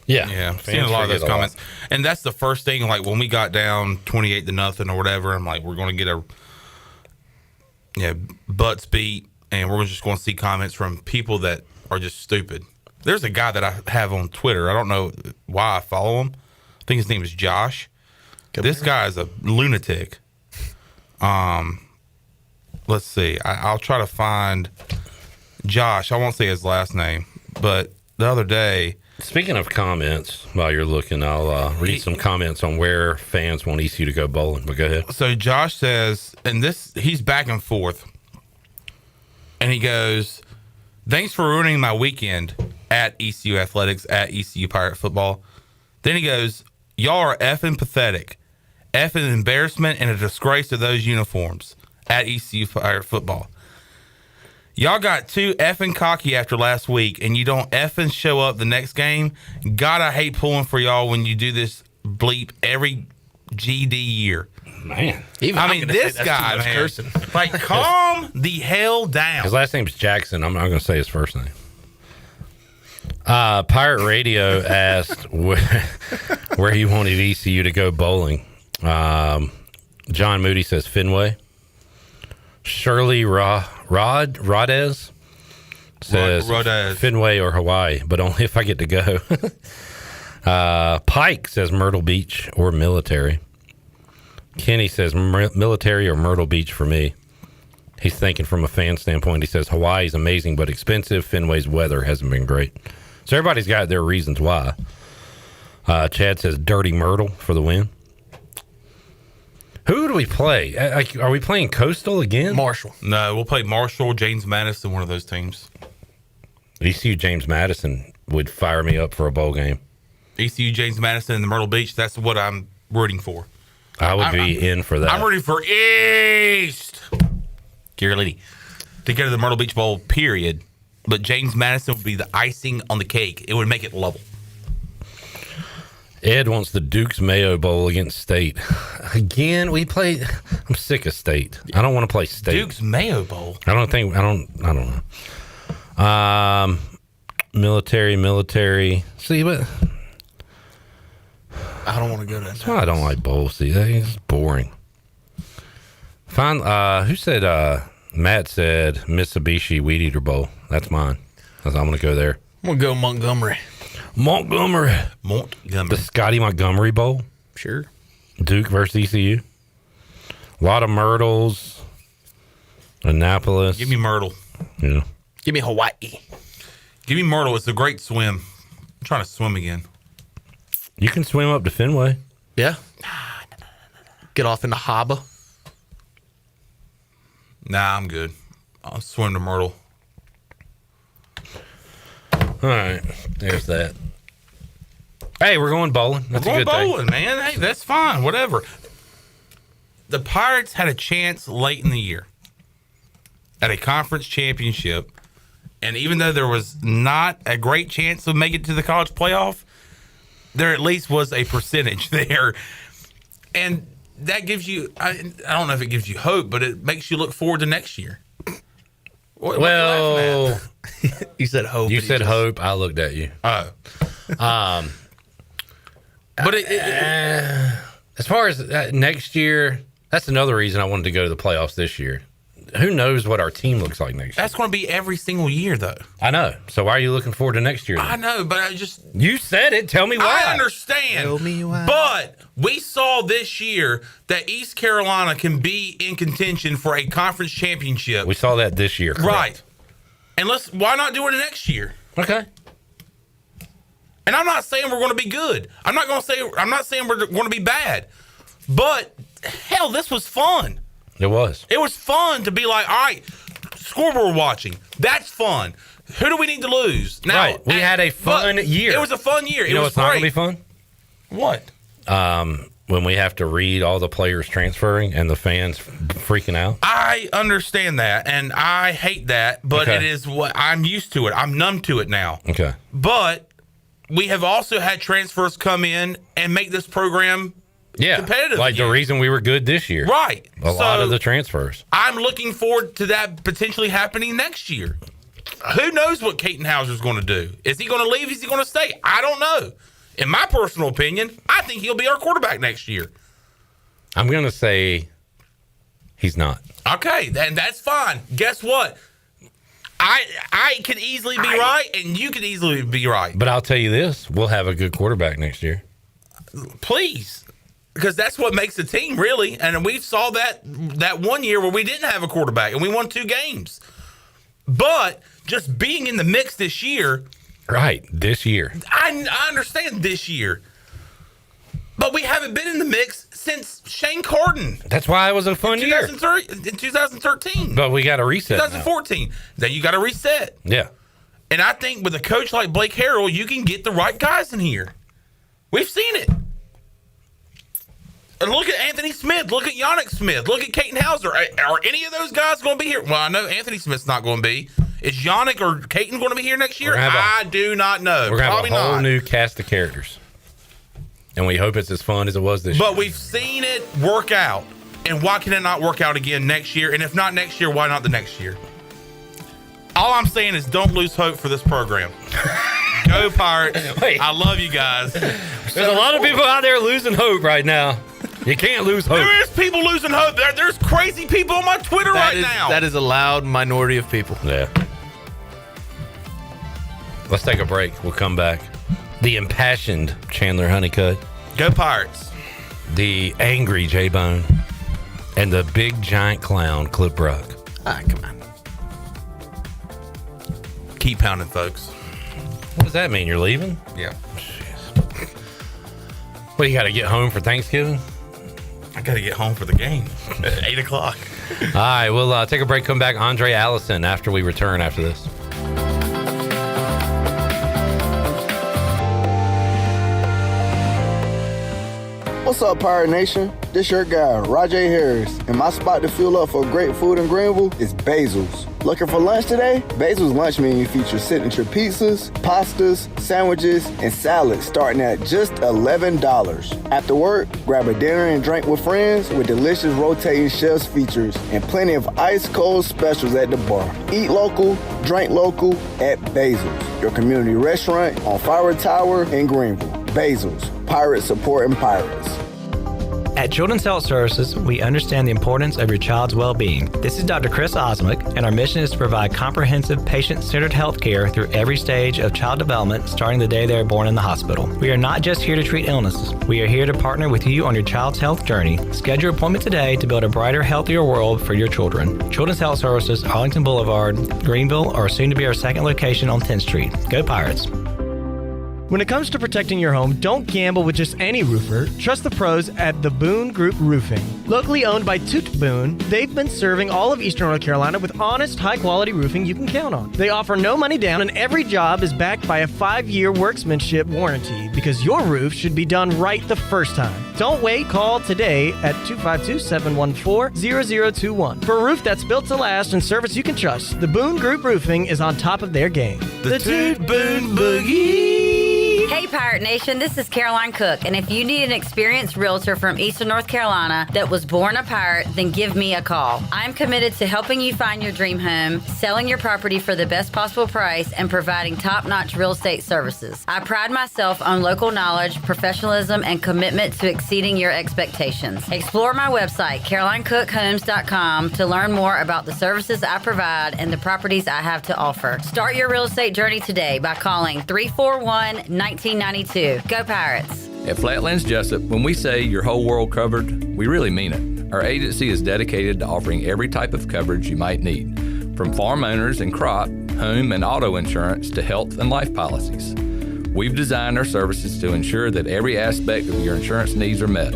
Yeah. Yeah, I've seen a lot of those comments. And that's the first thing, when we got down 28-0 or whatever, I'm like, we're going to get butts beat. And we're just going to see comments from people that are just stupid. There's a guy that I have on Twitter. I don't know why I follow him. I think his name is Josh. This guy is a lunatic. Let's see. I'll try to find Josh. I won't say his last name. But the other day. Speaking of comments, while you're looking, I'll read some comments on where fans want ECU to go bowling. But go ahead. So Josh says, and he's back and forth. And he goes, thanks for ruining my weekend at ECU Athletics, at ECU Pirate Football. Then he goes, y'all are effing pathetic. Effing embarrassment and a disgrace to those uniforms at ECU Pirate Football. Y'all got too effing cocky after last week, and you don't effing show up the next game. God, I hate pulling for y'all when you do this bleep every GD year. Man. This guy, man. Cursing. Calm the hell down. His last name's Jackson. I'm not going to say his first name. Pirate Radio asked where he wanted ECU to go bowling. John Moody says Fenway. Shirley Rodez says Rodez. Fenway or Hawaii, but only if I get to go. Pike says Myrtle Beach or military. Kenny says military or Myrtle Beach for me. He's thinking from a fan standpoint. He says Hawaii's amazing but expensive. Fenway's weather hasn't been great. So everybody's got their reasons why. Chad says Dirty Myrtle for the win. Who do we play? Are we playing Coastal again? Marshall. No, we'll play Marshall, James Madison, one of those teams. ECU James Madison would fire me up for a bowl game. ECU James Madison and the Myrtle Beach, that's what I'm rooting for. I would be in for that. I'm rooting for East Carolina to get to the Myrtle Beach Bowl, period. But James Madison would be the icing on the cake. It would make it level. Ed wants the Duke's Mayo Bowl against State. Again, we play. I'm sick of State. I don't want to play State. Duke's Mayo Bowl. I don't know. Military. See, but I don't want to go to that. That's why I don't like bowls. See, it's boring. Fine. Who said? Matt said Mitsubishi Weed Eater Bowl. That's mine. I'm going to go there. I'm going to go Montgomery. The Scotty Montgomery Bowl. Sure. Duke versus ECU. A lot of Myrtles. Annapolis. Give me Myrtle. Yeah. Give me Hawaii. Give me Myrtle. It's a great swim. I'm trying to swim again. You can swim up to Fenway. Yeah. Get off into Haba. Nah, I'm good. I'll swim to Myrtle. All right. There's that. Hey, we're going bowling. That's we're a going good bowling, man. Hey, that's fine. Whatever. The Pirates had a chance late in the year at a conference championship. And even though there was not a great chance of making it to the college playoff, there at least was a percentage there. And that gives you, I don't know if it gives you hope, but it makes you look forward to next year. Well, you said hope. You said hope. I looked at you. Oh. But as far as next year, that's another reason I wanted to go to the playoffs this year. Who knows what our team looks like next year? That's going to be every single year, though. I know. So why are you looking forward to next year then? I know, but I just... You said it. Tell me why. I understand. Tell me why. But we saw this year that East Carolina can be in contention for a conference championship. We saw that this year. Correct. Right. And why not do it next year? Okay. And I'm not saying we're going to be good. I'm not saying we're going to be bad. But hell, this was fun. It was. It was fun to be like, all right, scoreboard watching. That's fun. Who do we need to lose? Now, right. We had a fun year. It was a fun year. You know what's not going to be fun? What? When we have to read all the players transferring and the fans freaking out. I understand that, and I hate that, but It is what I'm used to it. I'm numb to it now. Okay. But we have also had transfers come in and make this program competitive. Like the reason we were good this year. Right. A lot of the transfers. I'm looking forward to that potentially happening next year. Who knows what Caton Hauser's going to do? Is he going to leave? Is he going to stay? I don't know. In my personal opinion, I think he'll be our quarterback next year. I'm going to say he's not. Okay, then that's fine. Guess what? I could easily be right, and you could easily be right. But I'll tell you this, we'll have a good quarterback next year. Please. Because that's what makes the team, really. And we saw that 1 year where we didn't have a quarterback, and we won 2 games. But just being in the mix this year. Right, this year. I understand this year. But we haven't been in the mix since Shane Carden. That's why it was a fun year. In 2013. But we got to reset 2014. Then you got to reset. Yeah. And I think with a coach like Blake Harrell, you can get the right guys in here. We've seen it. And look at Anthony Smith. Look at Yannick Smith. Look at Caton Hauser. Are any of those guys going to be here? Well, I know Anthony Smith's not going to be. Is Yannick or Caton going to be here next year? I do not know. We're going to have Probably a whole not. new cast of characters. And we hope it's as fun as it was this year. But we've seen it work out. And why can it not work out again next year? And if not next year, why not the next year? All I'm saying is don't lose hope for this program. Go Pirates. Wait. I love you guys. There's a lot of people out there losing hope right now. You can't lose hope. There is people losing hope. There's crazy people on my Twitter now. That is a loud minority of people. Yeah. Let's take a break. We'll come back. The impassioned Chandler Honeycutt. Go Pirates. The angry J-Bone. And the big giant clown, Clip Brock. Come on. Keep pounding, folks. What does that mean? You're leaving? Yeah. Well, you got to get home for Thanksgiving? I got to get home for the game at 8 o'clock. All right, we'll take a break, come back. Aundrae Allison after we return after this. What's up, Pirate Nation? This your guy, Rajay Harris, and my spot to fuel up for great food in Greenville is Basil's. Looking for lunch today? Basil's lunch menu features signature pizzas, pastas, sandwiches, and salads starting at just $11. After work, grab a dinner and drink with friends with delicious rotating shelves features and plenty of ice-cold specials at the bar. Eat local, drink local at Basil's, your community restaurant on Fire Tower in Greenville. Basil's, Pirates supporting pirates. At Children's Health Services, we understand the importance of your child's well-being. This is Dr. Chris Osmick, and our mission is to provide comprehensive, patient-centered health care through every stage of child development, starting the day they are born in the hospital. We are not just here to treat illnesses. We are here to partner with you on your child's health journey. Schedule your appointment today to build a brighter, healthier world for your children. Children's Health Services, Arlington Boulevard, Greenville, or soon to be our second location on 10th Street. Go Pirates! When it comes to protecting your home, don't gamble with just any roofer. Trust the pros at the Boone Group Roofing. Locally owned by Toot Boone, they've been serving all of Eastern North Carolina with honest, high-quality roofing you can count on. They offer no money down, and every job is backed by a 5-year workmanship warranty because your roof should be done right the first time. Don't wait. Call today at 252-714-0021. For a roof that's built to last and service you can trust, the Boone Group Roofing is on top of their game. The Toot Boone Boogie! Hey Pirate Nation, this is Caroline Cook, and if you need an experienced realtor from Eastern North Carolina that was born a pirate, then give me a call. I'm committed to helping you find your dream home, selling your property for the best possible price, and providing top-notch real estate services. I pride myself on local knowledge, professionalism, and commitment to exceeding your expectations. Explore my website, CarolineCookHomes.com, to learn more about the services I provide and the properties I have to offer. Start your real estate journey today by calling 341-1992. Go Pirates! At Flatlands Jessup, when we say your whole world covered, we really mean it. Our agency is dedicated to offering every type of coverage you might need, from farm owners and crop, home and auto insurance to health and life policies. We've designed our services to ensure that every aspect of your insurance needs are met,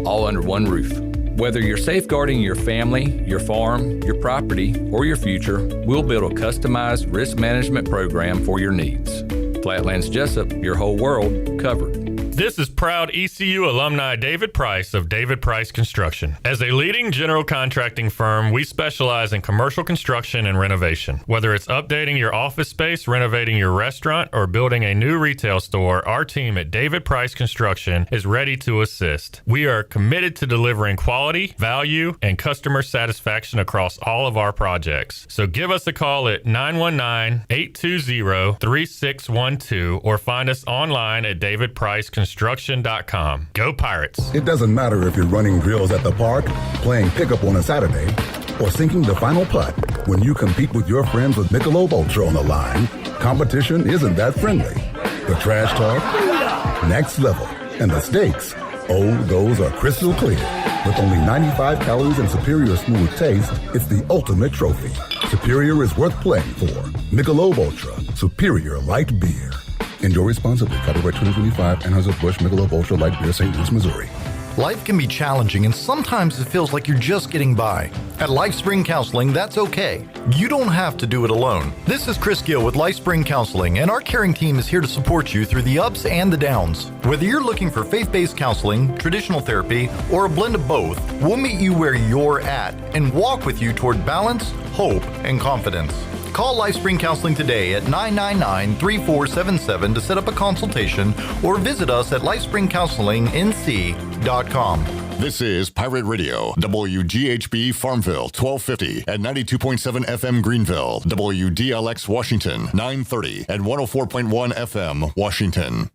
all under one roof. Whether you're safeguarding your family, your farm, your property, or your future, we'll build a customized risk management program for your needs. Flatlands Jessup, your whole world covered. This is proud ECU alumni David Price of David Price Construction. As a leading general contracting firm, we specialize in commercial construction and renovation. Whether it's updating your office space, renovating your restaurant, or building a new retail store, our team at David Price Construction is ready to assist. We are committed to delivering quality, value, and customer satisfaction across all of our projects. So give us a call at 919-820-3612 or find us online at davidpriceconstruction.com. Go Pirates. It doesn't matter if you're running drills at the park, playing pickup on a Saturday, or sinking the final putt. When you compete with your friends with Michelob Ultra on the line, competition isn't that friendly. The trash talk, next level, and the stakes, oh, those are crystal clear. With only 95 calories and superior smooth taste, it's the ultimate trophy. Superior is worth playing for. Michelob Ultra, superior light beer. Enjoy responsibly. Copyright 2025, Anheuser-Busch Michelob Ultra Light Beer, St. Louis, Missouri. Life can be challenging, and sometimes it feels like you're just getting by. At LifeSpring Counseling, that's okay. You don't have to do it alone. This is Chris Gill with LifeSpring Counseling, and our caring team is here to support you through the ups and the downs. Whether you're looking for faith-based counseling, traditional therapy, or a blend of both, we'll meet you where you're at and walk with you toward balance, hope, and confidence. Call LifeSpring Counseling today at 999-3477 to set up a consultation or visit us at lifespringcounselingnc.com. This is Pirate Radio, WGHB Farmville, 1250 at 92.7 FM Greenville, WDLX Washington, 930 and 104.1 FM Washington.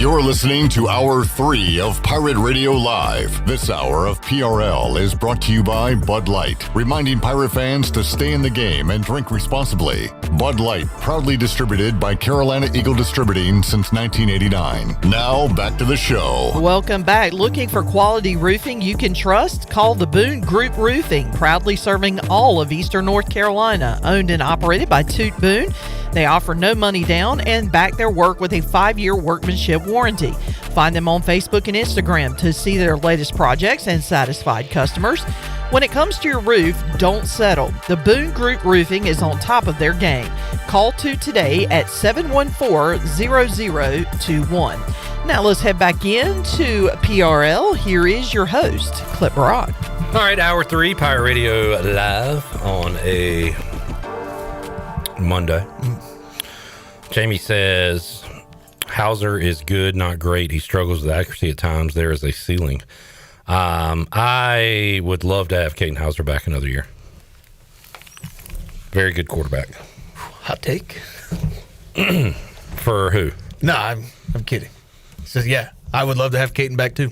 You're listening to Hour 3 of Pirate Radio Live. This hour of PRL is brought to you by Bud Light, reminding Pirate fans to stay in the game and drink responsibly. Bud Light, proudly distributed by Carolina Eagle Distributing since 1989. Now, back to the show. Welcome back. Looking for quality roofing you can trust? Call the Boone Group Roofing, proudly serving all of Eastern North Carolina. Owned and operated by Toot Boone. They offer no money down and back their work with a 5-year workmanship warranty. Find them on Facebook and Instagram to see their latest projects and satisfied customers. When it comes to your roof, don't settle. The Boone Group Roofing is on top of their game. Call today at 714-0021. Now let's head back into PRL. Here is your host, Clip Broad. All right, Hour 3, Pirate Radio Live on a Monday. Jamie says, Hauser is good, not great. He struggles with accuracy at times. There is a ceiling. I would love to have Caden Hauser back another year. Very good quarterback. Hot take. For who? No, I'm kidding. He says, yeah, I would love to have Caden back too.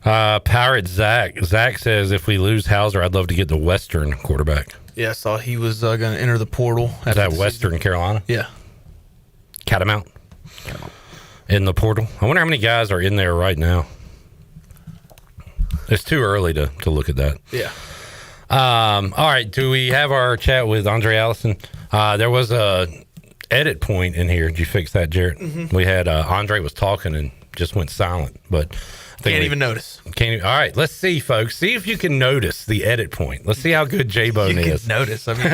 Pirate Zach says, if we lose Hauser, I'd love to get the Western quarterback. Yeah, I saw he was going to enter the portal. Is that Western Carolina? Yeah. Catamount. In the portal. I wonder how many guys are in there right now. It's too early to look at that. Yeah. All right. Do we have our chat with Aundrae Allison? There was a edit point in here. Did you fix that, Jarrett? Mm-hmm. We had Aundrae was talking and just went silent, but can't even notice. All right. Let's see, folks. See if you can notice the edit point. Let's see how good J-Bone is. You can notice. I mean,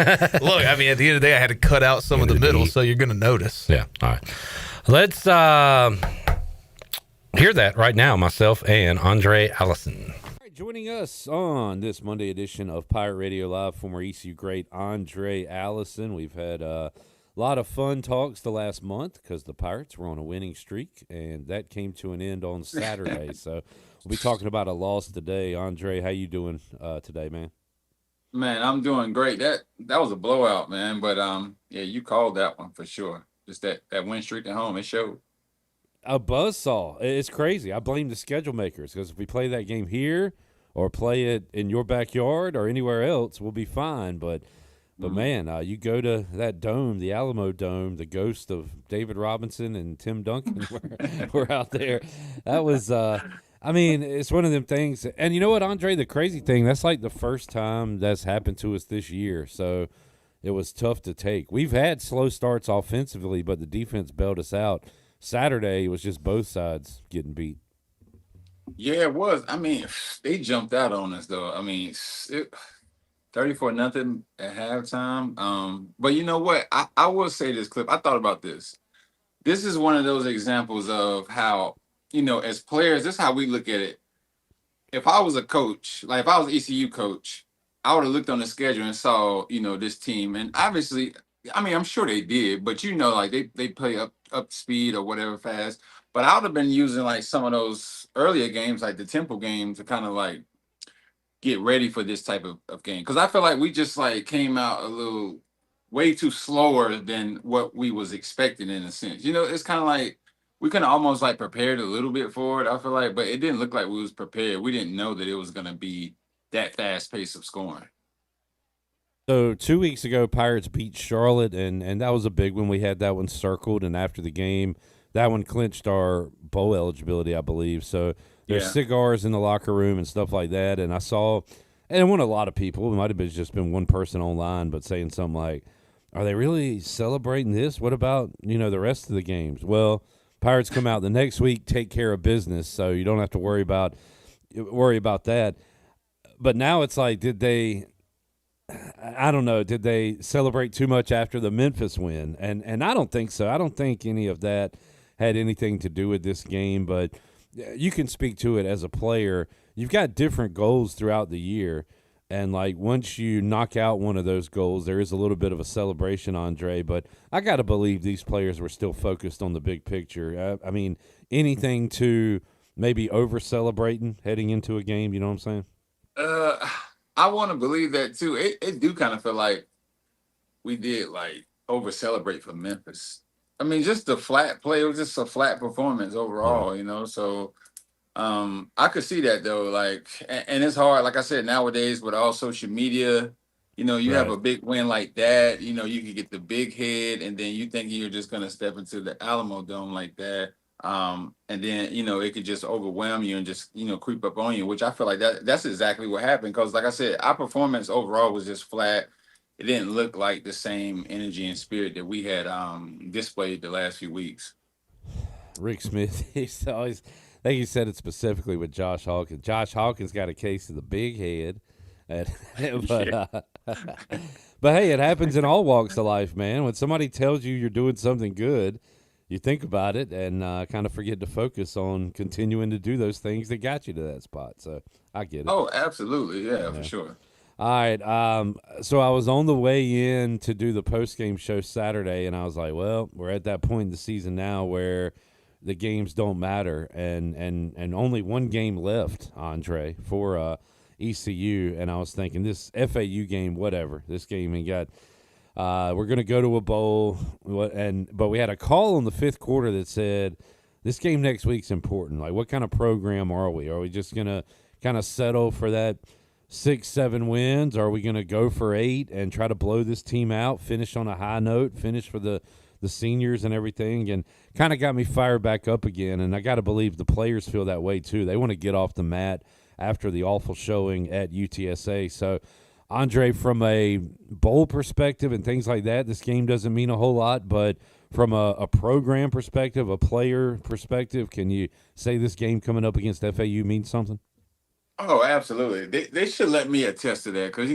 look. I mean, at the end of the day, I had to cut out some of the middle, so you're going to notice. Yeah. All right. Let's hear that right now. Myself and Aundrae Allison. Joining us on this Monday edition of Pirate Radio Live, former ECU great Aundrae Allison. We've had a lot of fun talks the last month because the Pirates were on a winning streak, and that came to an end on Saturday. So we'll be talking about a loss today. Aundrae, how you doing today, man? Man, I'm doing great. That was a blowout, man. But yeah, you called that one for sure. Just that win streak at home, it showed. A buzzsaw. It's crazy. I blame the schedule makers because if we play that game here or play it in your backyard or anywhere else, we'll be fine. But man, you go to that dome, the Alamo Dome, the ghost of David Robinson and Tim Duncan were out there. That was, I mean, it's one of them things. And you know what, Aundrae, the crazy thing, that's like the first time that's happened to us this year. So it was tough to take. We've had slow starts offensively, but the defense bailed us out. Saturday was just both sides getting beat. Yeah, it was. I mean, they jumped out on us, though. I mean, 34-0 at halftime. But you know what? I will say this, Clip. I thought about this. This is one of those examples of how, you know, as players, this is how we look at it. If I was a coach, like if I was an ECU coach, I would have looked on the schedule and saw, you know, this team. And obviously, I mean, I'm sure they did, but you know, like they play up speed or whatever fast. But I would have been using like some of those earlier games, like the Temple game, to kind of like get ready for this type of game. Because I feel like we just like came out a little way too slower than what we was expecting in a sense. You know, it's kind of like we could have almost like prepared a little bit for it, I feel like, but it didn't look like we was prepared. We didn't know that it was going to be that fast pace of scoring. So 2 weeks ago, Pirates beat Charlotte, and that was a big one. We had that one circled, and after the game, that one clinched our bowl eligibility, I believe. So there's cigars in the locker room and stuff like that. And I saw, and it wasn't a lot of people. It might have just been one person online, but saying something like, are they really celebrating this? What about, you know, the rest of the games? Well, Pirates come out the next week, take care of business, so you don't have to worry about that. But now it's like, did they celebrate too much after the Memphis win? And I don't think so. I don't think any of that had anything to do with this game, but you can speak to it as a player. You've got different goals throughout the year, and like once you knock out one of those goals, there is a little bit of a celebration, Aundrae, but I got to believe these players were still focused on the big picture. I mean, anything to maybe over-celebrating heading into a game, you know what I'm saying? I want to believe that too. It do kind of feel like we did like over-celebrate for Memphis. I mean, just the flat play. It was just a flat performance overall, you know. So I could see that though. Like, and it's hard. Like I said, nowadays with all social media, you know, you have Right. a big win like that. You know, you could get the big head, and then you think you're just gonna step into the Alamo Dome like that. And then you know it could just overwhelm you and just creep up on you, which I feel like that's exactly what happened. Because like I said, our performance overall was just flat. It didn't look like the same energy and spirit that we had displayed the last few weeks. Rick Smith, he's always, I think he said it specifically with Josh Hawkins. Josh Hawkins got a case of the big head. But hey, it happens in all walks of life, man. When somebody tells you you're doing something good, you think about it and kind of forget to focus on continuing to do those things that got you to that spot. So I get it. Oh, absolutely. Yeah, for sure. All right. So I was on the way in to do the post-game show Saturday, and I was like, well, we're at that point in the season now where the games don't matter, and only one game left, Aundrae, for ECU. And I was thinking, this FAU game, whatever. This game ain't got we're going to go to a bowl, but we had a call in the fifth quarter that said, this game next week's important. Like, what kind of program are we? Are we just going to kind of settle for that 6-7 wins? Are we going to go for 8 and try to blow this team out, finish on a high note, finish for the seniors and everything? And kind of got me fired back up again. And I got to believe the players feel that way too. They want to get off the mat after the awful showing at UTSA. So, Aundrae, from a bowl perspective and things like that, this game doesn't mean a whole lot. But from a program perspective, a player perspective, can you say this game coming up against FAU means something? Oh, absolutely. They should let me attest to that because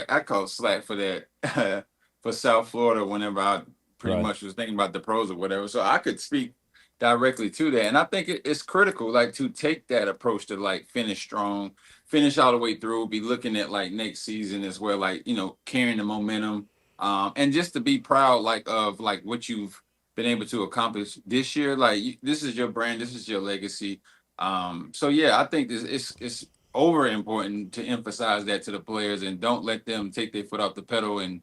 I caught slack for that for South Florida whenever I pretty much was thinking about the pros or whatever. So I could speak directly to that, and I think it's critical, like to take that approach to like finish strong, finish all the way through, be looking at like next season as well, like carrying the momentum, and just to be proud like of like what you've been able to accomplish this year. Like this is your brand, this is your legacy. So yeah, I think it's over important to emphasize that to the players and don't let them take their foot off the pedal and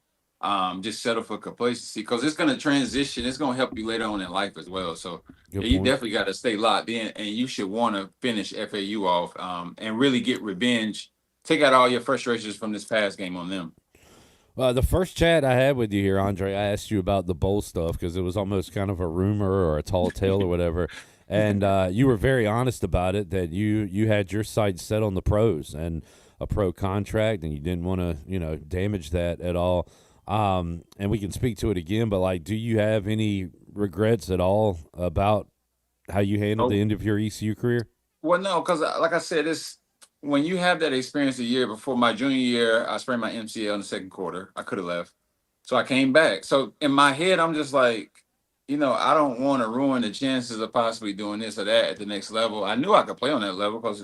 just settle for complacency because it's going to transition. It's going to help you later on in life as well. So yeah, you definitely got to stay locked in, and you should want to finish FAU off and really get revenge. Take out all your frustrations from this past game on them. The first chat I had with you here, Aundrae, I asked you about the bowl stuff because it was almost kind of a rumor or a tall tale or whatever. And you were very honest about it, that you had your sights set on the pros and a pro contract, and you didn't want to, damage that at all. And we can speak to it again, but like, do you have any regrets at all about how you handled the end of your ECU career? Well, no, because like I said, it's when you have that experience a year before my junior year, I sprained my MCL in the second quarter. I could have left. So I came back. So in my head, I'm just like, I don't want to ruin the chances of possibly doing this or that at the next level. I knew I could play on that level because,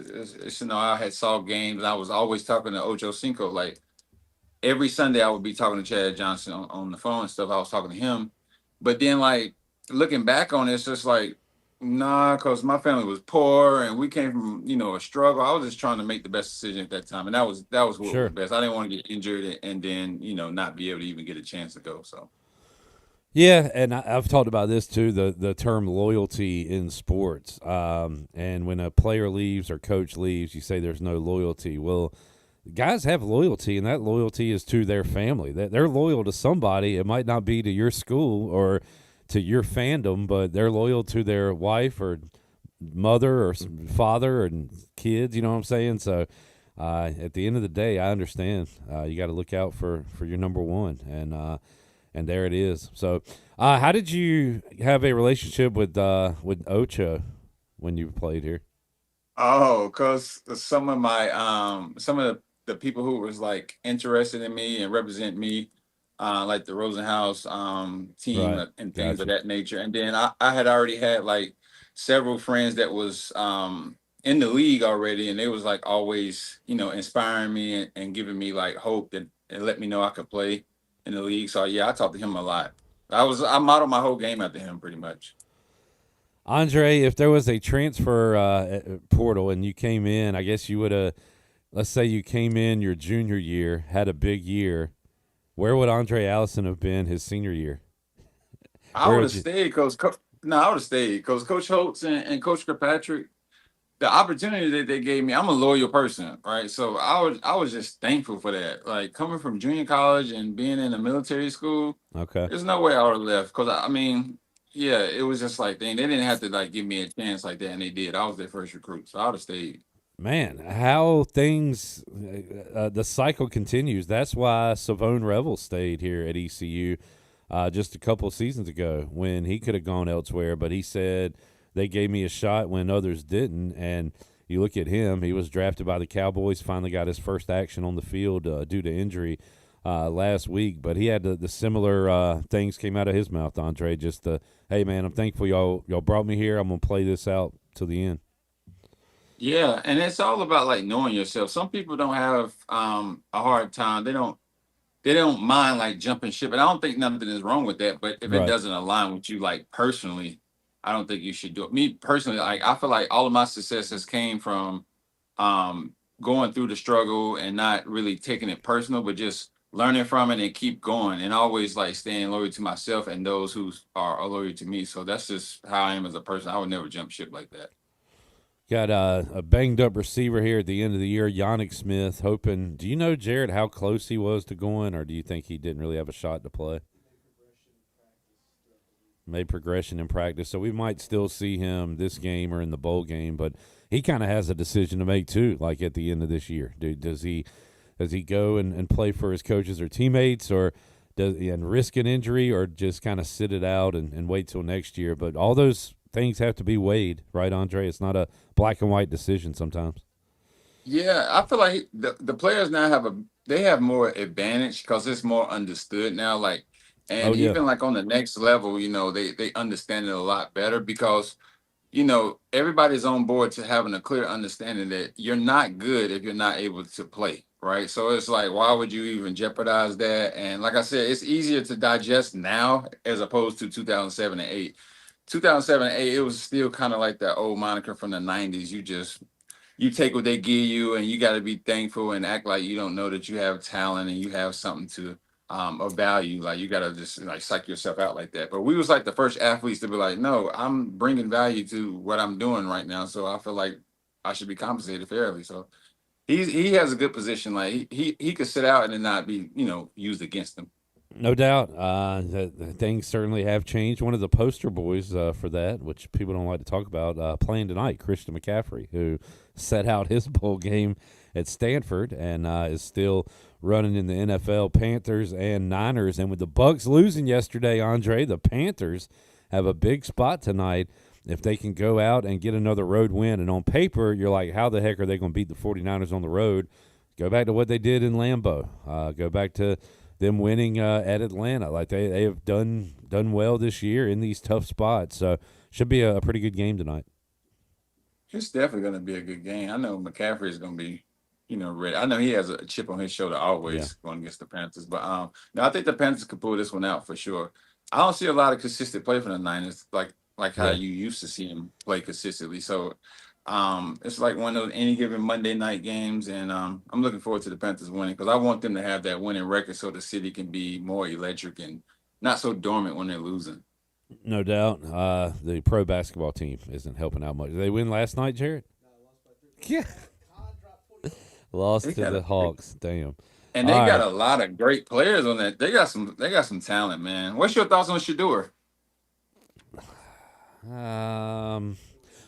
I had saw games. And I was always talking to Ocho Cinco. Like every Sunday I would be talking to Chad Johnson on the phone and stuff. I was talking to him. But then like looking back on it, it's just like, nah, because my family was poor and we came from, a struggle. I was just trying to make the best decision at that time. And that was what was best. I didn't want to get injured and then, not be able to even get a chance to go. So. Yeah, and I've talked about this too, the term loyalty in sports. And when a player leaves or coach leaves, you say there's no loyalty. Well, guys have loyalty, and that loyalty is to their family. They're loyal to somebody. It might not be to your school or to your fandom, but they're loyal to their wife or mother or father and kids, you know what I'm saying? So at the end of the day, I understand. You got to look out for your number one, and there it is. So, how did you have a relationship with Ocho when you played here? Oh, because some of my some of the people who was like interested in me and represent me, like the Rosenhaus team and things of that nature. And then I had already had like several friends that was in the league already, and they was like always inspiring me and giving me like hope and let me know I could play in the league. So yeah, I talked to him a lot. I modeled my whole game after him pretty much. Aundrae, if there was a transfer portal and you came in, I guess you would have, let's say you came in your junior year, had a big year, where would Aundrae Allison have been his senior year? I would have stayed because I would have stayed because Coach Holtz and Coach Kirkpatrick, the opportunity that they gave me, I'm a loyal person, right? So I was just thankful for that. Like coming from junior college and being in a military school, Okay. there's no way I would have left because I mean, yeah, it was just like they didn't have to like give me a chance like that, and they did. I was their first recruit, so I would have stayed. Man, how things the cycle continues. That's why Savone Revel stayed here at ECU just a couple of seasons ago when he could have gone elsewhere, but he said they gave me a shot when others didn't. And you look at him; he was drafted by the Cowboys. Finally, got his first action on the field due to injury last week. But he had the similar things came out of his mouth, Aundrae. Just hey, man, I'm thankful y'all brought me here. I'm gonna play this out to the end. Yeah, and it's all about like knowing yourself. Some people don't have a hard time. They don't mind like jumping ship, and I don't think nothing is wrong with that. But if it doesn't align with you like personally, I don't think you should do it. Me personally, like I feel like all of my successes came from going through the struggle and not really taking it personal, but just learning from it and keep going and always like staying loyal to myself and those who are loyal to me. So that's just how I am as a person. I would never jump ship like that. Got a banged-up receiver here at the end of the year, Yannick Smith, hoping – do you know, Jared, how close he was to going, or do you think he didn't really have a shot to play? Made progression in practice. So we might still see him this game or in the bowl game, but he kind of has a decision to make too, like at the end of this year. Does he go and play for his coaches or teammates, or does he risk an injury, or just kind of sit it out and wait till next year? But all those – things have to be weighed, right, Aundrae? It's not a black and white decision sometimes. Yeah, I feel like the players now have more advantage because it's more understood now. Like, and even like on the next level, they understand it a lot better because, everybody's on board to having a clear understanding that you're not good if you're not able to play, right? So it's like, why would you even jeopardize that? And like I said, it's easier to digest now as opposed to 2007 and 8. 2007 and 8, it was still kind of like that old moniker from the 90s. You take what they give you, and you got to be thankful and act like you don't know that you have talent and you have something to of value. Like you got to just like psych yourself out like that. But we was like the first athletes to be like, no, I'm bringing value to what I'm doing right now, so I feel like I should be compensated fairly. So he has a good position. Like he could sit out and then not be used against him. No doubt. Things certainly have changed. One of the poster boys for that, which people don't like to talk about, playing tonight, Christian McCaffrey, who set out his bowl game at Stanford and is still running in the NFL. Panthers and Niners. And with the Bucs losing yesterday, Aundrae, the Panthers have a big spot tonight if they can go out and get another road win. And on paper, you're like, how the heck are they going to beat the 49ers on the road? Go back to what they did in Lambeau. Go back to them winning at Atlanta. Like they have done well this year in these tough spots. So should be a pretty good game tonight. It's definitely going to be a good game. I know McCaffrey is going to be, ready. I know he has a chip on his shoulder always going against the Panthers. But no, I think the Panthers could pull this one out for sure. I don't see a lot of consistent play from the Niners, like how you used to see him play consistently. So it's like one of those any given Monday night games, and I'm looking forward to the Panthers winning because I want them to have that winning record so the city can be more electric and not so dormant when they're losing. No doubt. The pro basketball team isn't helping out much. Did they win last night, Jared? Yeah. Lost to the Hawks. Damn. And they got a lot of great players on that. They got some talent, man. What's your thoughts on Shedeur?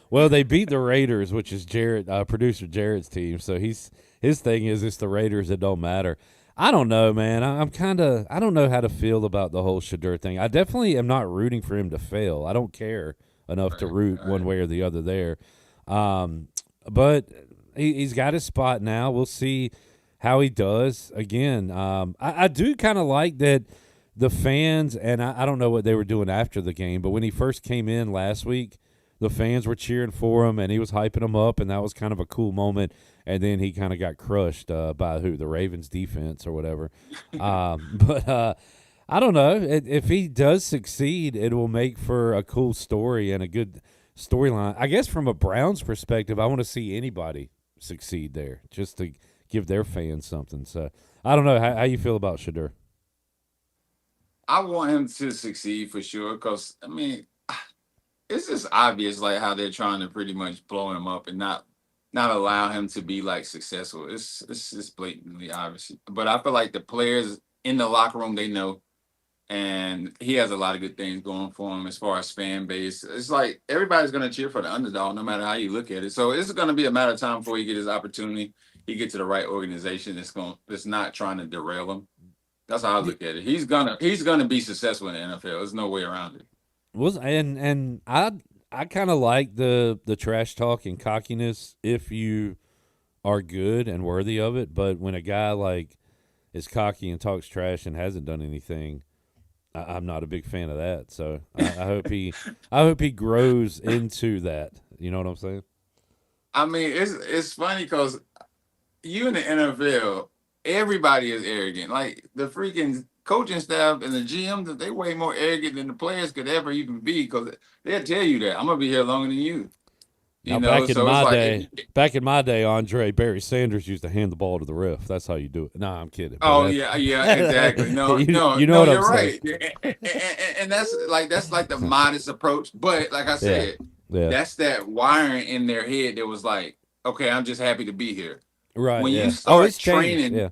Well, they beat the Raiders, which is producer Jared's team. So his thing is it's the Raiders that don't matter. I don't know, man. I don't know how to feel about the whole Shedeur thing. I definitely am not rooting for him to fail. I don't care enough to root one way or the other there. But he's got his spot now. We'll see how he does. Again, I do kind of like that the fans, and I don't know what they were doing after the game, but when he first came in last week, the fans were cheering for him, and he was hyping them up, and that was kind of a cool moment. And then he kind of got crushed by the Ravens defense or whatever. But I don't know. If he does succeed, it will make for a cool story and a good storyline. I guess from a Browns perspective, I want to see anybody succeed there just to give their fans something. So I don't know how you feel about Shedeur. I want him to succeed for sure. Because I mean, it's just obvious like how they're trying to pretty much blow him up and not allow him to be like successful. It's just blatantly obvious. But I feel like the players in the locker room, they know, and he has a lot of good things going for him as far as fan base. It's like everybody's gonna cheer for the underdog, no matter how you look at it. So it's gonna be a matter of time before he get his opportunity. He get to the right organization that's not trying to derail him. That's how I look at it. He's gonna be successful in the NFL. There's no way around it. And I kind of like the trash talk and cockiness if you are good and worthy of it. But when a guy like is cocky and talks trash and hasn't done anything, I'm not a big fan of that. So I hope he grows into that. You know what I'm saying? I mean, it's funny because you in the NFL, everybody is arrogant. Like the freaking coaching staff and the GM, they way more arrogant than the players could ever even be, because they'll tell you that I'm gonna be here longer than you. Now, back in my day, Andre, Barry Sanders used to hand the ball to the ref. That's how you do it. No, I'm kidding. Oh yeah, exactly. No, you know what you're I'm right. And that's like the modest approach. But like I said, that's that wiring in their head that was like, okay, I'm just happy to be here. Right. When you start training,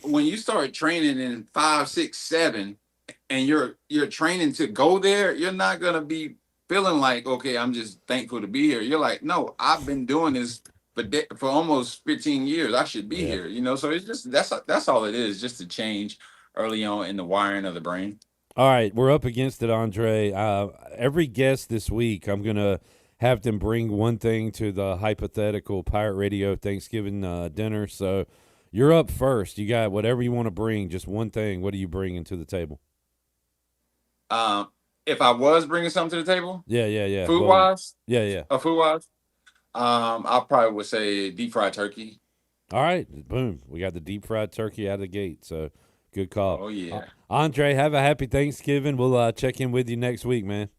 when you start training in 5, 6, 7, and you're training to go there, you're not gonna be feeling like, okay, I'm just thankful to be here. You're like, no, I've been doing this for almost 15 years. I should be here, you know? So it's just, that's all it is, just a change early on in the wiring of the brain. All right, we're up against it, Andre. Every guest this week, I'm going to have them bring one thing to the hypothetical Pirate Radio Thanksgiving dinner. So you're up first. You got whatever you want to bring, just one thing. What are you bringing to the table? If I was bringing something to the table, food wise, food wise, I probably would say deep fried turkey. All right, boom, we got the deep fried turkey out of the gate. So good call. Oh yeah, Andre, have a happy Thanksgiving. We'll check in with you next week, man.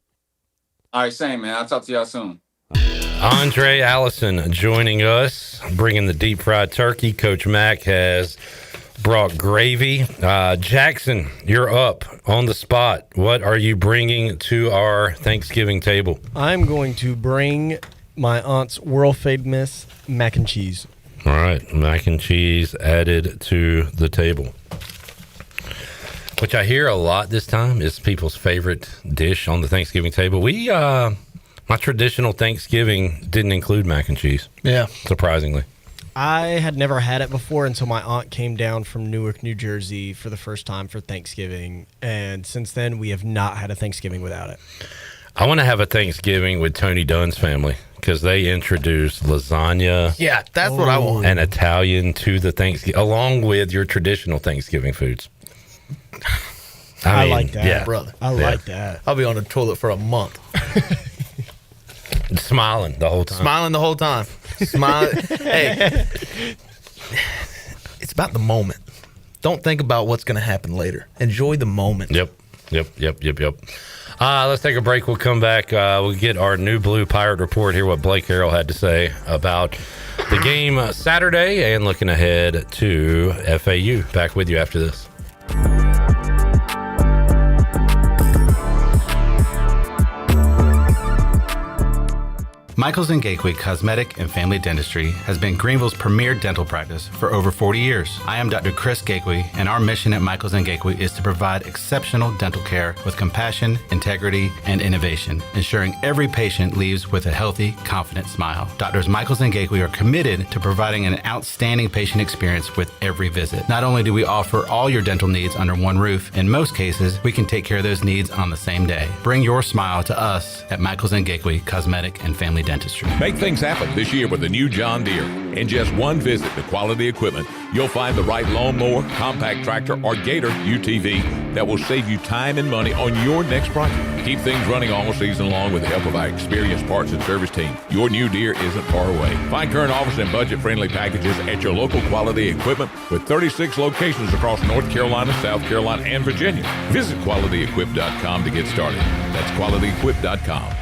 All right, same man. I'll talk to y'all soon. Aundrae Allison joining us, bringing the deep fried turkey. Coach Mack has brought gravy. Jackson, you're up on the spot. What are you bringing to our Thanksgiving table? I'm going to bring my aunt's world famous mac and cheese. All right, mac and cheese added to the table, which I hear a lot this time is people's favorite dish on the Thanksgiving table. My traditional Thanksgiving didn't include mac and cheese. Yeah. Surprisingly. I had never had it before until my aunt came down from Newark, New Jersey for the first time for Thanksgiving. And since then, we have not had a Thanksgiving without it. I want to have a Thanksgiving with Tony Dunn's family because they introduced lasagna. Yeah, that's what I want. And Italian to the Thanksgiving, along with your traditional Thanksgiving foods. I mean, like that, yeah, brother. I like that. I'll be on the toilet for a month. Smiling the whole time. Smiling. Hey, it's about the moment. Don't think about what's going to happen later. Enjoy the moment. Yep. Let's take a break. We'll come back. We'll get our New Blue Pirate report, hear what Blake Harrell had to say about the game Saturday and looking ahead to FAU. Back with you after this. Michaels & Gateway Cosmetic and Family Dentistry has been Greenville's premier dental practice for over 40 years. I am Dr. Chris Gateway, and our mission at Michaels & Gateway is to provide exceptional dental care with compassion, integrity, and innovation, ensuring every patient leaves with a healthy, confident smile. Doctors Michaels & Gateway are committed to providing an outstanding patient experience with every visit. Not only do we offer all your dental needs under one roof, in most cases, we can take care of those needs on the same day. Bring your smile to us at Michaels & Gateway Cosmetic and Family Dentistry. Make things happen this year with the new John Deere. In just one visit to Quality Equipment, you'll find the right lawnmower, compact tractor, or Gator UTV that will save you time and money on your next project. Keep things running all season long with the help of our experienced parts and service team. Your new Deere isn't far away. Find current offers and budget-friendly packages at your local Quality Equipment with 36 locations across North Carolina, South Carolina, and Virginia. Visit QualityEquip.com to get started. That's QualityEquip.com.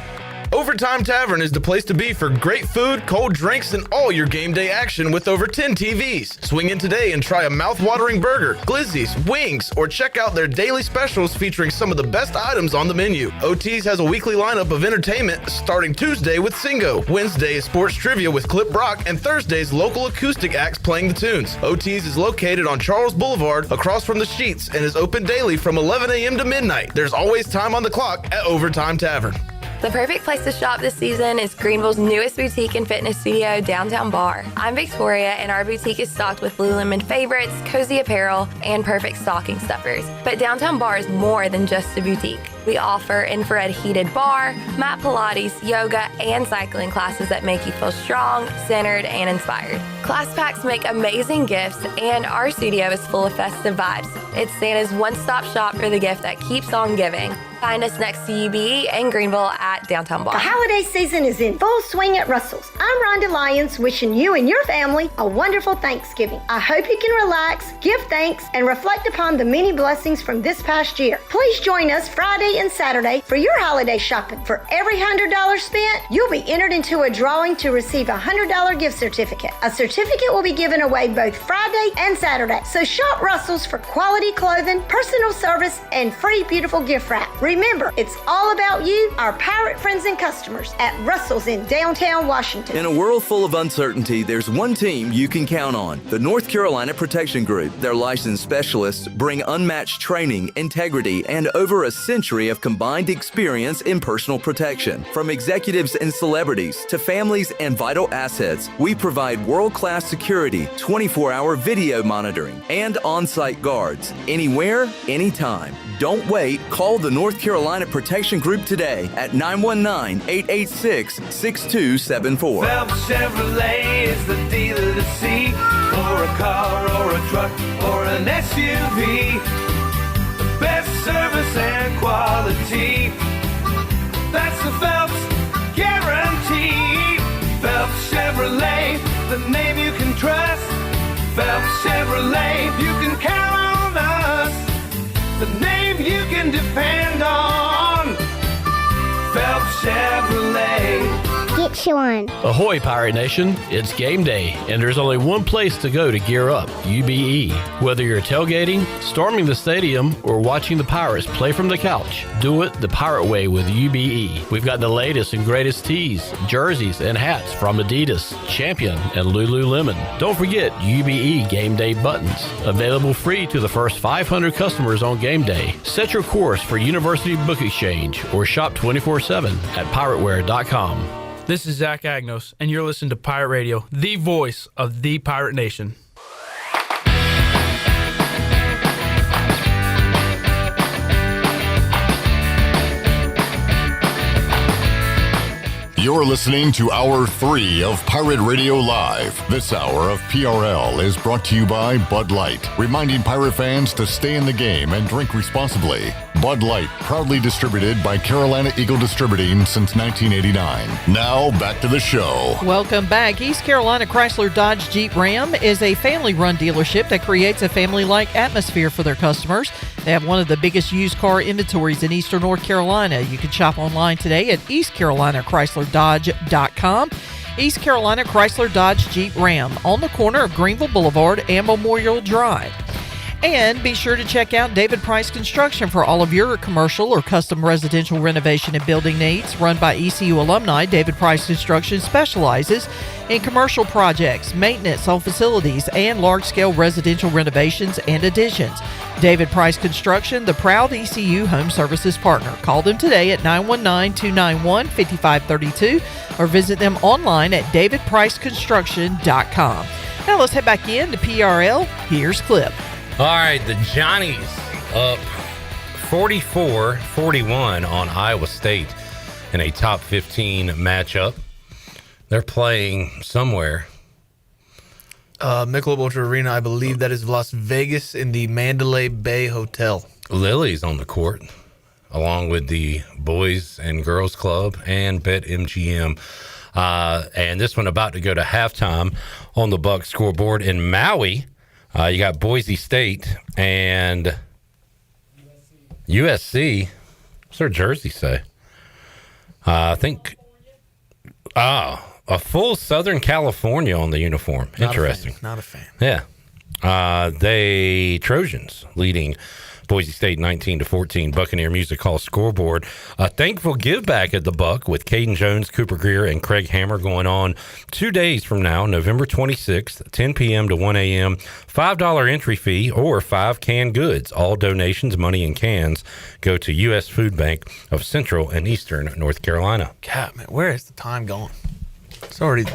Overtime Tavern is the place to be for great food, cold drinks, and all your game day action with over 10 TVs. Swing in today and try a mouth-watering burger, glizzies, wings, or check out their daily specials featuring some of the best items on the menu. OT's has a weekly lineup of entertainment starting Tuesday with Singo, Wednesday is sports trivia with Clip Brock, and Thursday's local acoustic acts playing the tunes. OT's is located on Charles Boulevard across from the Sheets and is open daily from 11 a.m. to midnight. There's always time on the clock at Overtime Tavern. The perfect place to shop this season is Greenville's newest boutique and fitness studio, Downtown Bar. I'm Victoria, and our boutique is stocked with Lululemon favorites, cozy apparel, and perfect stocking stuffers. But Downtown Bar is more than just a boutique. We offer infrared heated bar, mat Pilates, yoga, and cycling classes that make you feel strong, centered, and inspired. Class packs make amazing gifts, and our studio is full of festive vibes. It's Santa's one-stop shop for the gift that keeps on giving. Find us next to UBE and Greenville at Downtown Bar. The holiday season is in full swing at Russell's. I'm Rhonda Lyons, wishing you and your family a wonderful Thanksgiving. I hope you can relax, give thanks, and reflect upon the many blessings from this past year. Please join us Friday and Saturday for your holiday shopping. For every $100 spent, you'll be entered into a drawing to receive a $100 gift certificate. A certificate will be given away both Friday and Saturday. So shop Russell's for quality clothing, personal service, and free beautiful gift wrap. Remember, it's all about you, our pirate friends and customers at Russell's in downtown Washington. In a world full of uncertainty, there's one team you can count on, the North Carolina Protection Group. Their licensed specialists bring unmatched training, integrity, and over a century of combined experience in personal protection. From executives and celebrities to families and vital assets, we provide world-class security, 24-hour video monitoring, and on-site guards. Anywhere, anytime. Don't wait. Call the North Carolina Protection Group today at 919-886-6274. Phelps Chevrolet is the dealer to see for a car or a truck or an SUV. The best service and quality. That's the Phelps guarantee. Phelps Chevrolet, the name you can trust. Phelps Chevrolet, you can count on us. The name you can depend on. Phelps Chevrolet. Get you one. Ahoy, Pirate Nation. It's game day, and there's only one place to go to gear up, UBE. Whether you're tailgating, storming the stadium, or watching the Pirates play from the couch, do it the Pirate way with UBE. We've got the latest and greatest tees, jerseys, and hats from Adidas, Champion, and Lululemon. Don't forget UBE game day buttons, available free to the first 500 customers on game day. Set your course for University Book Exchange or shop 24/7 at pirateware.com. This is Zach Agnos, and you're listening to Pirate Radio, the voice of the Pirate Nation. You're listening to Hour 3 of Pirate Radio Live. This hour of PRL is brought to you by Bud Light, reminding pirate fans to stay in the game and drink responsibly. Bud Light, proudly distributed by Carolina Eagle Distributing since 1989. Now, back to the show. Welcome back. East Carolina Chrysler Dodge Jeep Ram is a family-run dealership that creates a family-like atmosphere for their customers. They have one of the biggest used car inventories in eastern North Carolina. You can shop online today at eastcarolinachrysler.dodge.com. East Carolina Chrysler Dodge Jeep Ram on the corner of Greenville Boulevard and Memorial Drive. And be sure to check out David Price Construction for all of your commercial or custom residential renovation and building needs. Run by ECU alumni, David Price Construction specializes in commercial projects, maintenance on facilities, and large-scale residential renovations and additions. David Price Construction, the proud ECU home services partner. Call them today at 919-291-5532 or visit them online at davidpriceconstruction.com. Now let's head back in to PRL. Here's Clip. All right, the Johnnies up 44-41 on Iowa State in a top 15 matchup. They're playing somewhere. Michelob Ultra Arena, I believe that is Las Vegas in the Mandalay Bay Hotel. Lily's on the court, along with the Boys and Girls Club and BetMGM. And this one about to go to halftime on the Buck scoreboard in Maui. You got Boise State and USC. What's their jersey say? I think A full Southern California on the uniform. Interesting. Not a fan. Yeah. Trojans leading Boise State 19-14. Buccaneer Music Hall scoreboard. A thankful give back at the Buck with Caden Jones, Cooper Greer, and Craig Hammer going on 2 days from now, November 26th, 10 p.m. to 1 a.m. $5 entry fee or 5 canned goods. All donations, money, and cans go to U.S. Food Bank of Central and Eastern North Carolina. God, man, where is the time going? It's already the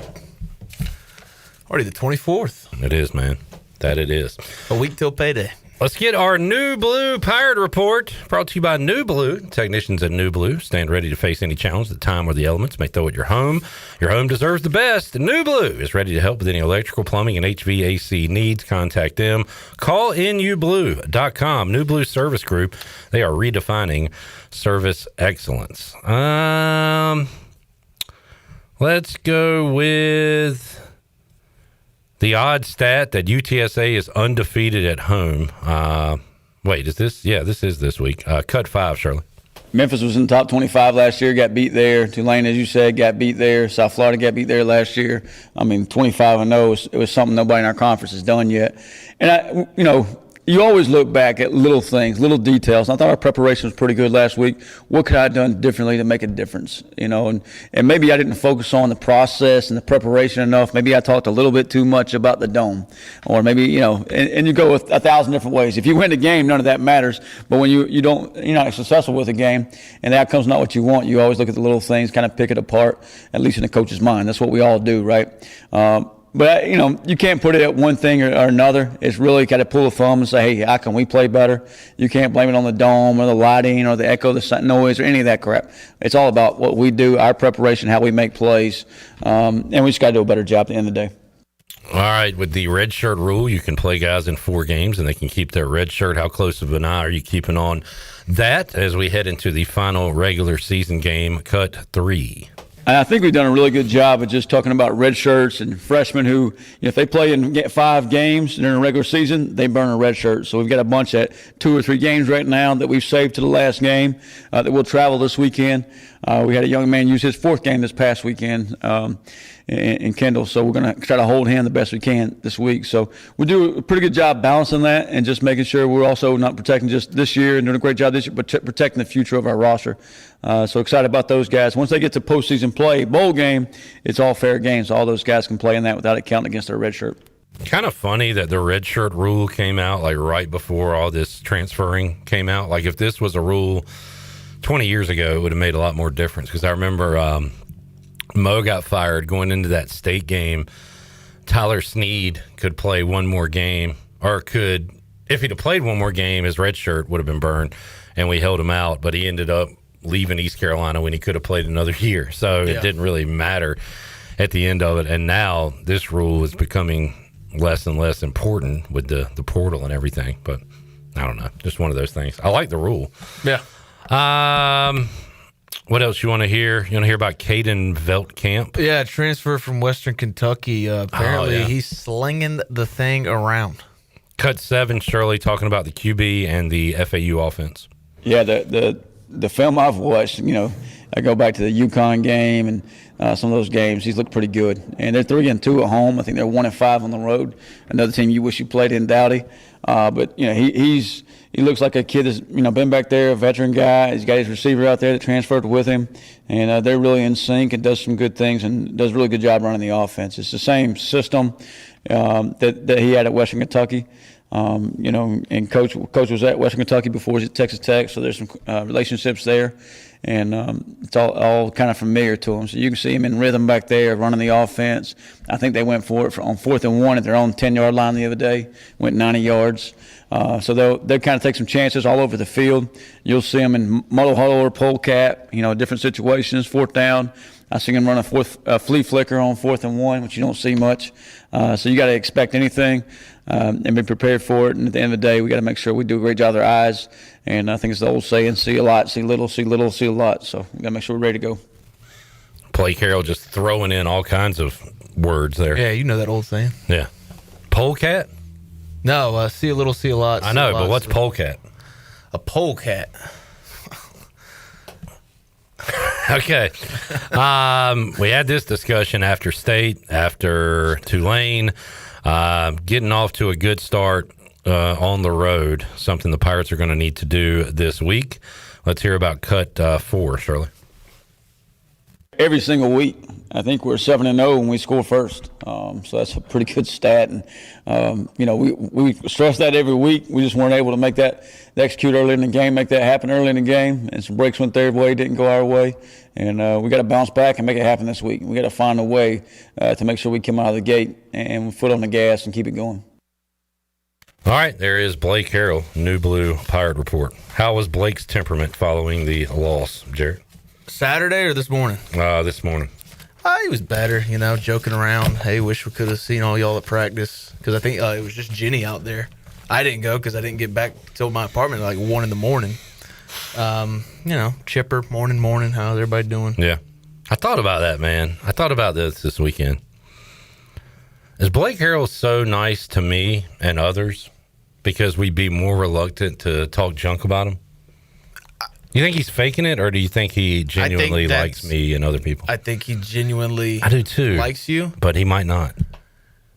24th. It is, man. That it is. A week till payday. Let's get our New Blue Pirate Report, brought to you by New Blue. Technicians at New Blue stand ready to face any challenge that time or the elements may throw at your home. Your home deserves the best. New Blue is ready to help with any electrical, plumbing, and HVAC needs. Contact them. Call nublue.com. New Blue Service Group. They are redefining service excellence. Let's go with the odd stat that UTSA is undefeated at home. Wait, is this? Yeah, this is this week. Cut 5, Shirley. Memphis was in the top 25 last year, got beat there. Tulane, as you said, got beat there. South Florida got beat there last year. I mean, 25-0, it was something nobody in our conference has done yet. And, you always look back at little things, little details. I thought our preparation was pretty good last week. What could I have done differently to make a difference? And maybe I didn't focus on the process and the preparation enough. Maybe I talked a little bit too much about the dome, or maybe, and you go with 1,000 different ways. If you win the game, none of that matters. But when you're not successful with a game and the outcome's not what you want, you always look at the little things, kind of pick it apart, at least in the coach's mind. That's what we all do, right? But, you can't put it at one thing or another. It's really got to pull a thumb and say, hey, how can we play better? You can't blame it on the dome or the lighting or the echo, the noise or any of that crap. It's all about what we do, our preparation, how we make plays, and we just got to do a better job at the end of the day. All right, with the red shirt rule, you can play guys in 4 games and they can keep their red shirt. How close of an eye are you keeping on that as we head into the final regular season game, cut 3? And I think we've done a really good job of just talking about red shirts and freshmen who, if they play and get 5 games during a regular season, they burn a red shirt. So we've got a bunch at 2 or 3 games right now that we've saved to the last game that will travel this weekend. We had a young man use his 4th game this past weekend in Kendall. So we're going to try to hold him the best we can this week. So we do a pretty good job balancing that and just making sure we're also not protecting just this year and doing a great job this year, but protecting the future of our roster. So excited about those guys. Once they get to postseason play, bowl game, it's all fair games. All those guys can play in that without it counting against their red shirt. Kind of funny that the red shirt rule came out like right before all this transferring came out. Like if this was a rule 20 years ago, it would have made a lot more difference. Because I remember Mo got fired going into that state game. Tyler Snead could play one more game, or could, if he'd have played one more game, his red shirt would have been burned, and we held him out. But he ended up leaving East Carolina when he could have played another year. So it didn't really matter at the end of it. And now this rule is becoming less and less important with the portal and everything. But I don't know. Just one of those things. I like the rule. Yeah. What else you want to hear? You want to hear about Caden Veltkamp? Yeah, transfer from Western Kentucky. Apparently he's slinging the thing around. Cut 7, Shirley, talking about the QB and the FAU offense. Yeah, the film I've watched, I go back to the UConn game and some of those games. He's looked pretty good. And they're 3-2 at home. I think they're 1-5 on the road. Another team you wish you played in, Dowdy. But he looks like a kid that's been back there, a veteran guy. He's got his receiver out there that transferred with him, and they're really in sync and does some good things and does a really good job running the offense. It's the same system that he had at Western Kentucky. And coach was at Western Kentucky before he was at Texas Tech, so there's some relationships there, and it's all kind of familiar to him. So you can see him in rhythm back there, running the offense. I think they went for it on 4th and 1 at their own 10-yard line the other day, went 90 yards. So they'll kind of take some chances all over the field. You'll see them in muddle huddle or polecat, different situations, 4th down. I see him run a flea flicker on 4th and 1, which you don't see much. So you got to expect anything and be prepared for it. And at the end of the day, we got to make sure we do a great job with our eyes. And I think it's the old saying, see a lot, see little, see little, see a lot. So we got to make sure we're ready to go. Play Carroll just throwing in all kinds of words there. Yeah, you know that old saying. Yeah. Polecat? No, see a little, see a lot. I know, but what's polecat? A polecat. Okay. We had this discussion after State, after Tulane, getting off to a good start on the road, something the Pirates are going to need to do this week. Let's hear about cut 4, Shirley. Every single week, I think we're 7-0 when we score first. So that's a pretty good stat. And, we stress that every week. We just weren't able to make that execute early in the game, make that happen early in the game. And some breaks went their way, didn't go our way. And we got to bounce back and make it happen this week. We got to find a way to make sure we come out of the gate and foot on the gas and keep it going. All right, there is Blake Harrell, New Blue Pirate Report. How was Blake's temperament following the loss, Jared? Saturday or this morning? This morning. He was better, joking around. Hey, wish we could have seen all y'all at practice, because I think it was just Jenny out there. I didn't go because I didn't get back till my apartment at like 1 in the morning. Chipper, morning. How's everybody doing? Yeah. I thought about that, man. I thought about this weekend. Is Blake Harrell so nice to me and others because we'd be more reluctant to talk junk about him? You think he's faking it, or do you think he genuinely likes me and other people? I think he genuinely I do too. likes you. But he might not.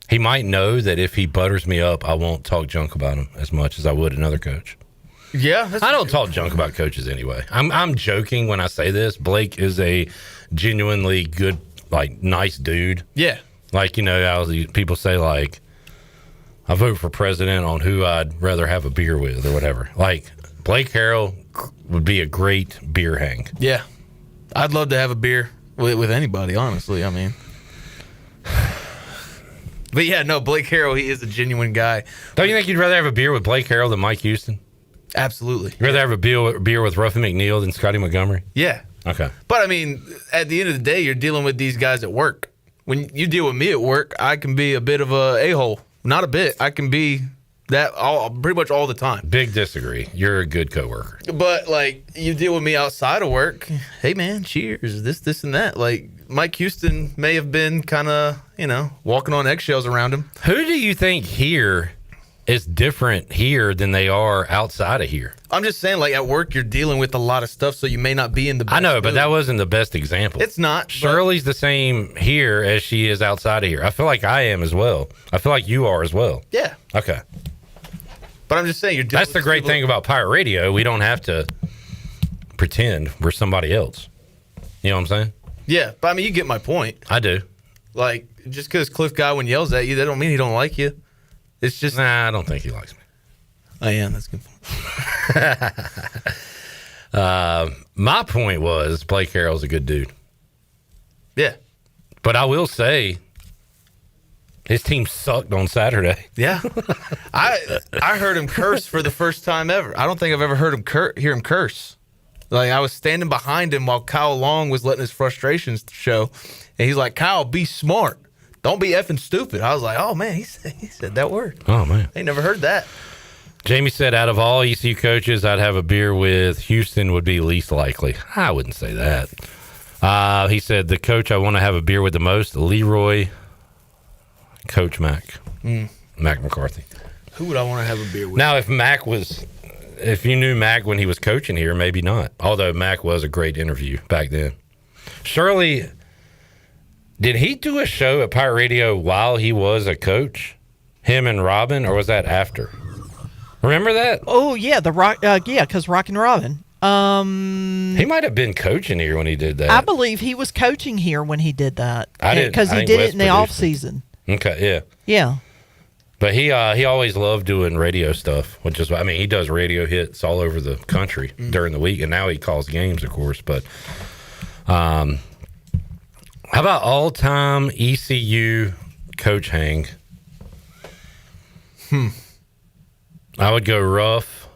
He might know that if he butters me up, I won't talk junk about him as much as I would another coach. Yeah. I don't talk junk about coaches anyway. I'm joking when I say this. Blake is a genuinely good, nice dude. Yeah. How people say, I vote for president on who I'd rather have a beer with or whatever. Blake Harrell would be a great beer hang. Yeah. I'd love to have a beer with anybody, honestly. I mean. But yeah, no, Blake Harrell, he is a genuine guy. Don't you think you'd rather have a beer with Blake Harrell than Mike Houston? Absolutely. You'd rather have a beer with Ruffin McNeil than Scotty Montgomery? Yeah. Okay. But, I mean, at the end of the day, you're dealing with these guys at work. When you deal with me at work, I can be a bit of a a-hole. Not a bit. I can be that pretty much all the time. Big disagree. You're a good coworker. But, you deal with me outside of work. Hey, man, cheers. This, and that. Mike Houston may have been kind of, walking on eggshells around him. Who do you think here is different here than they are outside of here? I'm just saying, at work, you're dealing with a lot of stuff, so you may not be in the best I know, but mood. that wasn't the best example. It's not. Shirley's the same here as she is outside of here. I feel like I am as well. I feel like you are as well. Yeah. Okay. But I'm just saying, you're dealing That's the great thing about Pirate Radio. We don't have to pretend we're somebody else. You know what I'm saying? Yeah, but I mean, you get my point. I do. Just because Cliff Godwin yells at you, that don't mean he don't like you. It's just... Nah, I don't think he likes me. I am. That's a good point. My point was Blake Harrell's a good dude. Yeah. But I will say his team sucked on Saturday. Yeah. I heard him curse for the first time ever. I don't think I've ever heard him hear him curse. I was standing behind him while Kyle Long was letting his frustrations show. And he's like, Kyle, be smart. Don't be effing stupid. I was like, oh, man, he said that word. Oh, man. I ain't never heard that. Jamie said, out of all ECU coaches I'd have a beer with, Houston would be least likely. I wouldn't say that. He said, the coach I want to have a beer with the most, Leroy, Coach Mack. Mack McCarthy. Who would I want to have a beer with? Now, if you knew Mack when he was coaching here, maybe not. Although Mack was a great interview back then. Shirley, did he do a show at Pirate Radio while he was a coach? Him and Robin, or was that after? Remember that? Oh yeah, because Rockin' Robin. He might have been coaching here when he did that. I believe he was coaching here when he did that. Because he think did Wes it in the produced off season. Okay, yeah. Yeah. But he always loved doing radio stuff, which is, I mean, he does radio hits all over the country during the week, and now he calls games, of course. But how about all-time ECU coach hang? I would go Ruff,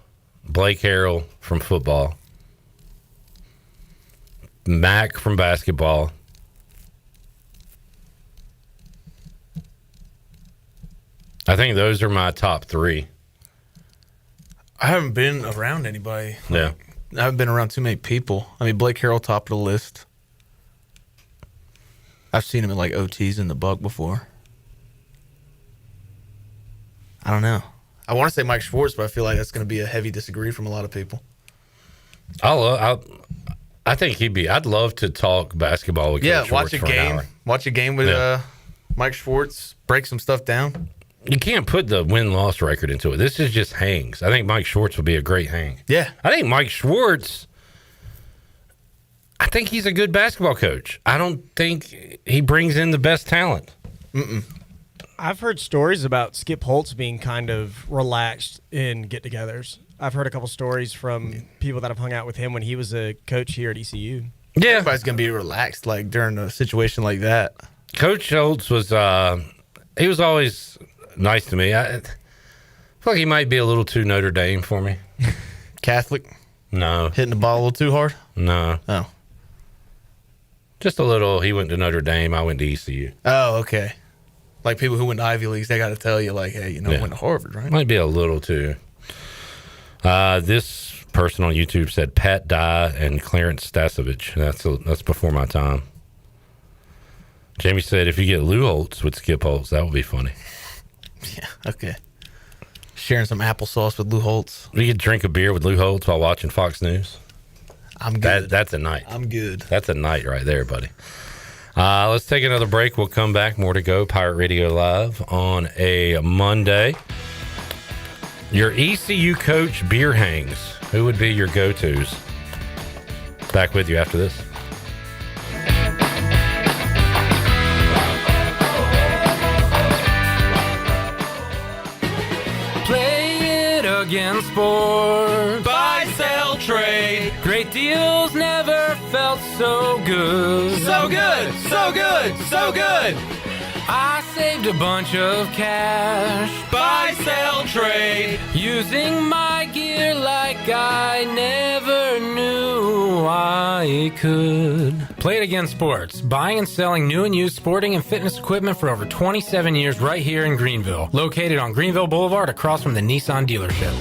Blake Harrell from football, Mack from basketball, I think those are my top three. I haven't been around anybody. Yeah. I haven't been around too many people. I mean, Blake Harrell, top of the list. I've seen him at OTs in the Buck before. I don't know. I want to say Mike Schwartz, but I feel like that's going to be a heavy disagree from a lot of people. I I think he'd be. I'd love to talk basketball with Coach watch Schwartz a for an game. hour. Watch a game with Mike Schwartz. Break some stuff down. You can't put the win-loss record into it. This is just hangs. I think Mike Schwartz would be a great hang. Yeah. I think Mike Schwartz, I think he's a good basketball coach. I don't think he brings in the best talent. I've heard stories about Skip Holtz being kind of relaxed in get-togethers. I've heard a couple stories from people that have hung out with him when he was a coach here at ECU. Yeah. Everybody's going to be relaxed like during a situation like that. Coach Schultz was, he was always nice to me. I feel like he might be a little too Notre Dame for me. Catholic? No. Hitting the ball a little too hard? No. Oh. Just a little. He went to Notre Dame. I went to ECU. Oh, okay. Like people who went to Ivy Leagues, they got to tell you, like, hey, you know, Yeah. went to Harvard, right? Might be a little too. This person on YouTube said Pat Dye and Clarence Stasevich. That's before my time. Jamie said if you get Lou Holtz with Skip Holtz, that would be funny. Yeah, okay. Sharing some applesauce with Lou Holtz. We could drink a beer with Lou Holtz while watching Fox News. I'm good. That's a night. I'm good. That's a night right there, buddy. Let's take another break. We'll come back. More to go. Pirate Radio Live on a Monday. Your ECU coach beer hangs. Who would be your go-tos? Back with you after this. Play it again, sport. Buy, sell, trade. Great deals never felt so good. So good, so good, so good. I saved a bunch of cash. Buy, sell, trade. Using my gear like I never knew I could. Play it again, sports. Buying and selling new and used sporting and fitness equipment for over 27 years right here in Greenville. Located on Greenville Boulevard across from the Nissan dealership.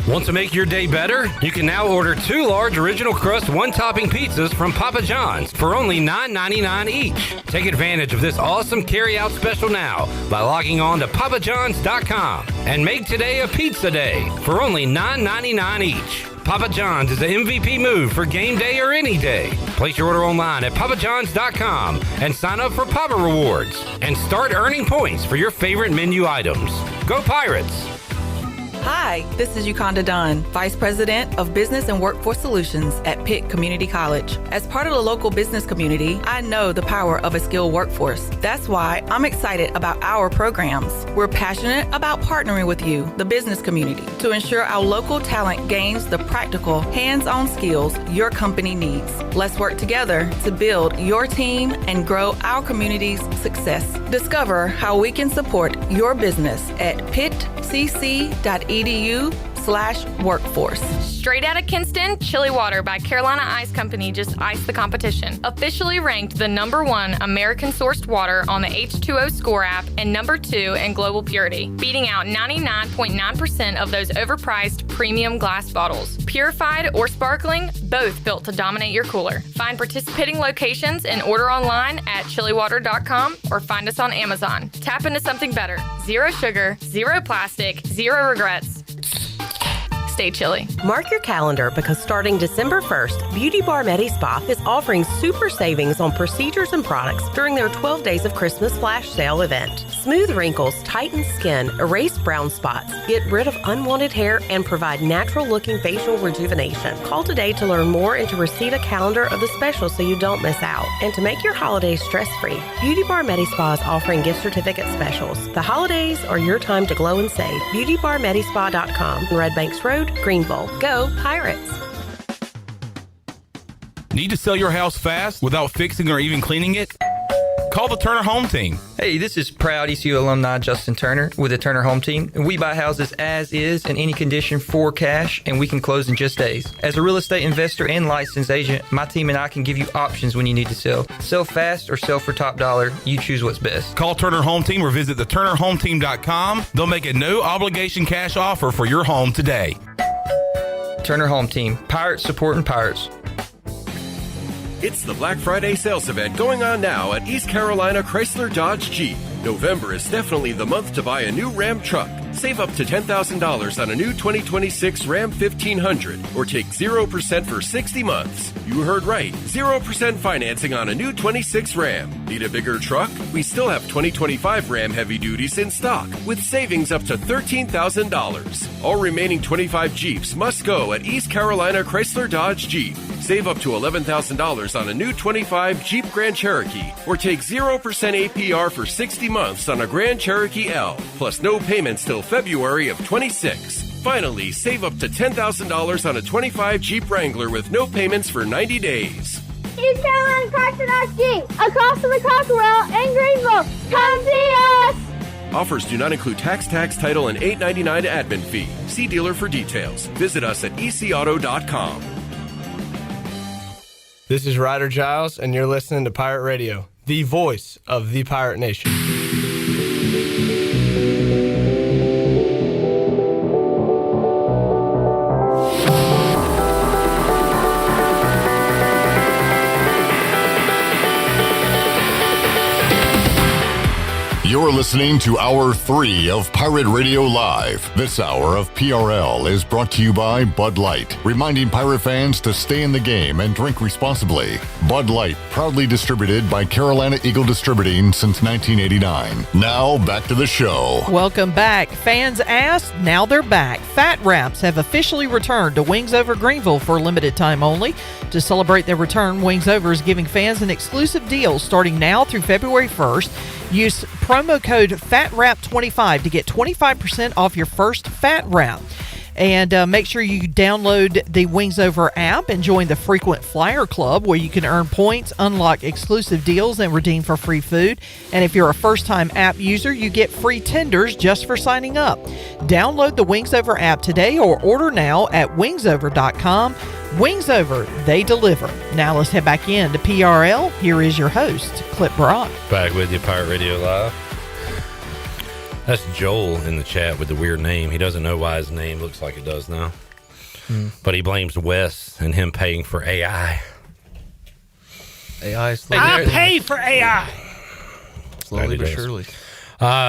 Want to make your day better? You can now order 2 large original crust one-topping pizzas from Papa John's for only $9.99 each. Take advantage of this awesome carry-out special now by logging on to papajohns.com and make today a pizza day for only $9.99 each. Papa John's is the MVP move for game day or any day. Place your order online at papajohns.com and sign up for Papa Rewards and start earning points for your favorite menu items. Go Pirates! Hi, this is Yukanda Dunn, Vice President of Business and Workforce Solutions at Pitt Community College. As part of the local business community, I know the power of a skilled workforce. That's why I'm excited about our programs. We're passionate about partnering with you, the business community, to ensure our local talent gains the practical, hands-on skills your company needs. Let's work together to build your team and grow our community's success. Discover how we can support your business at pittcc.edu/workforce. Straight out of Kinston, Chili Water by Carolina Ice Company just iced the competition. Officially ranked the #1 American-sourced water on the H2O Score app and #2 in global purity, beating out 99.9% of those overpriced premium glass bottles. Purified or sparkling, both built to dominate your cooler. Find participating locations and order online at chiliwater.com or find us on Amazon. Tap into something better. Zero sugar, zero plastic, zero regrets. Stay chilly. Mark your calendar because starting December 1st, Beauty Bar Medi Spa is offering super savings on procedures and products during their 12 Days of Christmas Flash Sale event. Smooth wrinkles, tighten skin, erase brown spots, get rid of unwanted hair, and provide natural-looking facial rejuvenation. Call today to learn more and to receive a calendar of the specials so you don't miss out. And to make your holidays stress-free, Beauty Bar Medi Spa is offering gift certificate specials. The holidays are your time to glow and save. BeautyBarMedispa.com, Red Banks Road, Greenville. Go Pirates! Need to sell your house fast without fixing or even cleaning it? Call the Turner Home Team. Hey, this is proud ECU alumni Justin Turner with the Turner Home Team. And we buy houses as is in any condition for cash, and we can close in just days. As a real estate investor and licensed agent, my team and I can give you options when you need to sell. Sell fast or sell for top dollar. You choose what's best. Call Turner Home Team or visit theturnerhometeam.com. They'll make a no obligation cash offer for your home today. Turner Home Team. Pirates supporting Pirates. It's the Black Friday sales event going on now at East Carolina Chrysler Dodge Jeep. November is definitely the month to buy a new Ram truck. Save up to $10,000 on a new 2026 Ram 1500 or take 0% for 60 months. You heard right. 0% financing on a new 26 Ram. Need a bigger truck? We still have 2025 Ram Heavy Duties in stock with savings up to $13,000. All remaining 25 Jeeps must go at East Carolina Chrysler Dodge Jeep. Save up to $11,000 on a new 25 Jeep Grand Cherokee or take 0% APR for 60 months on a Grand Cherokee L, plus no payments till February of 26. Finally, save up to $10,000 on a 25 Jeep Wrangler with no payments for 90 days. East Carolina Chrysler Dodge Jeep, across from the Cockerell in Greenville. Come see us! Offers do not include tax, title, and $8.99 admin fee. See dealer for details. Visit us at ecauto.com. This is Ryder Giles, and you're listening to Pirate Radio, the voice of the Pirate Nation. You're listening to Hour 3 of Pirate Radio Live. This hour of PRL is brought to you by Bud Light, reminding pirate fans to stay in the game and drink responsibly. Bud Light, proudly distributed by Carolina Eagle Distributing since 1989. Now, back to the show. Welcome back. Fans asked, now they're back. Fat Wraps have officially returned to Wings Over Greenville for a limited time only. To celebrate their return, Wings Over is giving fans an exclusive deal starting now through February 1st. Use promo code FATWRAP25 to get 25% off your first Fat Wrap. And make sure you download the Wings Over app and join the Frequent Flyer Club, where you can earn points, unlock exclusive deals, and redeem for free food. And if you're a first-time app user, you get free tenders just for signing up. Download the Wings Over app today or order now at wingsover.com. Wings Over, they deliver. Now let's head back in to PRL. Here is your host, Clip Brock. Back with you, Pirate Radio Live. That's Joel in the chat with the weird name. He doesn't know why his name looks like it does now. But he blames Wes and him paying for AI. AI is I pay for AI. Slowly but surely.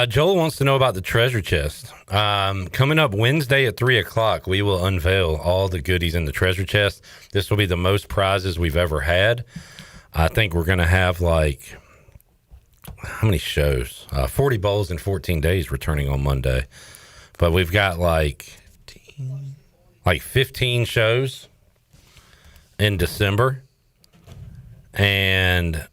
Joel wants to know about the treasure chest. Coming up Wednesday at 3 o'clock, we will unveil all the goodies in the treasure chest. This will be the most prizes we've ever had. I think we're going to have how many shows? 40 bowls in 14 days returning on Monday. But we've got 15 shows in December. And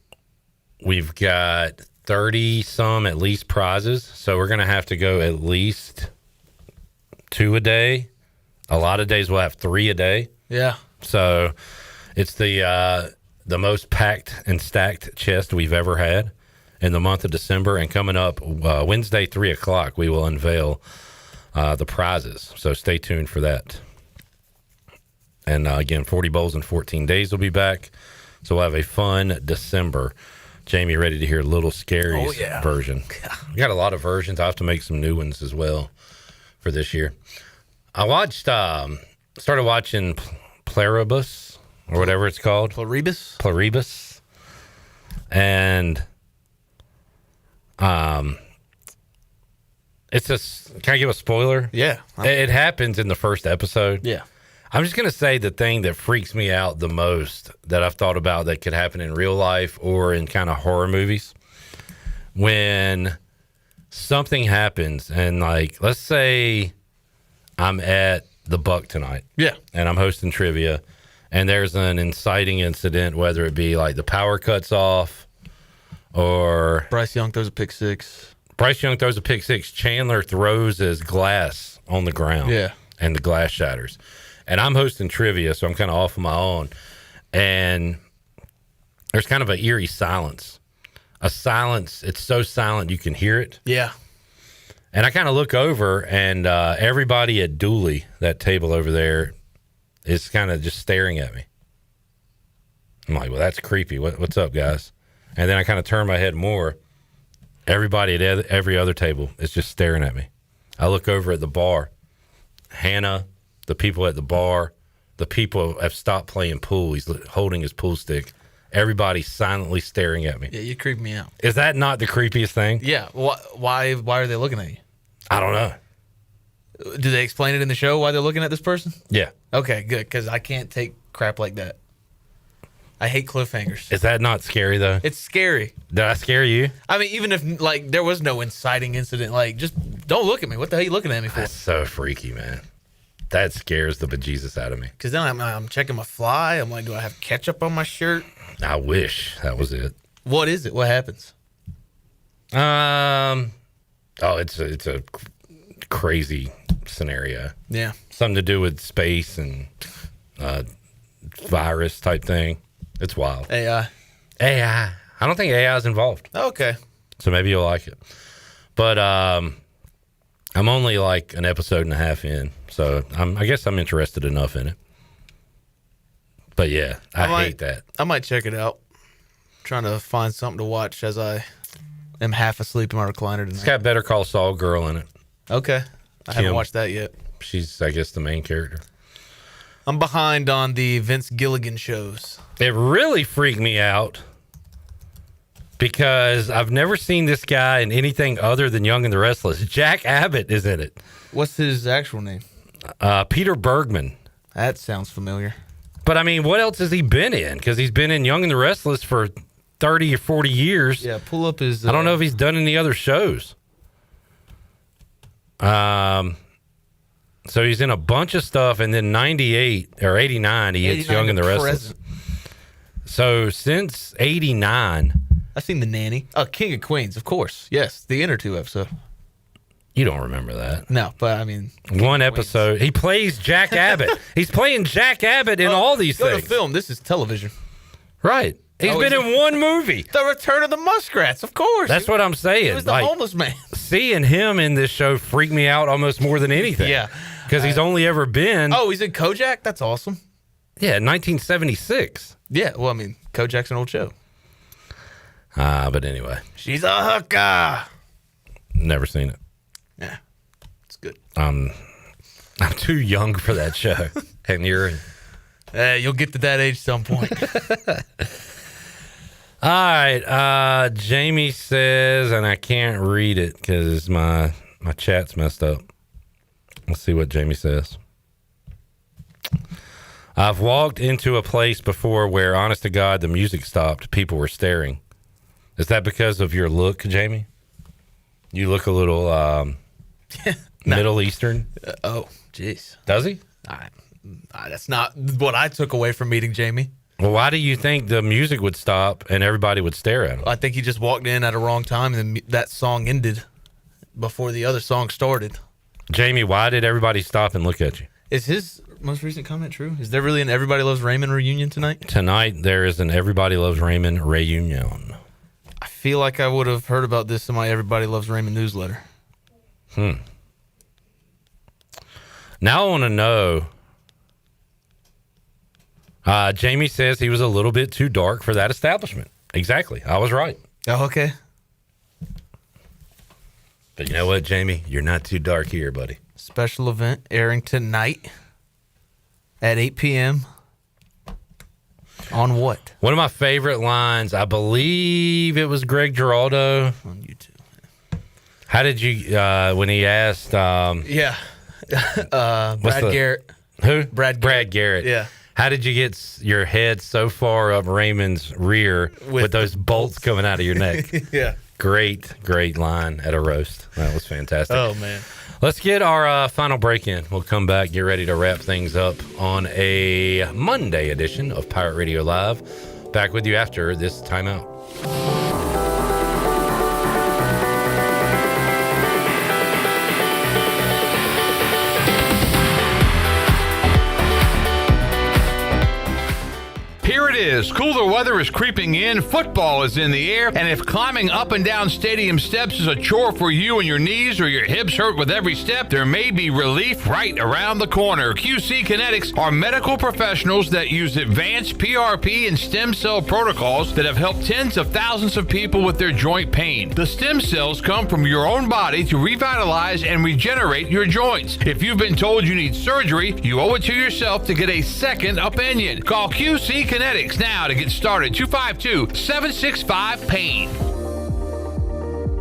we've got 30 some at least prizes. So we're going to have to go at least 2 a day. A lot of days we'll have 3 a day. Yeah. So it's the most packed and stacked chest we've ever had in the month of December. And coming up Wednesday, 3 o'clock, we will unveil the prizes. So stay tuned for that. And again, 40 bowls in 14 days will be back. So we'll have a fun December. Jamie, ready to hear Little Scary's version? We got a lot of versions. I have to make some new ones as well for this year. I watched, started watching Pluribus, or whatever it's called. Pluribus. And it's just, can I give a spoiler? Yeah. It happens in the first episode. Yeah. I'm just going to say the thing that freaks me out the most that I've thought about that could happen in real life or in kind of horror movies. When something happens and let's say I'm at the Buck tonight. Yeah. And I'm hosting trivia and there's an inciting incident, whether it be the power cuts off or Bryce Young throws a pick six. Chandler throws his glass on the ground. Yeah. And the glass shatters. And I'm hosting trivia, so I'm kind of off on my own. And there's kind of an eerie silence. A silence, it's so silent you can hear it. Yeah. And I kind of look over, and everybody at Dooley, that table over there, is kind of just staring at me. I'm like, well, that's creepy. What's up, guys? And then I kind of turn my head more. Everybody at every other table is just staring at me. I look over at the bar. Hannah, the people at the bar, the people have stopped playing pool. He's holding his pool stick. Everybody's silently staring at me. Yeah, you creep me out. Is that not the creepiest thing? Yeah. Why are they looking at you? I don't know. Do they explain it in the show why they're looking at this person? Yeah. Okay, good, because I can't take crap like that. I hate cliffhangers. Is that not scary, though? It's scary. Did I scare you? I mean, even if, like, there was no inciting incident, like, just don't look at me. What the hell are you looking at me for? That's so freaky, man. That scares the bejesus out of me. Because then I'm checking my fly. I'm like, do I have ketchup on my shirt? I wish that was it. What is it? What happens? It's a crazy scenario. Yeah. Something to do with space and virus type thing. It's wild. AI. I don't think AI is involved. Okay. So maybe you'll like it. But I'm only like an episode and a half in, so I guess I'm interested enough in it. But yeah, I hate that. I might check it out. Trying to find something to watch as I am half asleep in my recliner tonight. It's got Better Call Saul girl in it. Okay. I haven't watched that yet. She's, I guess, the main character. I'm behind on the Vince Gilligan shows. It really freaked me out because I've never seen this guy in anything other than Young and the Restless. Jack Abbott is in it. What's his actual name? Peter Bergman. That sounds familiar. But, I mean, what else has he been in? Because he's been in Young and the Restless for 30 or 40 years. Yeah, pull up his... I don't know if he's done any other shows. So he's in a bunch of stuff, and then 98 or 89, he hits Young and the Restless. So since 89... I've seen The Nanny. Oh, King of Queens, of course. Yes, the Inner 2 episode. You don't remember that. No, but I mean... One episode. He plays Jack Abbott. He's playing Jack Abbott in all these go things. To film. This is television. Right. He's been in one movie. The Return of the Muskrats, of course. That's what I'm saying. He was the homeless man. Seeing him in this show freaked me out almost more than anything. Yeah. Because he's only ever been... Oh, he's in Kojak? That's awesome. Yeah, 1976. Yeah, well, I mean, Kojak's an old show. But anyway. She's a hooker. Never seen it. Yeah, it's good. I'm too young for that show. And you're... You'll get to that age some point. All right. Jamie says, and I can't read it because my chat's messed up. Let's see what Jamie says. I've walked into a place before where, honest to God, the music stopped. People were staring. Is that because of your look, Jamie? You look a little Middle Eastern. Oh, jeez. Does he? That's not what I took away from meeting Jamie. Well, why do you think the music would stop and everybody would stare at him? I think he just walked in at a wrong time and that song ended before the other song started. Jamie, why did everybody stop and look at you? Is his most recent comment true? Is there really an Everybody Loves Raymond reunion tonight? Tonight, there is an Everybody Loves Raymond reunion. I feel like I would have heard about this in my Everybody Loves Raymond newsletter. Now I want to know. Jamie says he was a little bit too dark for that establishment. Exactly. I was right. Oh, okay. But you know what, Jamie? You're not too dark here, buddy. Special event airing tonight at 8 p.m. On what? One of my favorite lines, I believe it was Greg Giraldo. On YouTube. How did you, when he asked... Brad Garrett. Who? Brad Garrett. Yeah. How did you get your head so far up Raymond's rear with those bolts coming out of your neck? Yeah. Great line at a roast. That was fantastic. Oh, man. Let's get our final break in. We'll come back, get ready to wrap things up on a Monday edition of Pirate Radio Live. Back with you after this timeout. Here it is. Cooler weather is creeping in, football is in the air, and if climbing up and down stadium steps is a chore for you and your knees or your hips hurt with every step, there may be relief right around the corner. QC Kinetics are medical professionals that use advanced PRP and stem cell protocols that have helped tens of thousands of people with their joint pain. The stem cells come from your own body to revitalize and regenerate your joints. If you've been told you need surgery, you owe it to yourself to get a second opinion. Call QC Kinetics now to get started. 252-765-PAIN.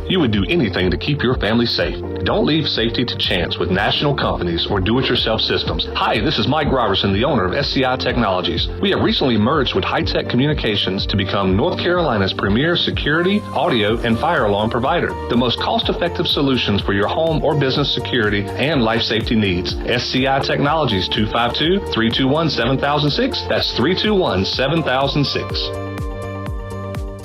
you would do anything to keep your family safe. Don't leave safety to chance with national companies or do-it-yourself systems. Hi, this is Mike Robertson, the owner of SCI Technologies. We have recently merged with High-Tech Communications to become North Carolina's premier security, audio, and fire alarm provider. The most cost-effective solutions for your home or business security and life safety needs. SCI Technologies, 252-321-7006. That's 321-7006.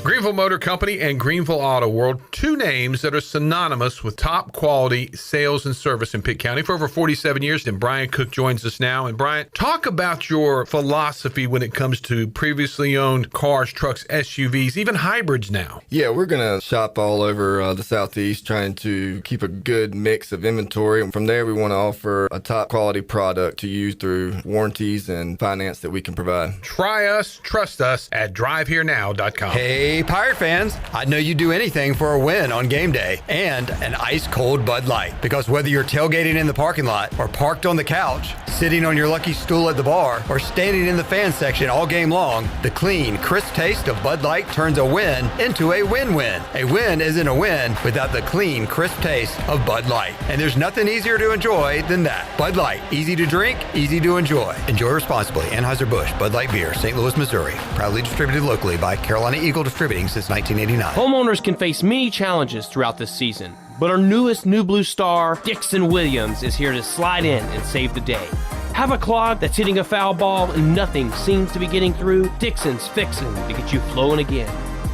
Greenville Motor Company and Greenville Auto World, two names that are synonymous with top quality sales and service in Pitt County for over 47 years. And Brian Cook joins us now. And Brian, talk about your philosophy when it comes to previously owned cars, trucks, SUVs, even hybrids now. Yeah, we're going to shop all over the Southeast, trying to keep a good mix of inventory. And from there, we want to offer a top quality product to use through warranties and finance that we can provide. Try us, trust us at driveherenow.com. Hey, Pirate fans, I'd know you'd do anything for a win on game day and an ice-cold Bud Light. Because whether you're tailgating in the parking lot or parked on the couch, sitting on your lucky stool at the bar, or standing in the fan section all game long, the clean, crisp taste of Bud Light turns a win into a win-win. A win isn't a win without the clean, crisp taste of Bud Light. And there's nothing easier to enjoy than that. Bud Light, easy to drink, easy to enjoy. Enjoy responsibly. Anheuser-Busch, Bud Light Beer, St. Louis, Missouri. Proudly distributed locally by Carolina Eagle Distributing since 1989. Homeowners can face many challenges throughout this season, but our newest New Blue star, Dixon Williams, is here to slide in and save the day. Have a clog that's hitting a foul ball and nothing seems to be getting through? Dixon's fixing to get you flowing again.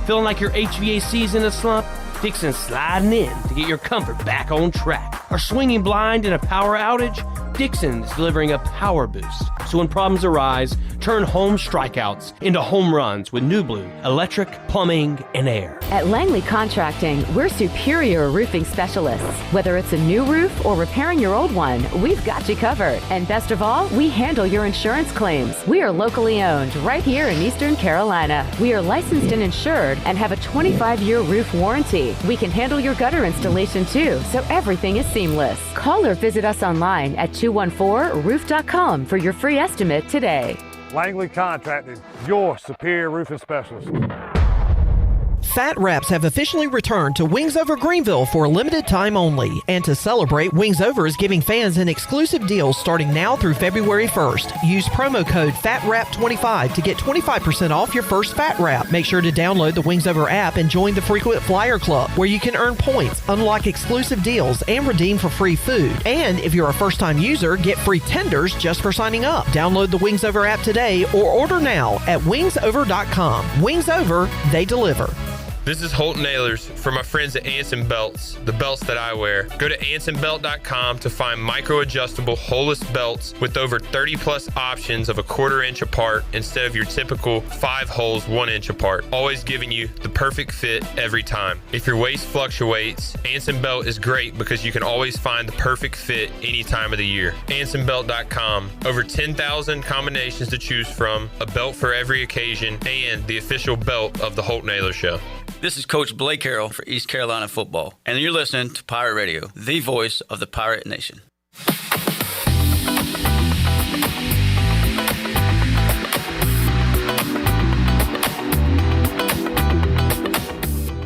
Feeling like your HVAC's in a slump? Dixon's sliding in to get your comfort back on track. Are swinging blind in a power outage? Dixon's delivering a power boost. So when problems arise, turn home strikeouts into home runs with New Blue, electric, plumbing, and air. At Langley Contracting, we're superior roofing specialists. Whether it's a new roof or repairing your old one, we've got you covered. And best of all, we handle your insurance claims. We are locally owned right here in Eastern Carolina. We are licensed and insured and have a 25-year roof warranty. We can handle your gutter installation too, so everything is seamless. Call or visit us online at 214roof.com for your free estimate today. Langley Contracting, your superior roofing specialist. Fat Wraps have officially returned to Wings Over Greenville for a limited time only. And to celebrate, Wings Over is giving fans an exclusive deal starting now through February 1st. Use promo code FATWRAP25 to get 25% off your first Fat Wrap. Make sure to download the Wings Over app and join the Frequent Flyer Club, where you can earn points, unlock exclusive deals, and redeem for free food. And if you're a first-time user, get free tenders just for signing up. Download the Wings Over app today or order now at wingsover.com. Wings Over, they deliver. This is Holt Nailers for my friends at Anson Belts, the belts that I wear. Go to ansonbelt.com to find micro-adjustable holeless belts with over 30 plus options of a 1/4 inch apart instead of your typical 5 holes 1 inch apart, always giving you the perfect fit every time. If your waist fluctuates, Anson Belt is great because you can always find the perfect fit any time of the year. ansonbelt.com, over 10,000 combinations to choose from, a belt for every occasion, and the official belt of the Holt Nailers Show. This is Coach Blake Carroll for East Carolina football, and you're listening to Pirate Radio, the voice of the Pirate Nation.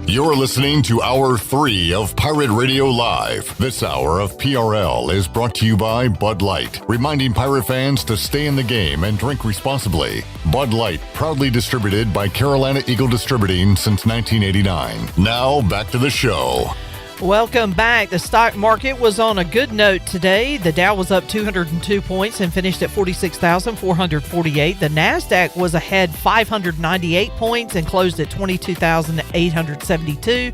You're listening to Hour 3 of Pirate Radio Live. This hour of PRL is brought to you by Bud Light, reminding Pirate fans to stay in the game and drink responsibly. Bud Light, proudly distributed by Carolina Eagle Distributing since 1989. Now, back to the show. Welcome back. The stock market was on a good note today. The Dow was up 202 points and finished at 46,448. The NASDAQ was ahead 598 points and closed at 22,872.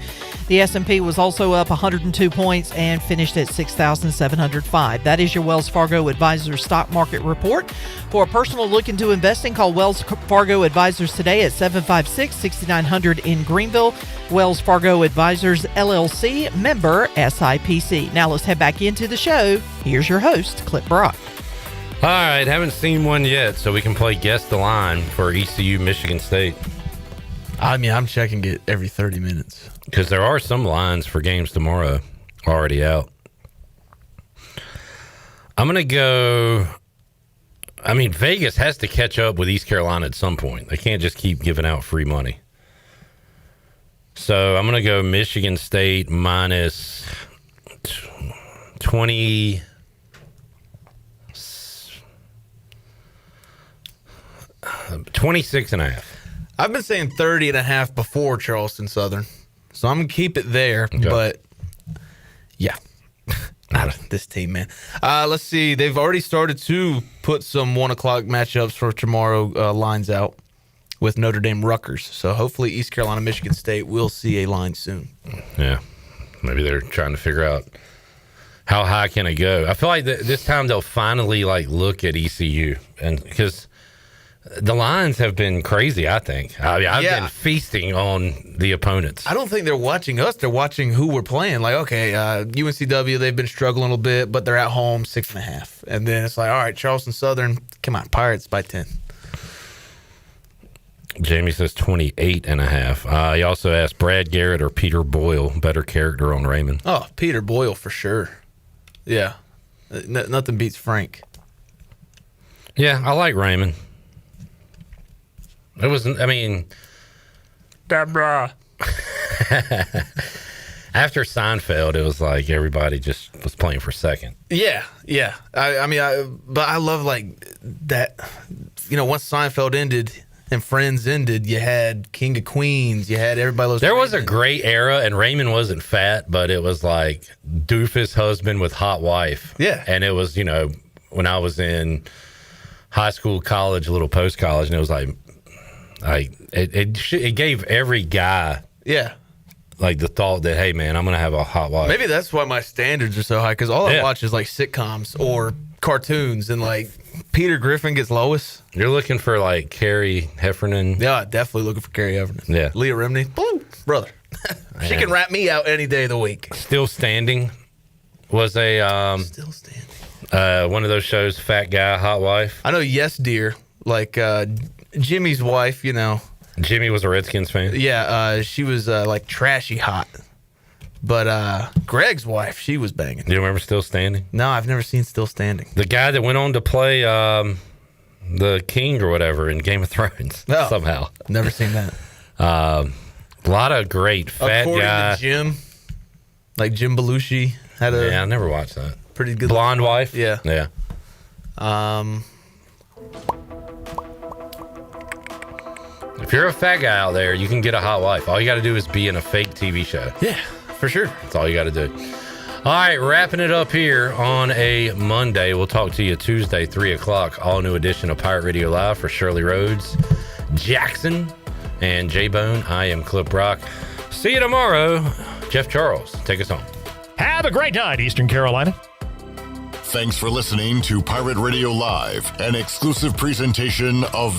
The S&P was also up 102 points and finished at 6,705. That is your Wells Fargo Advisors stock market report. For a personal look into investing, call Wells Fargo Advisors today at 756-6900 in Greenville. Wells Fargo Advisors, LLC, member SIPC. Now let's head back into the show. Here's your host, Clip Brock. All right, haven't seen one yet, so we can play Guess the Line for ECU Michigan State. I mean, I'm checking it every 30 minutes. Because there are some lines for games tomorrow already out. I'm going to go... I mean, Vegas has to catch up with East Carolina at some point. They can't just keep giving out free money. So So I'm going to go Michigan State minus 20. 26.5. I've been saying 30.5 before Charleston Southern, so I'm gonna keep it there. Okay. But yeah, not this team, man. Let's see. They've already started to put some 1 o'clock matchups for tomorrow lines out with Notre Dame Rutgers. So hopefully East Carolina, Michigan State will see a line soon. Yeah, maybe they're trying to figure out how high can it go. I feel like this time they'll finally look at ECU, and because the lines have been crazy, I think. I've been feasting on the opponents. I don't think they're watching us. They're watching who we're playing. Like, okay, UNCW, they've been struggling a little bit, but they're at home 6.5. And then it's like, all right, Charleston Southern, come on, Pirates by 10. Jamie says 28.5. He also asked Brad Garrett or Peter Boyle, better character on Raymond. Oh, Peter Boyle for sure. Yeah. Nothing beats Frank. Yeah, I like Raymond. It wasn't, I mean, Deborah. After Seinfeld, it was like everybody just was playing for second. Yeah. But I love that, once Seinfeld ended and Friends ended, you had King of Queens, you had everybody. There was a great era, and Raymond wasn't fat, but it was like doofus husband with hot wife. Yeah. And it was, when I was in high school, college, a little post-college, and it was like, it gave every guy the thought that, hey man, I'm gonna have a hot wife. Maybe that's why my standards are so high, because all I watch is sitcoms or cartoons, and Peter Griffin gets Lois. You're looking for Carrie Heffernan. Yeah, definitely looking for Carrie Heffernan. Yeah, Leah Remini, boom, brother. She can rap me out any day of the week. Still Standing was a Still Standing, one of those shows. Fat guy, hot wife. I know. Yes, dear. Jimmy's wife, Jimmy was a Redskins fan. Yeah, she was trashy hot. But Greg's wife, she was banging. Do you remember Still Standing? No, I've never seen Still Standing. The guy that went on to play the king or whatever in Game of Thrones somehow. Never seen that. A lot of great fat According guy. to Jim, Jim Belushi had a I never watched that. Pretty good blonde wife. Yeah. Yeah. If you're a fat guy out there, you can get a hot wife. All you got to do is be in a fake TV show. Yeah, for sure. That's all you got to do. All right, wrapping it up here on a Monday. We'll talk to you Tuesday, 3 o'clock. All new edition of Pirate Radio Live for Shirley Rhodes, Jackson, and J-Bone. I am Clip Rock. See you tomorrow. Jeff Charles, take us home. Have a great night, Eastern Carolina. Thanks for listening to Pirate Radio Live, an exclusive presentation of